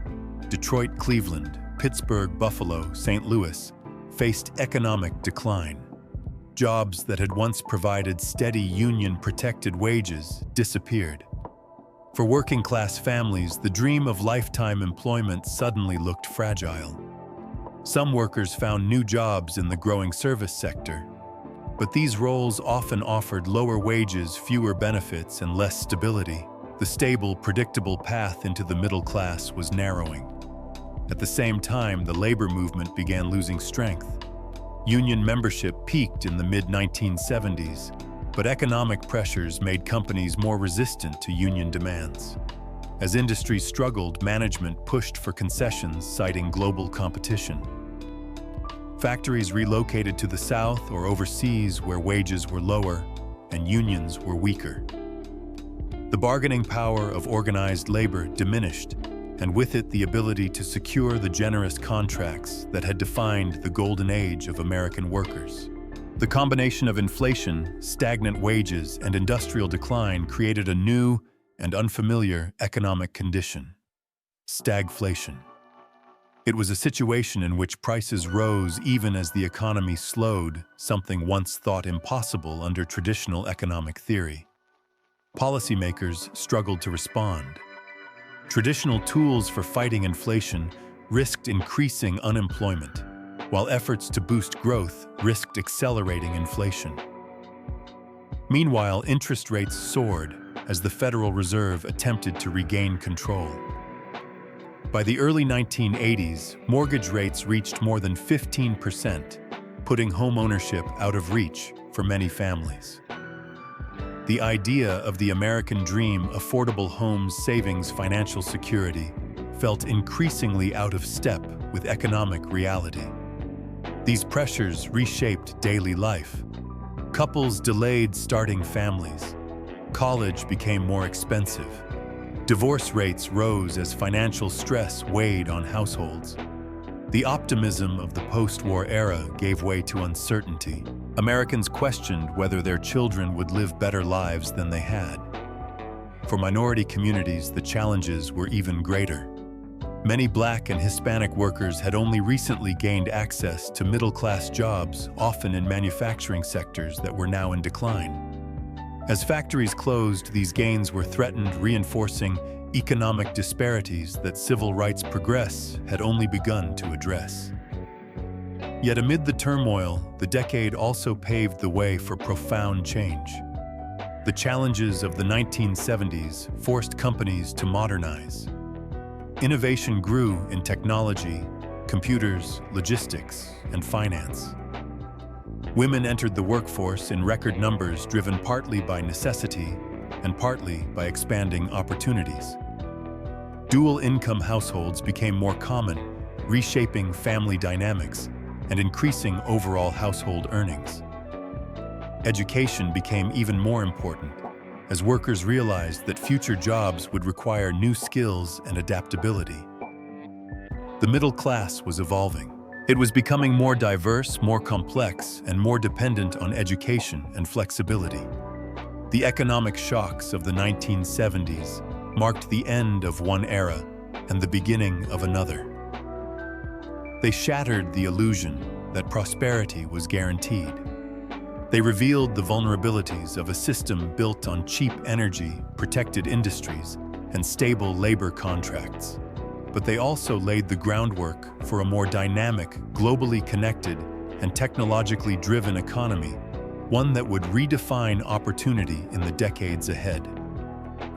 S1: Detroit, Cleveland, Pittsburgh, Buffalo, St. Louis, faced economic decline. Jobs that had once provided steady union-protected wages disappeared. For working-class families, the dream of lifetime employment suddenly looked fragile. Some workers found new jobs in the growing service sector, but these roles often offered lower wages, fewer benefits, and less stability. The stable, predictable path into the middle class was narrowing. At the same time, the labor movement began losing strength. Union membership peaked in the mid-1970s, but economic pressures made companies more resistant to union demands. As industries struggled, management pushed for concessions, citing global competition. Factories relocated to the South or overseas where wages were lower and unions were weaker. The bargaining power of organized labor diminished, and with it the ability to secure the generous contracts that had defined the golden age of American workers. The combination of inflation, stagnant wages, and industrial decline created a new and unfamiliar economic condition: stagflation. It was a situation in which prices rose even as the economy slowed, something once thought impossible under traditional economic theory. Policymakers struggled to respond. Traditional tools for fighting inflation risked increasing unemployment, while efforts to boost growth risked accelerating inflation. Meanwhile, interest rates soared as the Federal Reserve attempted to regain control. By the early 1980s, mortgage rates reached more than 15%, putting home ownership out of reach for many families. The idea of the American dream, affordable homes, savings, financial security, felt increasingly out of step with economic reality. These pressures reshaped daily life. Couples delayed starting families. College became more expensive. Divorce rates rose as financial stress weighed on households. The optimism of the post-war era gave way to uncertainty. Americans questioned whether their children would live better lives than they had. For minority communities, the challenges were even greater. Many Black and Hispanic workers had only recently gained access to middle-class jobs, often in manufacturing sectors that were now in decline. As factories closed, these gains were threatened, reinforcing economic disparities that civil rights progress had only begun to address. Yet amid the turmoil, the decade also paved the way for profound change. The challenges of the 1970s forced companies to modernize. Innovation grew in technology, computers, logistics, and finance. Women entered the workforce in record numbers, driven partly by necessity and partly by expanding opportunities. Dual-income households became more common, reshaping family dynamics. and increasing overall household earnings. Education became even more important, as workers realized that future jobs would require new skills and adaptability. The middle class was evolving. It was becoming more diverse, more complex, and more dependent on education and flexibility. The economic shocks of the 1970s marked the end of one era and the beginning of another. They shattered the illusion that prosperity was guaranteed. They revealed the vulnerabilities of a system built on cheap energy, protected industries, and stable labor contracts. But they also laid the groundwork for a more dynamic, globally connected, and technologically driven economy, one that would redefine opportunity in the decades ahead.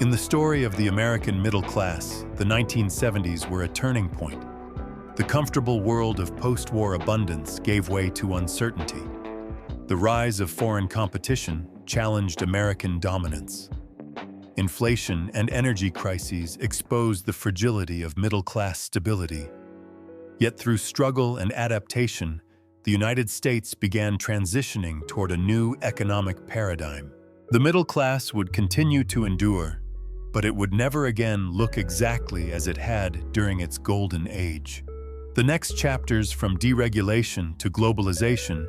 S1: In the story of the American middle class, the 1970s were a turning point. The comfortable world of post-war abundance gave way to uncertainty. The rise of foreign competition challenged American dominance. Inflation and energy crises exposed the fragility of middle-class stability. Yet through struggle and adaptation, the United States began transitioning toward a new economic paradigm. The middle class would continue to endure, but it would never again look exactly as it had during its golden age. The next chapters, from deregulation to globalization,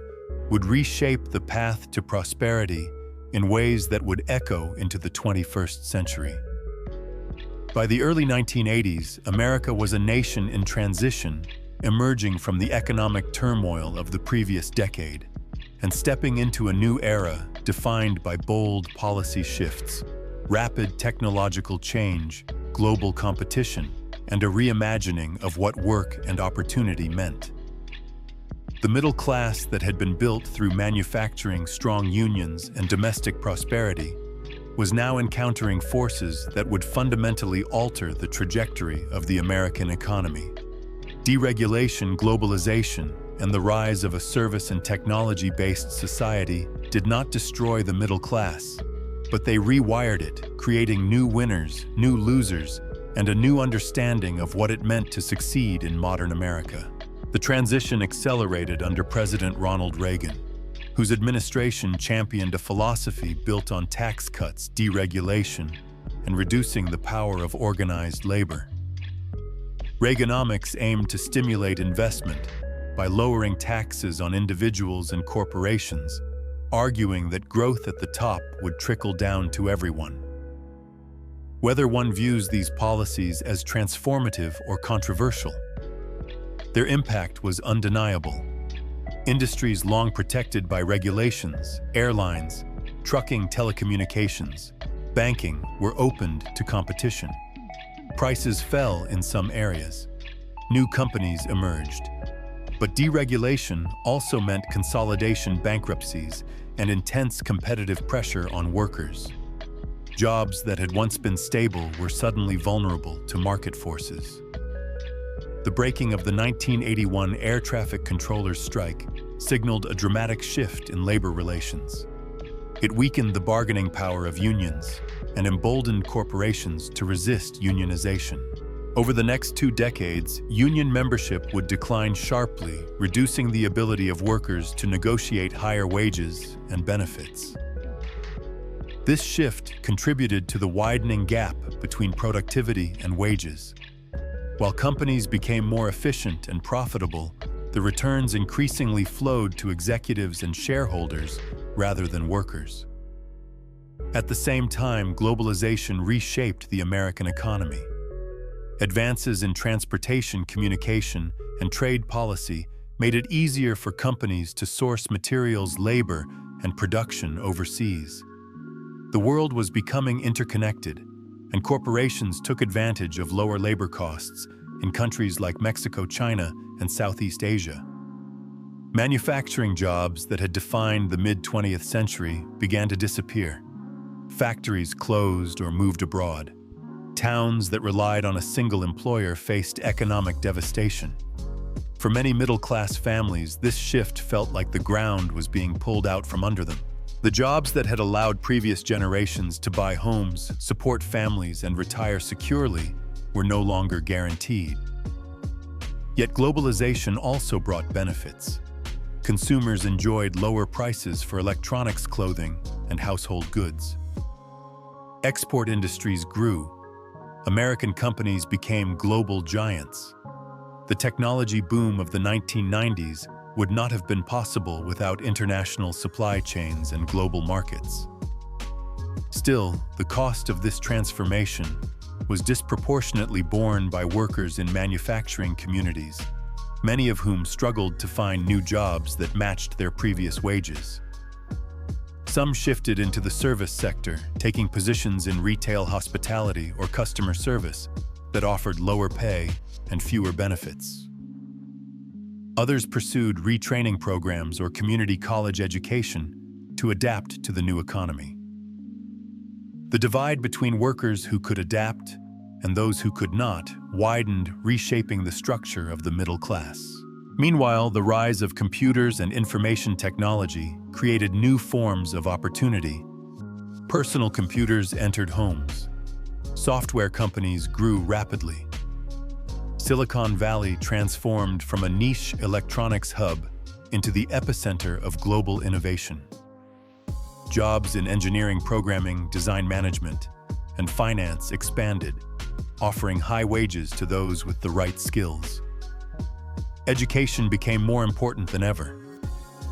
S1: would reshape the path to prosperity in ways that would echo into the 21st century. By the early 1980s, America was a nation in transition, emerging from the economic turmoil of the previous decade and stepping into a new era defined by bold policy shifts, rapid technological change, global competition, and a reimagining of what work and opportunity meant. The middle class that had been built through manufacturing, strong unions, and domestic prosperity was now encountering forces that would fundamentally alter the trajectory of the American economy. Deregulation, globalization, and the rise of a service and technology-based society did not destroy the middle class, but they rewired it, creating new winners, new losers, and a new understanding of what it meant to succeed in modern America. The transition accelerated under President Ronald Reagan, whose administration championed a philosophy built on tax cuts, deregulation, and reducing the power of organized labor. Reaganomics aimed to stimulate investment by lowering taxes on individuals and corporations, arguing that growth at the top would trickle down to everyone. Whether one views these policies as transformative or controversial, their impact was undeniable. Industries long protected by regulations, airlines, trucking, telecommunications, banking were opened to competition. Prices fell in some areas. New companies emerged. But deregulation also meant consolidation, bankruptcies, and intense competitive pressure on workers. Jobs that had once been stable were suddenly vulnerable to market forces. The breaking of the 1981 air traffic controllers' strike signaled a dramatic shift in labor relations. It weakened the bargaining power of unions and emboldened corporations to resist unionization. Over the next 2 decades, union membership would decline sharply, reducing the ability of workers to negotiate higher wages and benefits. This shift contributed to the widening gap between productivity and wages. While companies became more efficient and profitable, the returns increasingly flowed to executives and shareholders rather than workers. At the same time, globalization reshaped the American economy. Advances in transportation, communication, and trade policy made it easier for companies to source materials, labor, and production overseas. The world was becoming interconnected, and corporations took advantage of lower labor costs in countries like Mexico, China, and Southeast Asia. Manufacturing jobs that had defined the mid-20th century began to disappear. Factories closed or moved abroad. Towns that relied on a single employer faced economic devastation. For many middle-class families, this shift felt like the ground was being pulled out from under them. The jobs that had allowed previous generations to buy homes, support families, and retire securely were no longer guaranteed. Yet globalization also brought benefits. Consumers enjoyed lower prices for electronics, clothing, and household goods. Export industries grew. American companies became global giants. The technology boom of the 1990s would not have been possible without international supply chains and global markets. Still, the cost of this transformation was disproportionately borne by workers in manufacturing communities, many of whom struggled to find new jobs that matched their previous wages. Some shifted into the service sector, taking positions in retail, hospitality, or customer service that offered lower pay and fewer benefits. Others pursued retraining programs or community college education to adapt to the new economy. The divide between workers who could adapt and those who could not widened, reshaping the structure of the middle class. Meanwhile, the rise of computers and information technology created new forms of opportunity. Personal computers entered homes. Software companies grew rapidly. Silicon Valley transformed from a niche electronics hub into the epicenter of global innovation. Jobs in engineering, programming, design management, and finance expanded, offering high wages to those with the right skills. Education became more important than ever.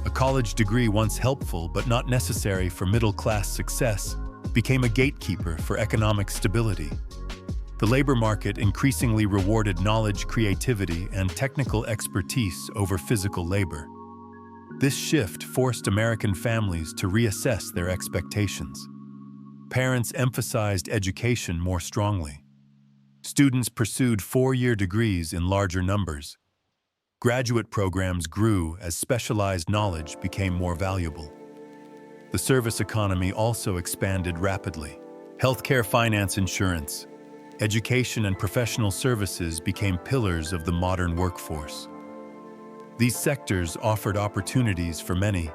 S1: A college degree, once helpful but not necessary for middle-class success, became a gatekeeper for economic stability. The labor market increasingly rewarded knowledge, creativity, and technical expertise over physical labor. This shift forced American families to reassess their expectations. Parents emphasized education more strongly. Students pursued four-year degrees in larger numbers. Graduate programs grew as specialized knowledge became more valuable. The service economy also expanded rapidly. Healthcare, finance, insurance, education, and professional services became pillars of the modern workforce. These sectors offered opportunities for many,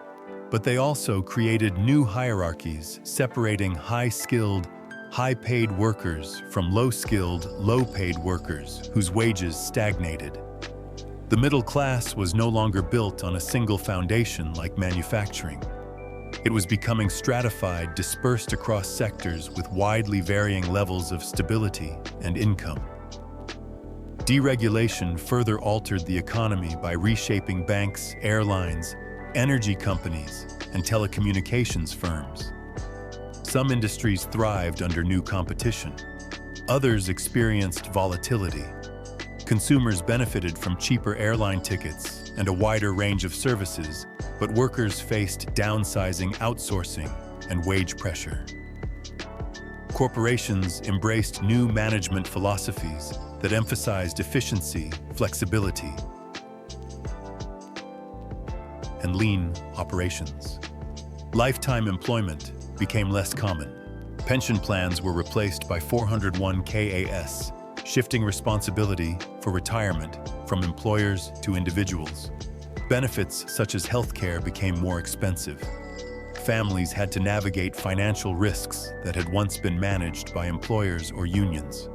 S1: but they also created new hierarchies separating high-skilled, high-paid workers from low-skilled, low-paid workers whose wages stagnated. The middle class was no longer built on a single foundation like manufacturing. It was becoming stratified, dispersed across sectors with widely varying levels of stability and income. Deregulation further altered the economy by reshaping banks, airlines, energy companies, and telecommunications firms. Some industries thrived under new competition. Others experienced volatility. Consumers benefited from cheaper airline tickets and a wider range of services, but workers faced downsizing, outsourcing, and wage pressure. Corporations embraced new management philosophies that emphasized efficiency, flexibility, and lean operations. Lifetime employment became less common. Pension plans were replaced by 401(k)s, shifting responsibility for retirement from employers to individuals. Benefits such as healthcare became more expensive. Families had to navigate financial risks that had once been managed by employers or unions.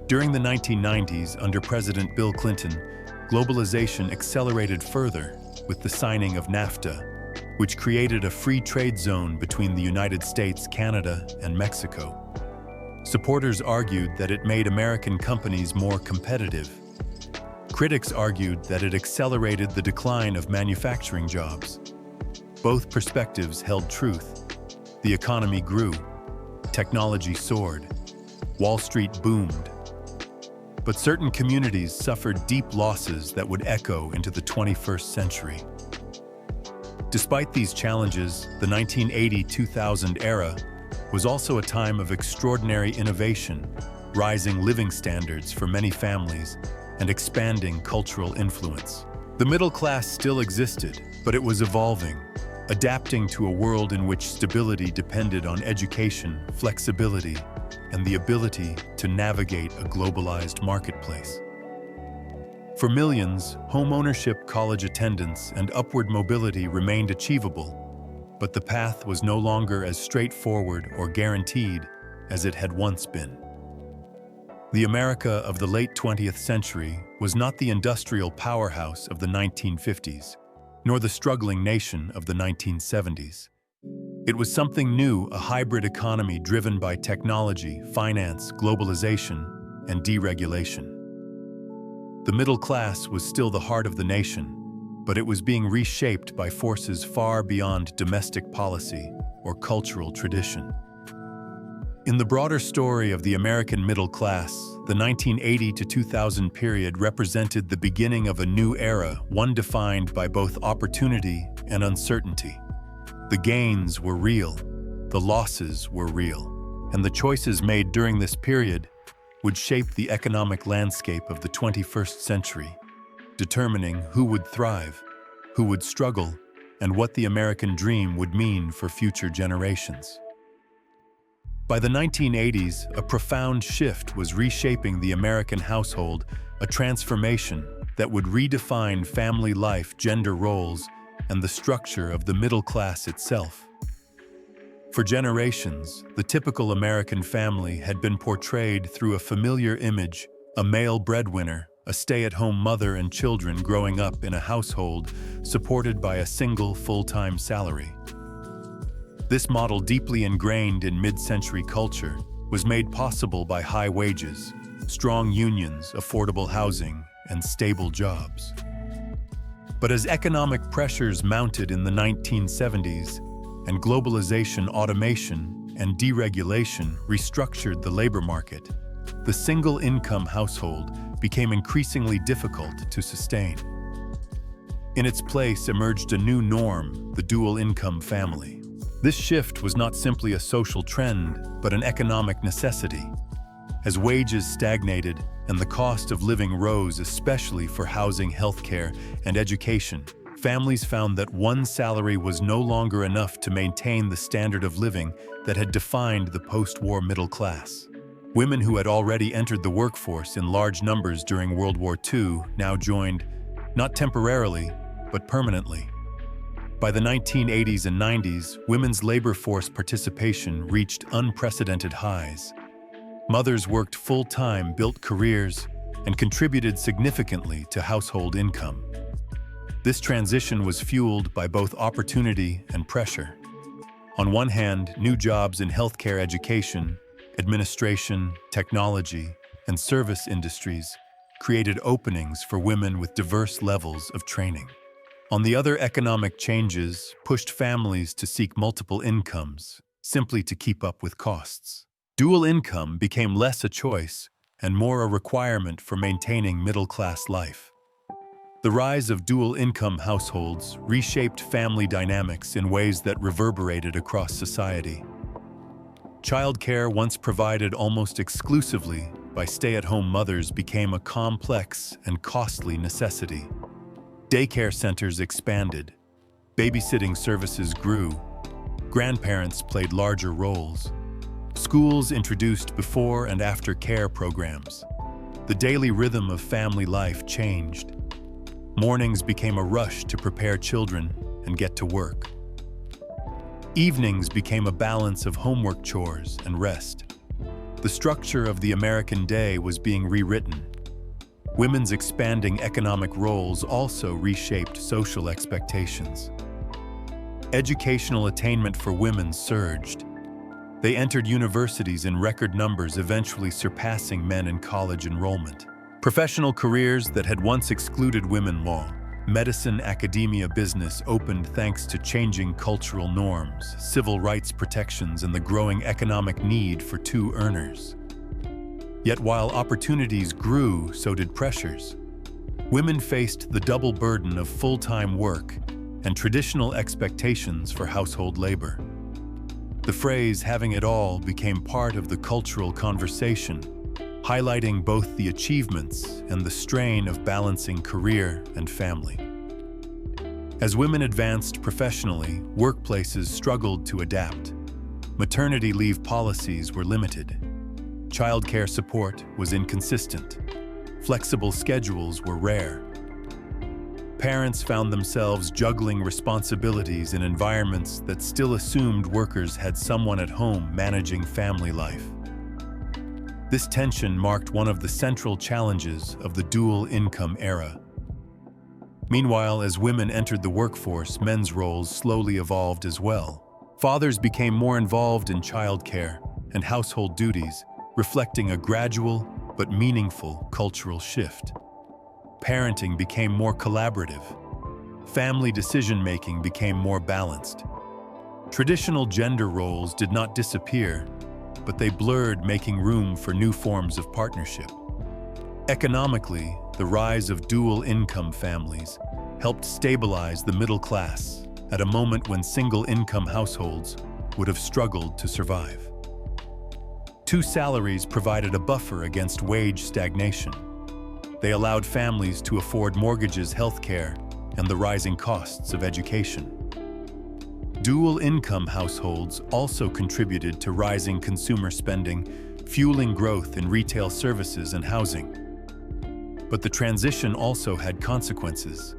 S1: During the 1990s, under President Bill Clinton, globalization accelerated further with the signing of NAFTA, which created a free trade zone between the United States, Canada, and Mexico. Supporters argued that it made American companies more competitive. Critics argued that it accelerated the decline of manufacturing jobs. Both perspectives held truth. The economy grew. Technology soared. Wall Street boomed. But certain communities suffered deep losses that would echo into the 21st century. Despite these challenges, the 1980-2000 era was also a time of extraordinary innovation, rising living standards for many families, and expanding cultural influence. The middle class still existed, but it was evolving, adapting to a world in which stability depended on education, flexibility, and the ability to navigate a globalized marketplace. For millions, home ownership, college attendance, and upward mobility remained achievable, but the path was no longer as straightforward or guaranteed as it had once been. The America of the late 20th century was not the industrial powerhouse of the 1950s. nor the struggling nation of the 1970s. It was something new, a hybrid economy driven by technology, finance, globalization, and deregulation. The middle class was still the heart of the nation, but it was being reshaped by forces far beyond domestic policy or cultural tradition. In the broader story of the American middle class, the 1980 to 2000 period represented the beginning of a new era, one defined by both opportunity and uncertainty. The gains were real, the losses were real, and the choices made during this period would shape the economic landscape of the 21st century, determining who would thrive, who would struggle, and what the American dream would mean for future generations. By the 1980s, a profound shift was reshaping the American household, a transformation that would redefine family life, gender roles, and the structure of the middle class itself. For generations, the typical American family had been portrayed through a familiar image: a male breadwinner, a stay-at-home mother, and children growing up in a household supported by a single full-time salary. This model, deeply ingrained in mid-century culture, was made possible by high wages, strong unions, affordable housing, and stable jobs. But as economic pressures mounted in the 1970s, and globalization, automation, and deregulation restructured the labor market, the single-income household became increasingly difficult to sustain. In its place emerged a new norm: the dual-income family. This shift was not simply a social trend, but an economic necessity. As wages stagnated and the cost of living rose, especially for housing, healthcare, and education, families found that one salary was no longer enough to maintain the standard of living that had defined the post-war middle class. Women who had already entered the workforce in large numbers during World War II now joined, not temporarily, but permanently. By the 1980s and 90s, women's labor force participation reached unprecedented highs. Mothers worked full-time, built careers, and contributed significantly to household income. This transition was fueled by both opportunity and pressure. On one hand, new jobs in healthcare, education, administration, technology, and service industries created openings for women with diverse levels of training. On the other, economic changes pushed families to seek multiple incomes, simply to keep up with costs. Dual income became less a choice and more a requirement for maintaining middle-class life. The rise of dual-income households reshaped family dynamics in ways that reverberated across society. Childcare, once provided almost exclusively by stay-at-home mothers, became a complex and costly necessity. Daycare centers expanded, babysitting services grew, grandparents played larger roles, schools introduced before and after care programs. The daily rhythm of family life changed. Mornings became a rush to prepare children and get to work. Evenings became a balance of homework, chores, and rest. The structure of the American day was being rewritten. Women's expanding economic roles also reshaped social expectations. Educational attainment for women surged. They entered universities in record numbers, eventually surpassing men in college enrollment. Professional careers that had once excluded women, law, medicine, academia, business, opened thanks to changing cultural norms, civil rights protections, and the growing economic need for two earners. Yet while opportunities grew, so did pressures. Women faced the double burden of full-time work and traditional expectations for household labor. The phrase "having it all" became part of the cultural conversation, highlighting both the achievements and the strain of balancing career and family. As women advanced professionally, workplaces struggled to adapt. Maternity leave policies were limited. Childcare support was inconsistent. Flexible schedules were rare. Parents found themselves juggling responsibilities in environments that still assumed workers had someone at home managing family life. This tension marked one of the central challenges of the dual-income era. Meanwhile, as women entered the workforce, men's roles slowly evolved as well. Fathers became more involved in childcare and household duties, reflecting a gradual but meaningful cultural shift. Parenting became more collaborative. Family decision-making became more balanced. Traditional gender roles did not disappear, but they blurred, making room for new forms of partnership. Economically, the rise of dual-income families helped stabilize the middle class at a moment when single-income households would have struggled to survive. Two salaries provided a buffer against wage stagnation. They allowed families to afford mortgages, healthcare, and the rising costs of education. Dual-income households also contributed to rising consumer spending, fueling growth in retail services and housing. But the transition also had consequences.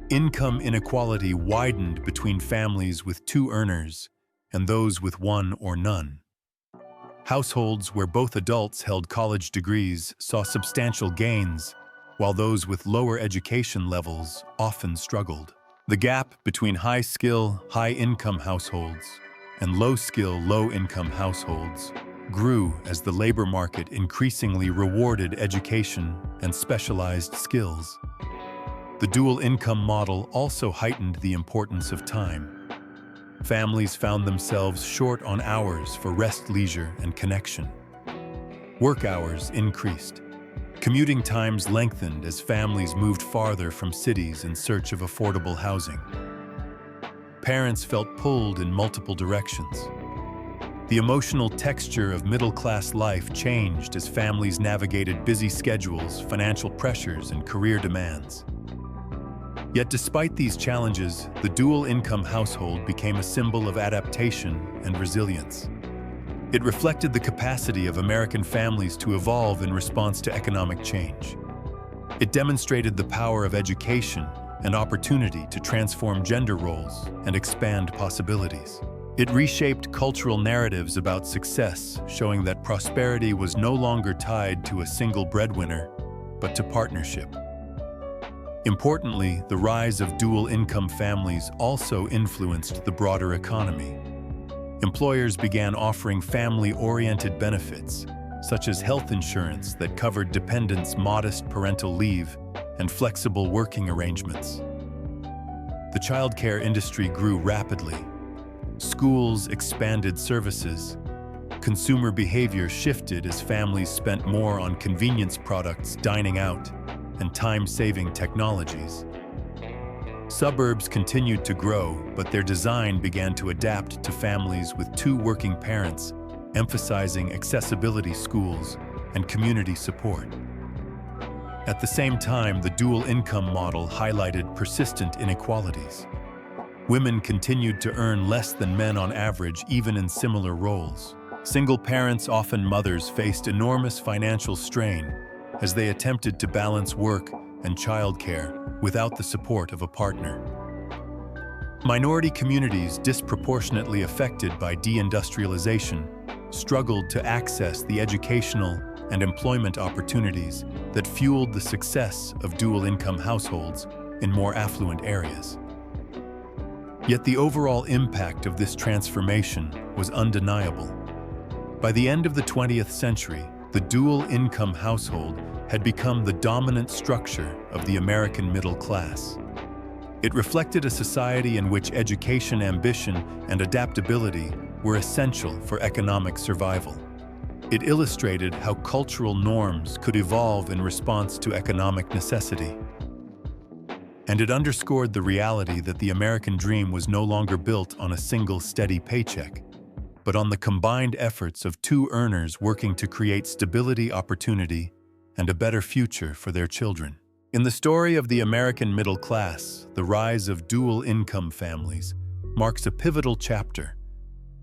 S1: Income inequality widened between families with two earners and those with one or none. Households where both adults held college degrees saw substantial gains, while those with lower education levels often struggled. The gap between high-skill, high-income households and low-skill, low-income households grew as the labor market increasingly rewarded education and specialized skills. The dual-income model also heightened the importance of time. Families found themselves short on hours for rest, leisure, and connection. Work hours increased. Commuting times lengthened as families moved farther from cities in search of affordable housing. Parents felt pulled in multiple directions. The emotional texture of middle-class life changed as families navigated busy schedules, financial pressures, and career demands. Yet despite these challenges, the dual-income household became a symbol of adaptation and resilience. It reflected the capacity of American families to evolve in response to economic change. It demonstrated the power of education and opportunity to transform gender roles and expand possibilities. It reshaped cultural narratives about success, showing that prosperity was no longer tied to a single breadwinner, but to partnership. Importantly, the rise of dual-income families also influenced the broader economy. Employers began offering family-oriented benefits, such as health insurance that covered dependents' modest parental leave and flexible working arrangements. The childcare industry grew rapidly. Schools expanded services. Consumer behavior shifted as families spent more on convenience products, dining out, and time-saving technologies. Suburbs continued to grow, but their design began to adapt to families with two working parents, emphasizing accessibility schools and community support. At the same time, the dual-income model highlighted persistent inequalities. Women continued to earn less than men on average, even in similar roles. Single parents, often mothers, faced enormous financial strain as they attempted to balance work and childcare without the support of a partner. Minority communities disproportionately affected by deindustrialization struggled to access the educational and employment opportunities that fueled the success of dual-income households in more affluent areas. Yet the overall impact of this transformation was undeniable. By the end of the 20th century, the dual-income household had become the dominant structure of the American middle class. It reflected a society in which education, ambition, and adaptability were essential for economic survival. It illustrated how cultural norms could evolve in response to economic necessity. And it underscored the reality that the American dream was no longer built on a single steady paycheck, but on the combined efforts of two earners working to create stability, opportunity, and a better future for their children. In the story of the American middle class, the rise of dual-income families marks a pivotal chapter,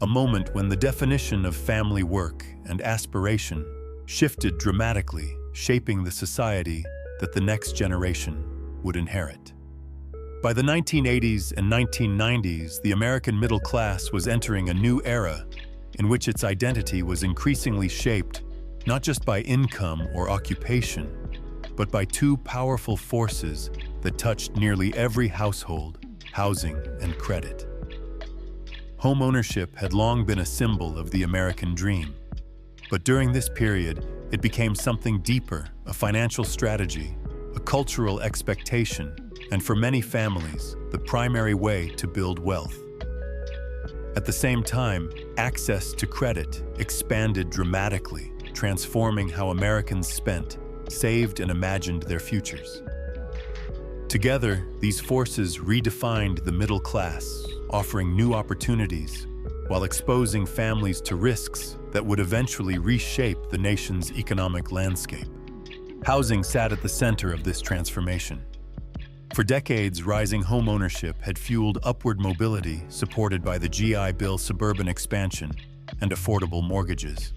S1: a moment when the definition of family work and aspiration shifted dramatically, shaping the society that the next generation would inherit. By the 1980s and 1990s, the American middle class was entering a new era in which its identity was increasingly shaped not just by income or occupation, but by two powerful forces that touched nearly every household, housing, and credit. Home ownership had long been a symbol of the American dream. But during this period, it became something deeper, a financial strategy, a cultural expectation, and for many families, the primary way to build wealth. At the same time, access to credit expanded dramatically, transforming how Americans spent, saved, and imagined their futures. Together, these forces redefined the middle class, offering new opportunities while exposing families to risks that would eventually reshape the nation's economic landscape. Housing sat at the center of this transformation. For decades, rising home ownership had fueled upward mobility supported by the GI Bill suburban expansion and affordable mortgages.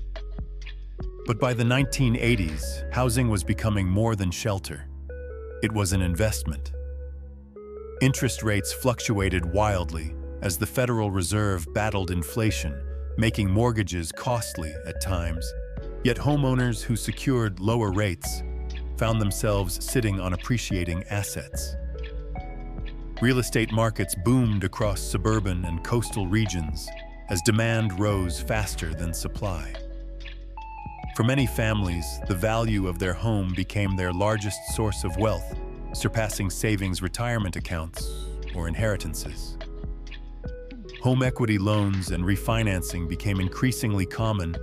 S1: But by the 1980s, housing was becoming more than shelter. It was an investment. Interest rates fluctuated wildly as the Federal Reserve battled inflation, making mortgages costly at times. Yet homeowners who secured lower rates found themselves sitting on appreciating assets. Real estate markets boomed across suburban and coastal regions as demand rose faster than supply. For many families, the value of their home became their largest source of wealth, surpassing savings, retirement accounts, or inheritances. Home equity loans and refinancing became increasingly common,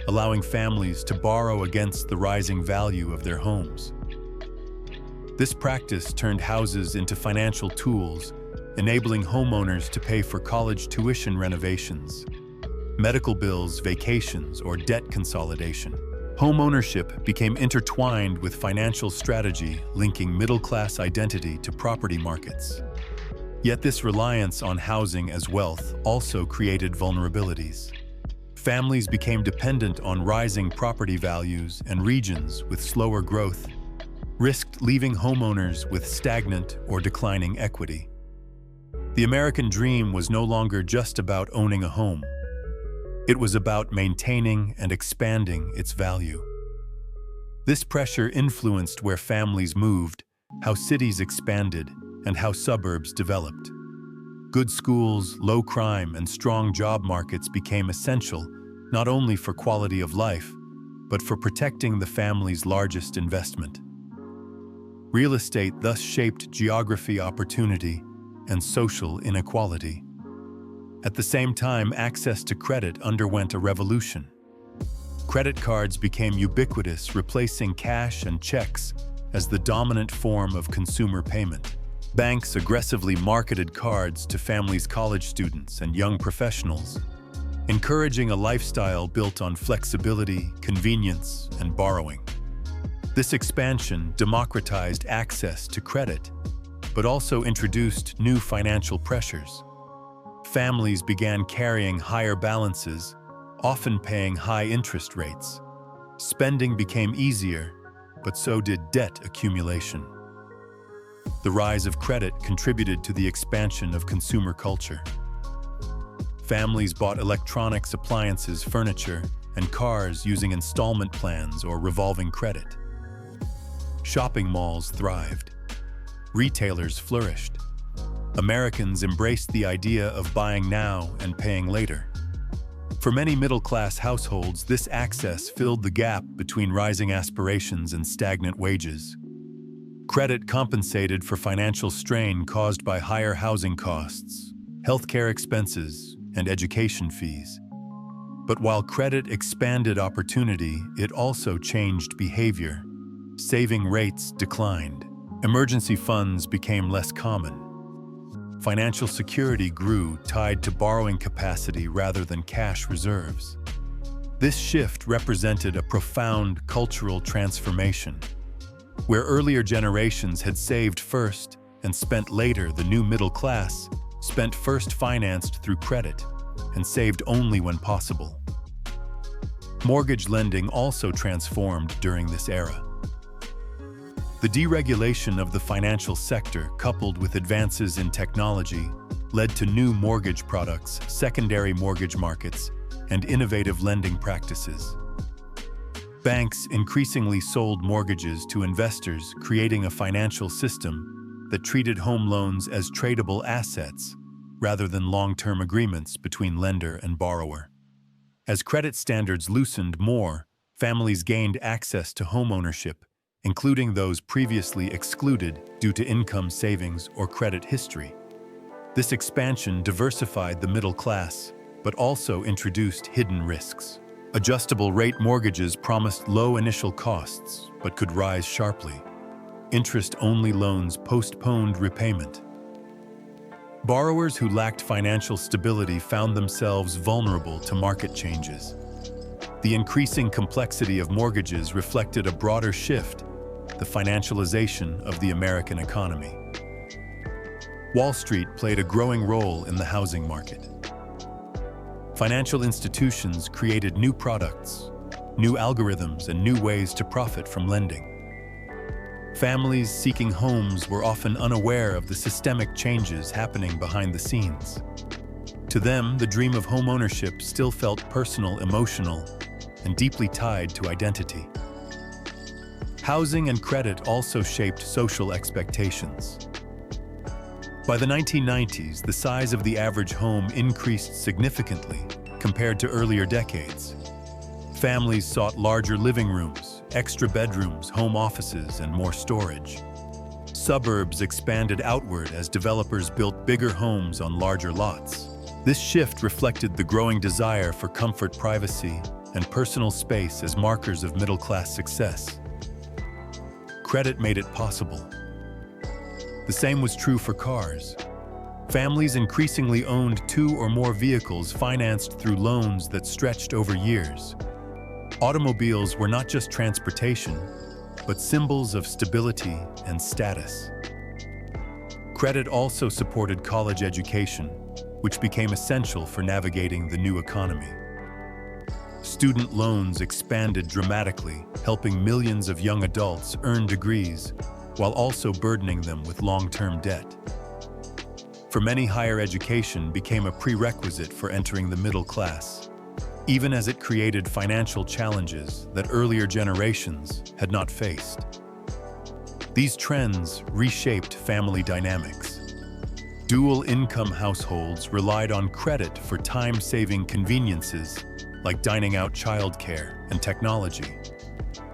S1: allowing families to borrow against the rising value of their homes. This practice turned houses into financial tools, enabling homeowners to pay for college tuition renovations, medical bills, vacations, or debt consolidation. Home ownership became intertwined with financial strategy, linking middle-class identity to property markets. Yet this reliance on housing as wealth also created vulnerabilities. Families became dependent on rising property values, and regions with slower growth risked leaving homeowners with stagnant or declining equity. The American dream was no longer just about owning a home. It was about maintaining and expanding its value. This pressure influenced where families moved, how cities expanded, and how suburbs developed. Good schools, low crime, and strong job markets became essential not only for quality of life, but for protecting the family's largest investment. Real estate thus shaped geography, opportunity, and social inequality. At the same time, access to credit underwent a revolution. Credit cards became ubiquitous, replacing cash and checks as the dominant form of consumer payment. Banks aggressively marketed cards to families, college students, and young professionals, encouraging a lifestyle built on flexibility, convenience, and borrowing. This expansion democratized access to credit, but also introduced new financial pressures. Families began carrying higher balances, often paying high interest rates. Spending became easier, but so did debt accumulation. The rise of credit contributed to the expansion of consumer culture. Families bought electronics, appliances, furniture, and cars using installment plans or revolving credit. Shopping malls thrived. Retailers flourished. Americans embraced the idea of buying now and paying later. For many middle-class households, this access filled the gap between rising aspirations and stagnant wages. Credit compensated for financial strain caused by higher housing costs, healthcare expenses, and education fees. But while credit expanded opportunity, it also changed behavior. Saving rates declined. Emergency funds became less common. Financial security grew, tied to borrowing capacity rather than cash reserves. This shift represented a profound cultural transformation. Where earlier generations had saved first and spent later, the new middle class spent first financed through credit and saved only when possible. Mortgage lending also transformed during this era. The deregulation of the financial sector, coupled with advances in technology, led to new mortgage products, secondary mortgage markets, and innovative lending practices. Banks increasingly sold mortgages to investors, creating a financial system that treated home loans as tradable assets rather than long-term agreements between lender and borrower. As credit standards loosened more, families gained access to home ownership, including those previously excluded due to income savings or credit history. This expansion diversified the middle class, but also introduced hidden risks. Adjustable-rate mortgages promised low initial costs, but could rise sharply. Interest-only loans postponed repayment. Borrowers who lacked financial stability found themselves vulnerable to market changes. The increasing complexity of mortgages reflected a broader shift, the financialization of the American economy. Wall Street played a growing role in the housing market. Financial institutions created new products, new algorithms, and new ways to profit from lending. Families seeking homes were often unaware of the systemic changes happening behind the scenes. To them, the dream of home ownership still felt personal, emotional, and deeply tied to identity. Housing and credit also shaped social expectations. By the 1990s, the size of the average home increased significantly compared to earlier decades. Families sought larger living rooms, extra bedrooms, home offices, and more storage. Suburbs expanded outward as developers built bigger homes on larger lots. This shift reflected the growing desire for comfort, privacy, and personal space as markers of middle-class success. Credit made it possible. The same was true for cars. Families increasingly owned 2 or more vehicles financed through loans that stretched over years. Automobiles were not just transportation, but symbols of stability and status. Credit also supported college education, which became essential for navigating the new economy. Student loans expanded dramatically, helping millions of young adults earn degrees, while also burdening them with long-term debt. For many, higher education became a prerequisite for entering the middle class, even as it created financial challenges that earlier generations had not faced. These trends reshaped family dynamics. Dual-income households relied on credit for time-saving conveniences like dining out, childcare, and technology.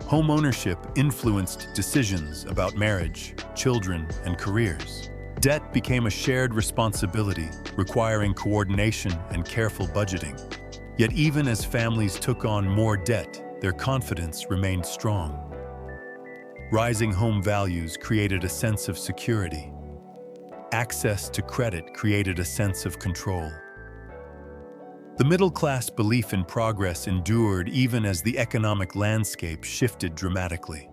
S1: Home ownership influenced decisions about marriage, children, and careers. Debt became a shared responsibility, requiring coordination and careful budgeting. Yet even as families took on more debt, their confidence remained strong. Rising home values created a sense of security. Access to credit created a sense of control. The middle-class belief in progress endured even as the economic landscape shifted dramatically.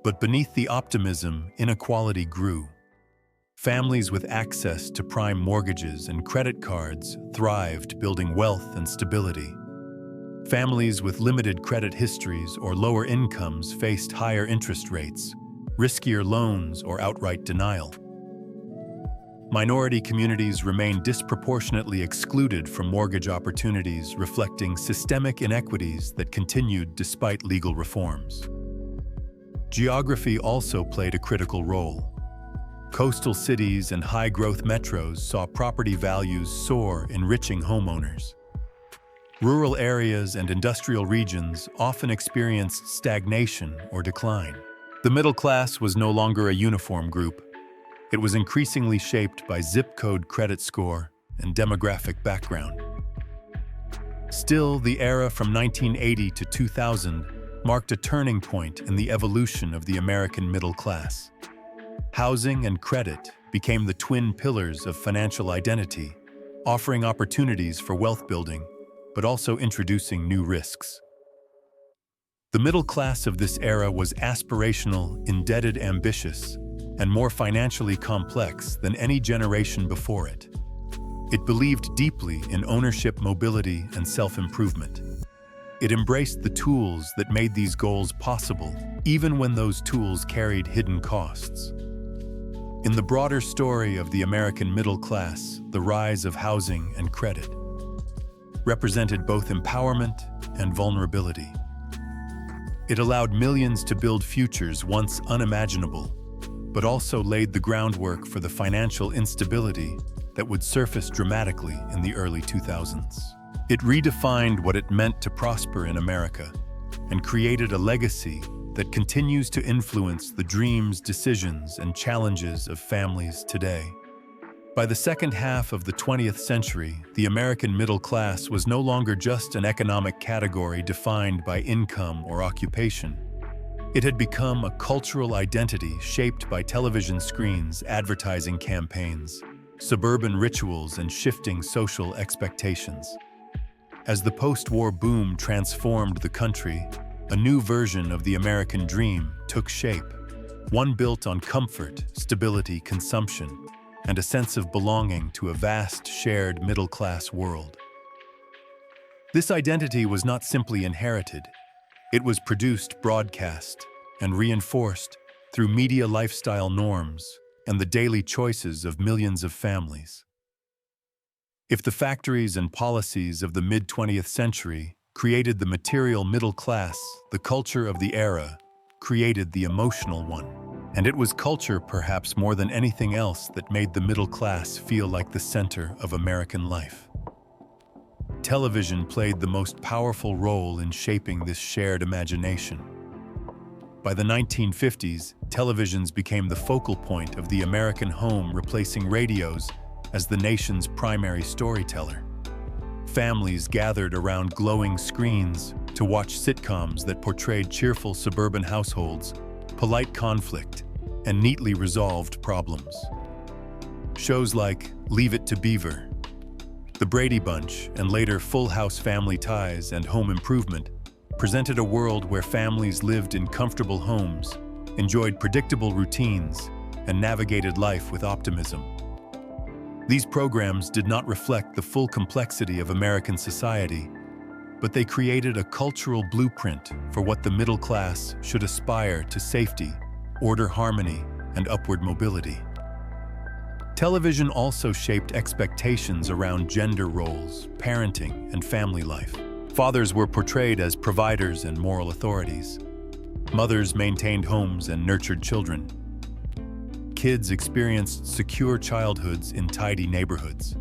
S1: But beneath the optimism, inequality grew. Families with access to prime mortgages and credit cards thrived, building wealth and stability. Families with limited credit histories or lower incomes faced higher interest rates, riskier loans, or outright denial. Minority communities remained disproportionately excluded from mortgage opportunities, reflecting systemic inequities that continued despite legal reforms. Geography also played a critical role. Coastal cities and high-growth metros saw property values soar, enriching homeowners. Rural areas and industrial regions often experienced stagnation or decline. The middle class was no longer a uniform group. It was increasingly shaped by zip code, credit score, and demographic background. Still, the era from 1980 to 2000 marked a turning point in the evolution of the American middle class. Housing and credit became the twin pillars of financial identity, offering opportunities for wealth building, but also introducing new risks. The middle class of this era was aspirational, indebted, ambitious, and more financially complex than any generation before it. It believed deeply in ownership, mobility, and self-improvement. It embraced the tools that made these goals possible, even when those tools carried hidden costs. In the broader story of the American middle class, the rise of housing and credit represented both empowerment and vulnerability. It allowed millions to build futures once unimaginable, but also laid the groundwork for the financial instability that would surface dramatically in the early 2000s. It redefined what it meant to prosper in America and created a legacy that continues to influence the dreams, decisions, and challenges of families today. By the second half of the 20th century, the American middle class was no longer just an economic category defined by income or occupation. It had become a cultural identity shaped by television screens, advertising campaigns, suburban rituals, and shifting social expectations. As the post-war boom transformed the country, a new version of the American dream took shape, one built on comfort, stability, consumption, and a sense of belonging to a vast, shared middle-class world. This identity was not simply inherited. It was produced, broadcast, and reinforced through media lifestyle norms and the daily choices of millions of families. If the factories and policies of the mid-20th century created the material middle class, the culture of the era created the emotional one. And it was culture, perhaps more than anything else, that made the middle class feel like the center of American life. Television played the most powerful role in shaping this shared imagination. By the 1950s, televisions became the focal point of the American home, replacing radios as the nation's primary storyteller. Families gathered around glowing screens to watch sitcoms that portrayed cheerful suburban households, polite conflict, and neatly resolved problems. Shows like Leave It to Beaver, The Brady Bunch, and later Full House, Family Ties, and Home Improvement presented a world where families lived in comfortable homes, enjoyed predictable routines, and navigated life with optimism. These programs did not reflect the full complexity of American society, but they created a cultural blueprint for what the middle class should aspire to: safety, order, harmony, and upward mobility. Television also shaped expectations around gender roles, parenting, and family life. Fathers were portrayed as providers and moral authorities. Mothers maintained homes and nurtured children. Kids experienced secure childhoods in tidy neighborhoods.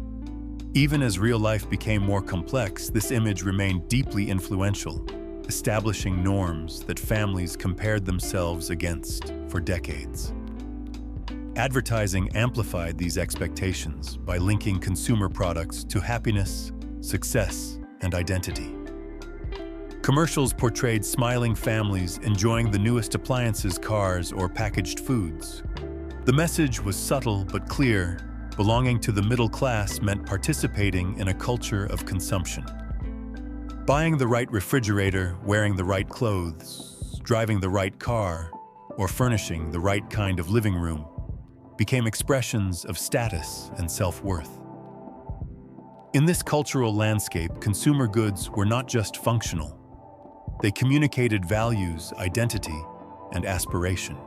S1: Even as real life became more complex, this image remained deeply influential, establishing norms that families compared themselves against for decades. Advertising amplified these expectations by linking consumer products to happiness, success, and identity. Commercials portrayed smiling families enjoying the newest appliances, cars, or packaged foods. The message was subtle but clear. Belonging to the middle class meant participating in a culture of consumption. Buying the right refrigerator, wearing the right clothes, driving the right car, or furnishing the right kind of living room became expressions of status and self-worth. In this cultural landscape, consumer goods were not just functional. They communicated values, identity, and aspiration.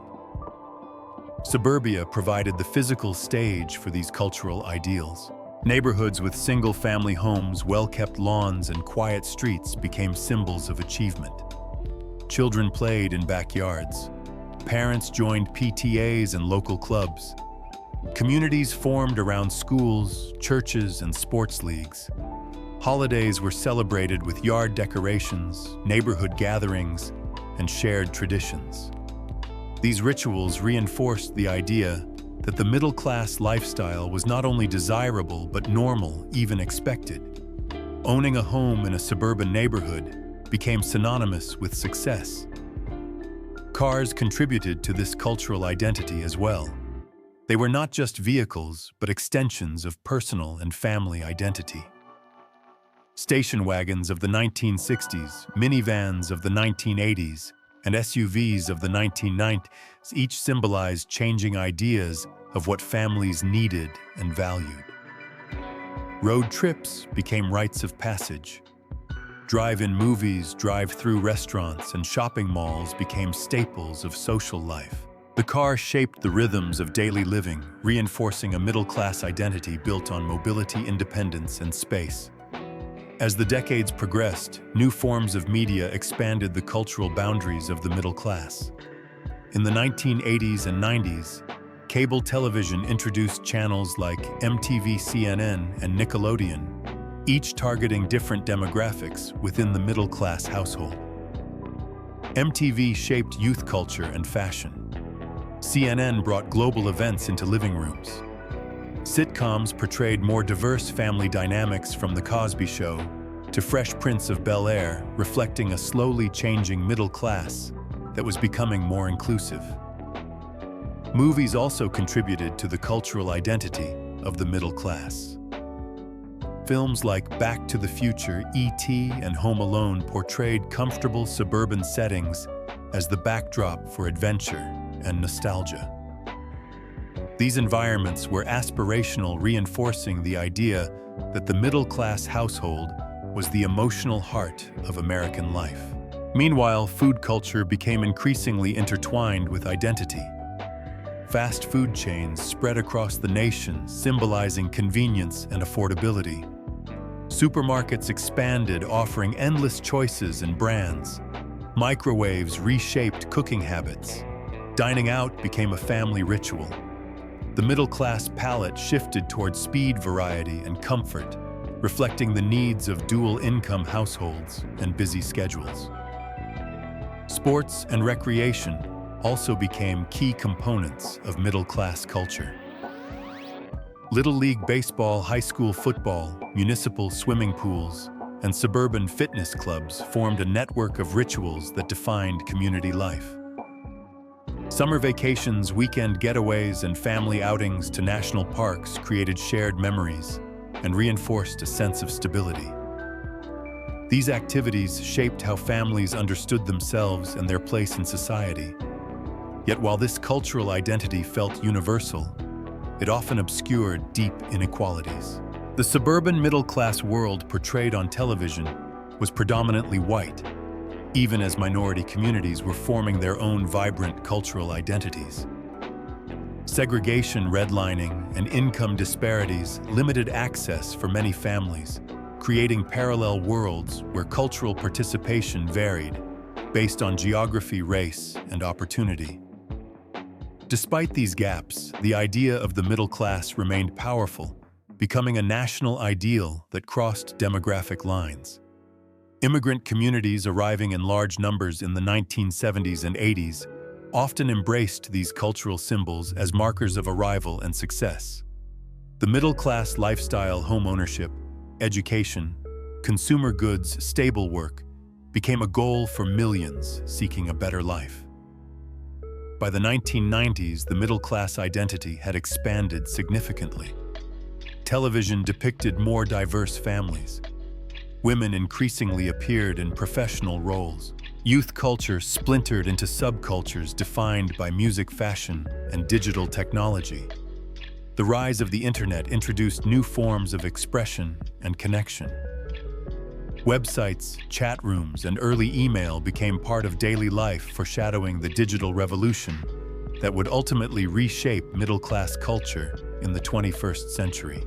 S1: Suburbia provided the physical stage for these cultural ideals. Neighborhoods with single-family homes, well-kept lawns, and quiet streets became symbols of achievement. Children played in backyards. Parents joined PTAs and local clubs. Communities formed around schools, churches, and sports leagues. Holidays were celebrated with yard decorations, neighborhood gatherings, and shared traditions. These rituals reinforced the idea that the middle-class lifestyle was not only desirable but normal, even expected. Owning a home in a suburban neighborhood became synonymous with success. Cars contributed to this cultural identity as well. They were not just vehicles, but extensions of personal and family identity. Station wagons of the 1960s, minivans of the 1980s, and SUVs of the 1990s each symbolized changing ideas of what families needed and valued. Road trips became rites of passage. Drive-in movies, drive-through restaurants, and shopping malls became staples of social life. The car shaped the rhythms of daily living, reinforcing a middle-class identity built on mobility, independence, and space. As the decades progressed, new forms of media expanded the cultural boundaries of the middle class. In the 1980s and 90s, cable television introduced channels like MTV, CNN, and Nickelodeon, each targeting different demographics within the middle-class household. MTV shaped youth culture and fashion. CNN brought global events into living rooms. Sitcoms portrayed more diverse family dynamics, from The Cosby Show to Fresh Prince of Bel-Air, reflecting a slowly changing middle class that was becoming more inclusive. Movies also contributed to the cultural identity of the middle class. Films like Back to the Future, E.T., and Home Alone portrayed comfortable suburban settings as the backdrop for adventure and nostalgia. These environments were aspirational, reinforcing the idea that the middle-class household was the emotional heart of American life. Meanwhile, food culture became increasingly intertwined with identity. Fast food chains spread across the nation, symbolizing convenience and affordability. Supermarkets expanded, offering endless choices and brands. Microwaves reshaped cooking habits. Dining out became a family ritual. The middle-class palate shifted toward speed, variety, and comfort, reflecting the needs of dual-income households and busy schedules. Sports and recreation also became key components of middle-class culture. Little League baseball, high school football, municipal swimming pools, and suburban fitness clubs formed a network of rituals that defined community life. Summer vacations, weekend getaways, and family outings to national parks created shared memories and reinforced a sense of stability. These activities shaped how families understood themselves and their place in society. Yet while this cultural identity felt universal, it often obscured deep inequalities. The suburban middle-class world portrayed on television was predominantly white, even as minority communities were forming their own vibrant cultural identities. Segregation, redlining, and income disparities limited access for many families, creating parallel worlds where cultural participation varied based on geography, race, and opportunity. Despite these gaps, the idea of the middle class remained powerful, becoming a national ideal that crossed demographic lines. Immigrant communities arriving in large numbers in the 1970s and 80s often embraced these cultural symbols as markers of arrival and success. The middle-class lifestyle, home ownership, education, consumer goods, stable work, became a goal for millions seeking a better life. By the 1990s, the middle-class identity had expanded significantly. Television depicted more diverse families. Women increasingly appeared in professional roles. Youth culture splintered into subcultures defined by music, fashion, and digital technology. The rise of the internet introduced new forms of expression and connection. Websites, chat rooms, and early email became part of daily life, foreshadowing the digital revolution that would ultimately reshape middle-class culture in the 21st century.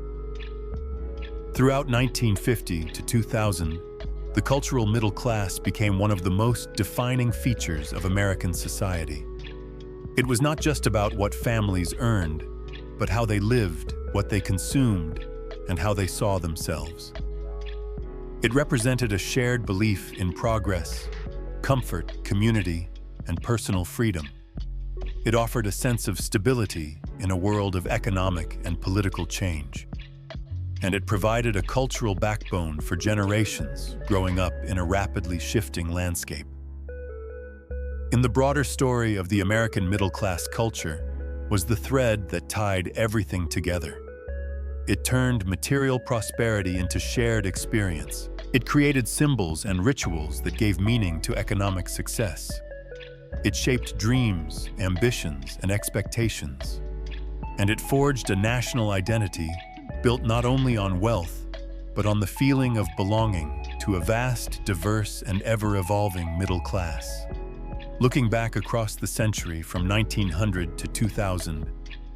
S1: Throughout 1950 to 2000, the cultural middle class became one of the most defining features of American society. It was not just about what families earned, but how they lived, what they consumed, and how they saw themselves. It represented a shared belief in progress, comfort, community, and personal freedom. It offered a sense of stability in a world of economic and political change. And it provided a cultural backbone for generations growing up in a rapidly shifting landscape. In the broader story of the American middle-class culture was the thread that tied everything together. It turned material prosperity into shared experience. It created symbols and rituals that gave meaning to economic success. It shaped dreams, ambitions, and expectations. And it forged a national identity built not only on wealth, but on the feeling of belonging to a vast, diverse, and ever-evolving middle class. Looking back across the century from 1900 to 2000,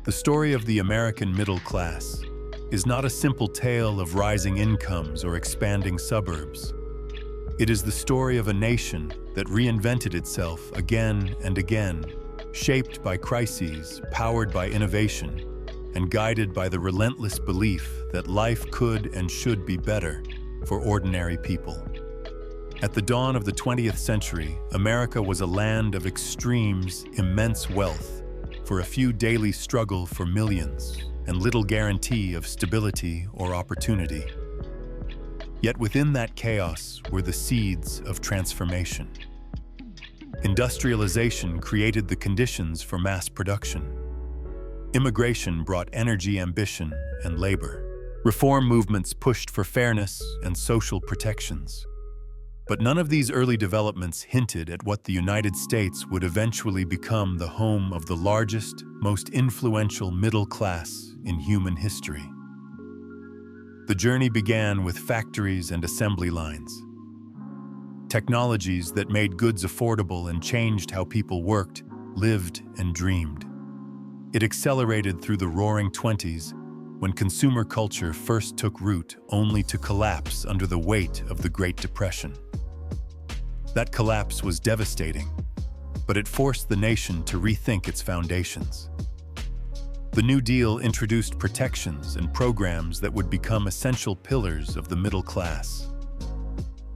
S1: the story of the American middle class is not a simple tale of rising incomes or expanding suburbs. It is the story of a nation that reinvented itself again and again, shaped by crises, powered by innovation, and guided by the relentless belief that life could and should be better for ordinary people. At the dawn of the 20th century, America was a land of extremes, immense wealth, for a few daily struggle for millions, and little guarantee of stability or opportunity. Yet within that chaos were the seeds of transformation. Industrialization created the conditions for mass production. Immigration brought energy, ambition, and labor. Reform movements pushed for fairness and social protections. But none of these early developments hinted at what the United States would eventually become the home of the largest, most influential middle class in human history. The journey began with factories and assembly lines. Technologies that made goods affordable and changed how people worked, lived, and dreamed. It accelerated through the roaring 20s, when consumer culture first took root only to collapse under the weight of the Great Depression. That collapse was devastating, but it forced the nation to rethink its foundations. The New Deal introduced protections and programs that would become essential pillars of the middle class.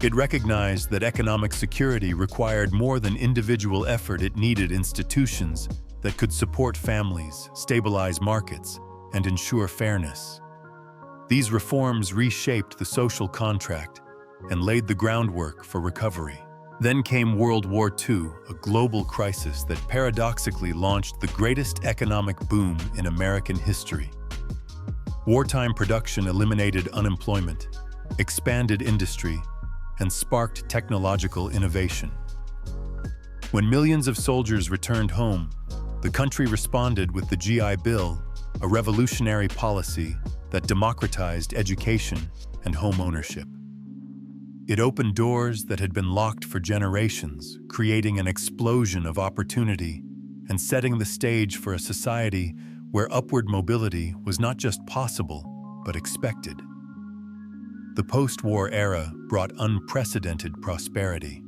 S1: It recognized that economic security required more than individual effort. It needed institutions that could support families, stabilize markets, and ensure fairness. These reforms reshaped the social contract and laid the groundwork for recovery. Then came World War II, a global crisis that paradoxically launched the greatest economic boom in American history. Wartime production eliminated unemployment, expanded industry, and sparked technological innovation. When millions of soldiers returned home, the country responded with the GI Bill, a revolutionary policy that democratized education and home ownership. It opened doors that had been locked for generations, creating an explosion of opportunity and setting the stage for a society where upward mobility was not just possible, but expected. The post-war era brought unprecedented prosperity.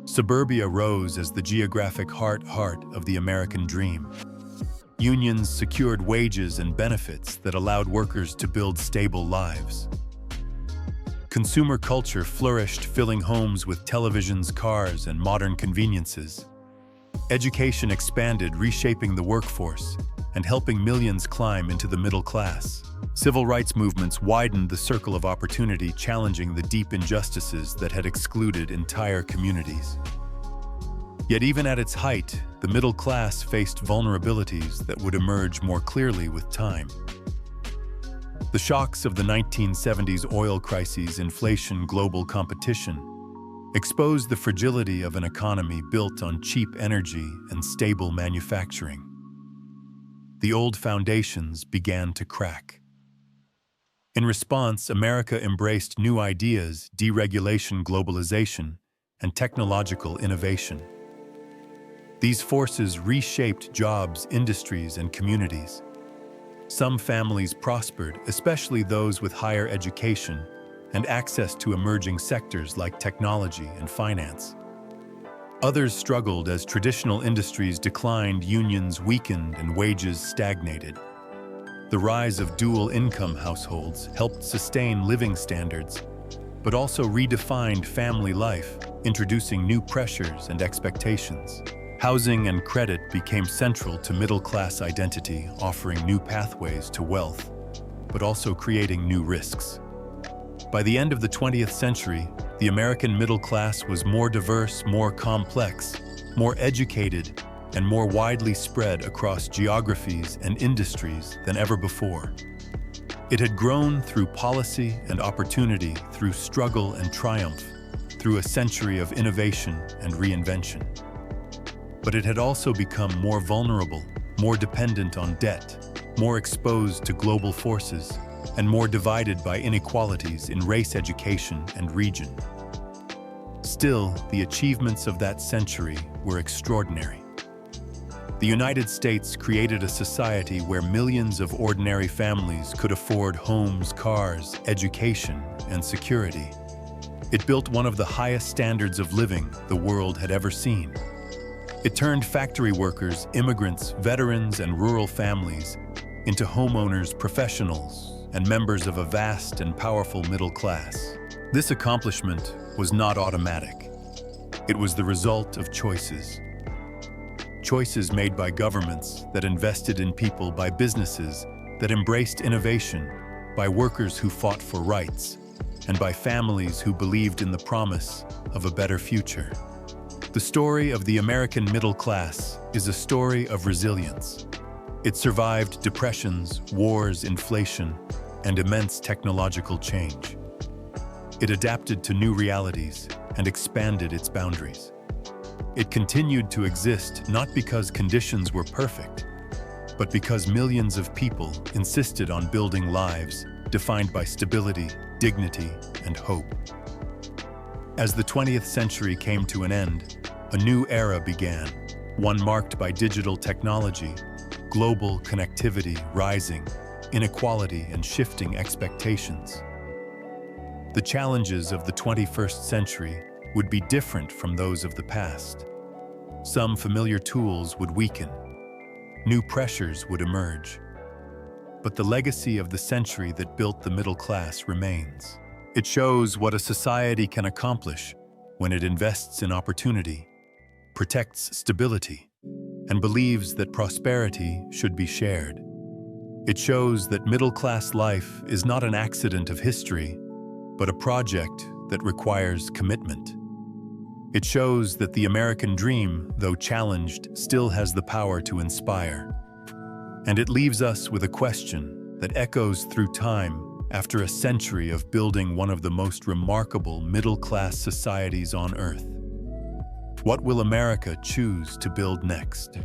S1: Suburbia rose as the geographic heart of the American dream. Unions secured wages and benefits that allowed workers to build stable lives. Consumer culture flourished, filling homes with televisions, cars, and modern conveniences. Education expanded, reshaping the workforce and helping millions climb into the middle class. Civil rights movements widened the circle of opportunity, challenging the deep injustices that had excluded entire communities. Yet even at its height, the middle class faced vulnerabilities that would emerge more clearly with time. The shocks of the 1970s oil crises, inflation, global competition exposed the fragility of an economy built on cheap energy and stable manufacturing. The old foundations began to crack. In response, America embraced new ideas, deregulation, globalization, and technological innovation. These forces reshaped jobs, industries, and communities. Some families prospered, especially those with higher education and access to emerging sectors like technology and finance. Others struggled as traditional industries declined, unions weakened, and wages stagnated. The rise of dual-income households helped sustain living standards, but also redefined family life, introducing new pressures and expectations. Housing and credit became central to middle-class identity, offering new pathways to wealth, but also creating new risks. By the end of the 20th century, the American middle class was more diverse, more complex, more educated, and more widely spread across geographies and industries than ever before. It had grown through policy and opportunity, through struggle and triumph, through a century of innovation and reinvention. But it had also become more vulnerable, more dependent on debt, more exposed to global forces, and more divided by inequalities in race, education, and region. Still, the achievements of that century were extraordinary. The United States created a society where millions of ordinary families could afford homes, cars, education, and security. It built one of the highest standards of living the world had ever seen. It turned factory workers, immigrants, veterans, and rural families into homeowners, professionals, and members of a vast and powerful middle class. This accomplishment was not automatic. It was the result of choices. Choices made by governments that invested in people, by businesses that embraced innovation, by workers who fought for rights, and by families who believed in the promise of a better future. The story of the American middle class is a story of resilience. It survived depressions, wars, inflation, and immense technological change. It adapted to new realities and expanded its boundaries. It continued to exist not because conditions were perfect, but because millions of people insisted on building lives defined by stability, dignity, and hope. As the 20th century came to an end, a new era began, one marked by digital technology, global connectivity rising, inequality, and shifting expectations. The challenges of the 21st century would be different from those of the past. Some familiar tools would weaken. New pressures would emerge. But the legacy of the century that built the middle class remains. It shows what a society can accomplish when it invests in opportunity, protects stability, and believes that prosperity should be shared. It shows that middle-class life is not an accident of history, but a project that requires commitment. It shows that the American dream, though challenged, still has the power to inspire. And it leaves us with a question that echoes through time after a century of building one of the most remarkable middle-class societies on Earth. What will America choose to build next?